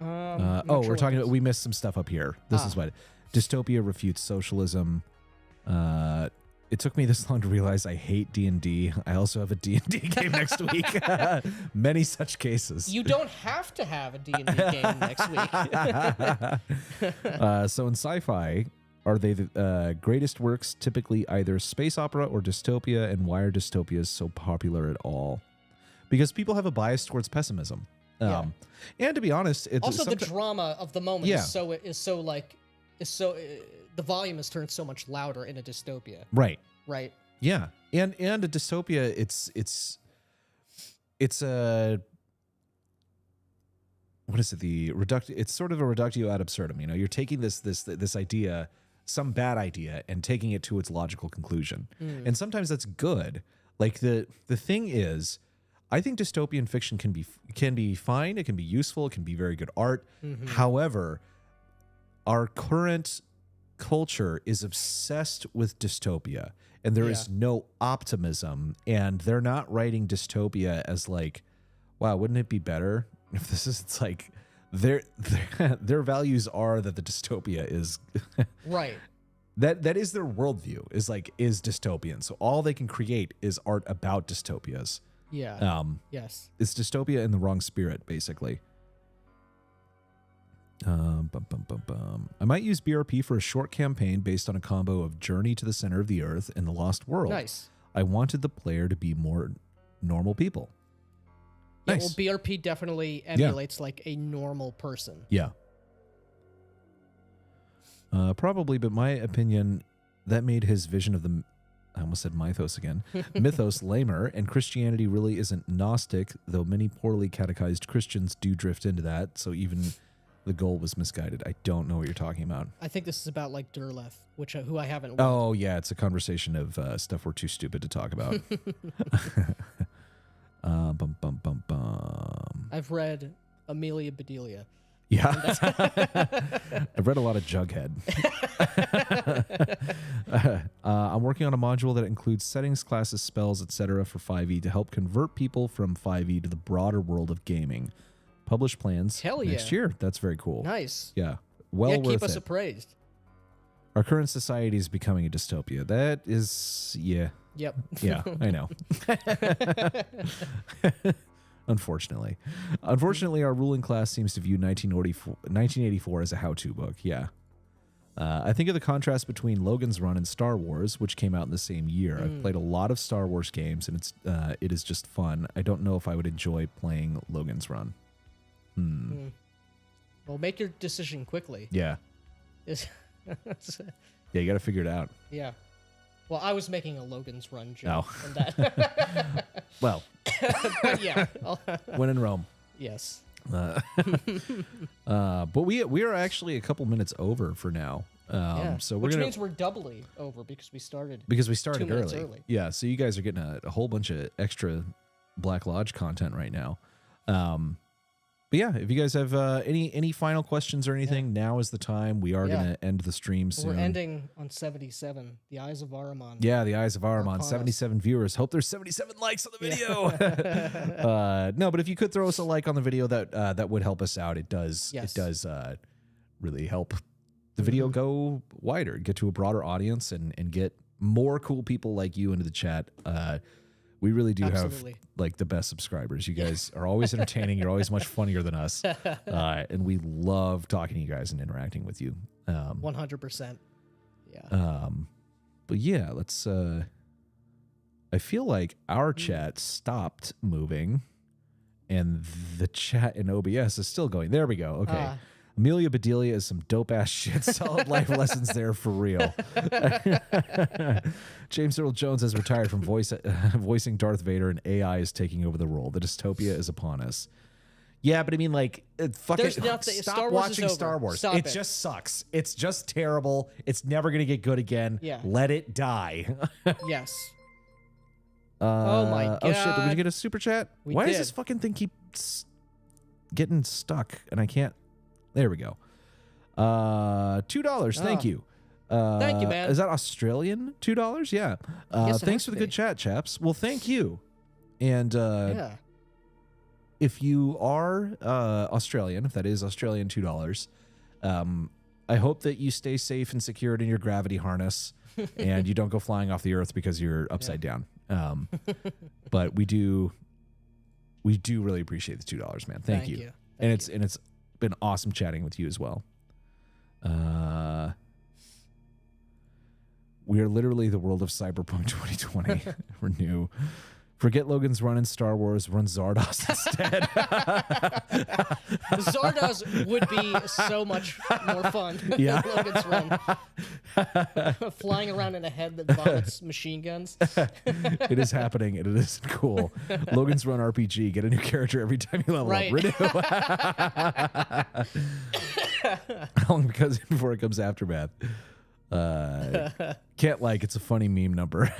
S1: We're talking about, we missed some stuff up here. This is what dystopia refutes socialism. It took me this long to realize I hate D&D. I also have a D&D game next week. Many such cases.
S2: You don't have to have a D&D game next week.
S1: So in sci-fi, are they the greatest works typically either space opera or dystopia, and why are dystopias so popular at all? Because people have a bias towards pessimism. And to be honest, it's
S2: also the drama of the moment
S1: Yeah.
S2: is so the volume is turned so much louder in a dystopia.
S1: right.
S2: Right.
S1: Yeah, and a dystopia, it's a, what is it? It's sort of a reductio ad absurdum. You know, you're taking this idea, some bad idea, and taking it to its logical conclusion. And sometimes that's good. Like the thing is, I think dystopian fiction can be fine. It can be useful. It can be very good art. However, our current culture is obsessed with dystopia, and there is no optimism, and they're not writing dystopia as like, wow, wouldn't it be better if this is, it's like their values are that the dystopia is
S2: Right.
S1: that is their worldview, is dystopian. So all they can create is art about dystopias.
S2: Yeah. Yes.
S1: It's dystopia in the wrong spirit, basically. I might use BRP for a short campaign based on a combo of Journey to the Center of the Earth and The Lost World.
S2: Nice.
S1: I wanted the player to be more normal people.
S2: Yeah,
S1: Nice.
S2: well, BRP definitely emulates like a normal person.
S1: Yeah. Probably, but my opinion, that made his vision of the, I almost said mythos again, mythos lamer, and Christianity really isn't Gnostic, though many poorly catechized Christians do drift into that, so even the goal was misguided. I don't know what you're talking about.
S2: I think this is about like Durleth, who I haven't read.
S1: Oh, yeah, it's a conversation of stuff we're too stupid to talk about.
S2: I've read Amelia Bedelia.
S1: Yeah. I've read a lot of Jughead. I'm working on a module that includes settings, classes, spells, etc. for 5e to help convert people from 5e to the broader world of gaming. Publish plans
S2: Hell
S1: next
S2: yeah.
S1: year. That's very cool.
S2: Nice.
S1: Yeah. Well worth
S2: keep us
S1: it.
S2: appraised.
S1: Our current society is becoming a dystopia. That is, yeah.
S2: Yep.
S1: Yeah, I know. Unfortunately, our ruling class seems to view 1984 as a how-to book. Yeah. I think of the contrast between Logan's Run and Star Wars, which came out in the same year. I've played a lot of Star Wars games, and it is just fun. I don't know if I would enjoy playing Logan's Run.
S2: Well, make your decision quickly.
S1: Yeah.
S2: Is-
S1: Yeah, you got to figure it out.
S2: yeah. Well, I was making a Logan's Run joke.
S1: Oh.
S2: On that.
S1: Well,
S2: But yeah.
S1: when in Rome.
S2: Yes.
S1: But we are actually a couple minutes over for now.
S2: Yeah.
S1: So
S2: Which means we're doubly over because we started.
S1: 2
S2: minutes
S1: early.
S2: early.
S1: Yeah, so you guys are getting a whole bunch of extra Black Lodge content right now. But yeah, if you guys have any final questions or anything, now is the time. We are going to end the stream soon.
S2: We're ending on 77. The Eyes of Ahriman.
S1: Yeah, the Eyes of Ahriman.
S2: upon us.
S1: 77 viewers. Hope there's 77 likes on the video. No, but if you could throw us a like on the video, that would help us out. It does.
S2: Yes.
S1: It does really help the video go wider, get to a broader audience, and get more cool people like you into the chat. We really do
S2: Absolutely.
S1: have like the best subscribers. You guys are always entertaining. You're always much funnier than us. And we love talking to you guys and interacting with you.
S2: 100%. Yeah.
S1: But yeah, let's I feel like our chat stopped moving and the chat in OBS is still going. There we go. Okay. Amelia Bedelia is some dope ass shit. Solid life lessons there for real. James Earl Jones has retired from voicing Darth Vader, and AI is taking over the role. The dystopia is upon us. Yeah, but I mean, like, fucking stop
S2: Star Wars
S1: watching
S2: is over.
S1: Star Wars.
S2: Stop
S1: It
S2: it.
S1: just sucks. It's just terrible. It's never gonna get good again.
S2: Yeah.
S1: Let it die.
S2: Yes. Oh my god.
S1: Oh shit, did we get a super chat?
S2: We
S1: Why does
S2: did.
S1: this fucking thing keep getting stuck and I can't? There we go. $2. Thank you.
S2: Thank you, man.
S1: Is that Australian? $2? Yeah.
S2: Yes, it
S1: Thanks
S2: has
S1: for the
S2: to
S1: good
S2: be.
S1: chat, chaps. Well, thank you. And
S2: Yeah.
S1: if you are Australian, if that is Australian $2, I hope that you stay safe and secured in your gravity harness and you don't go flying off the earth because you're upside down. But we do really appreciate the $2, man. Thank you. And it's been awesome chatting with you as well. We are literally the world of Cyberpunk 2020. We're new. Forget Logan's run in Star Wars, run Zardoz instead.
S2: Zardoz would be so much more fun
S1: Yeah.
S2: than Logan's Run. Flying around in a head that vomits machine guns.
S1: It is happening, and it is cool. Logan's Run RPG. Get a new character every time you level
S2: Right.
S1: up. Renew. How long before it comes Aftermath? Can't it's a funny meme number.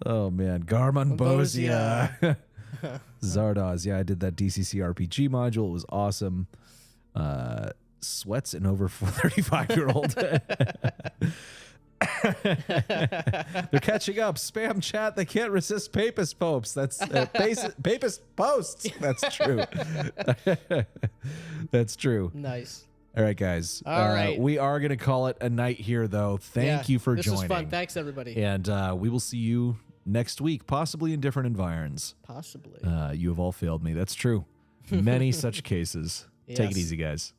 S1: Oh man, Garmon Bozia. Zardoz. Yeah, I did that DCC RPG module. It was awesome. Sweats an over 35-year-old. They're catching up. Spam chat. They can't resist papist popes. That's papist posts. That's true. That's true.
S2: Nice.
S1: All right, guys.
S2: All right.
S1: We are going to call it a night here, though. Thank you for joining.
S2: This was fun. Thanks, everybody.
S1: And we will see you next week, possibly in different environs.
S2: Possibly.
S1: You have all failed me. That's true. Many such cases. Take it
S2: Yes.
S1: easy, guys.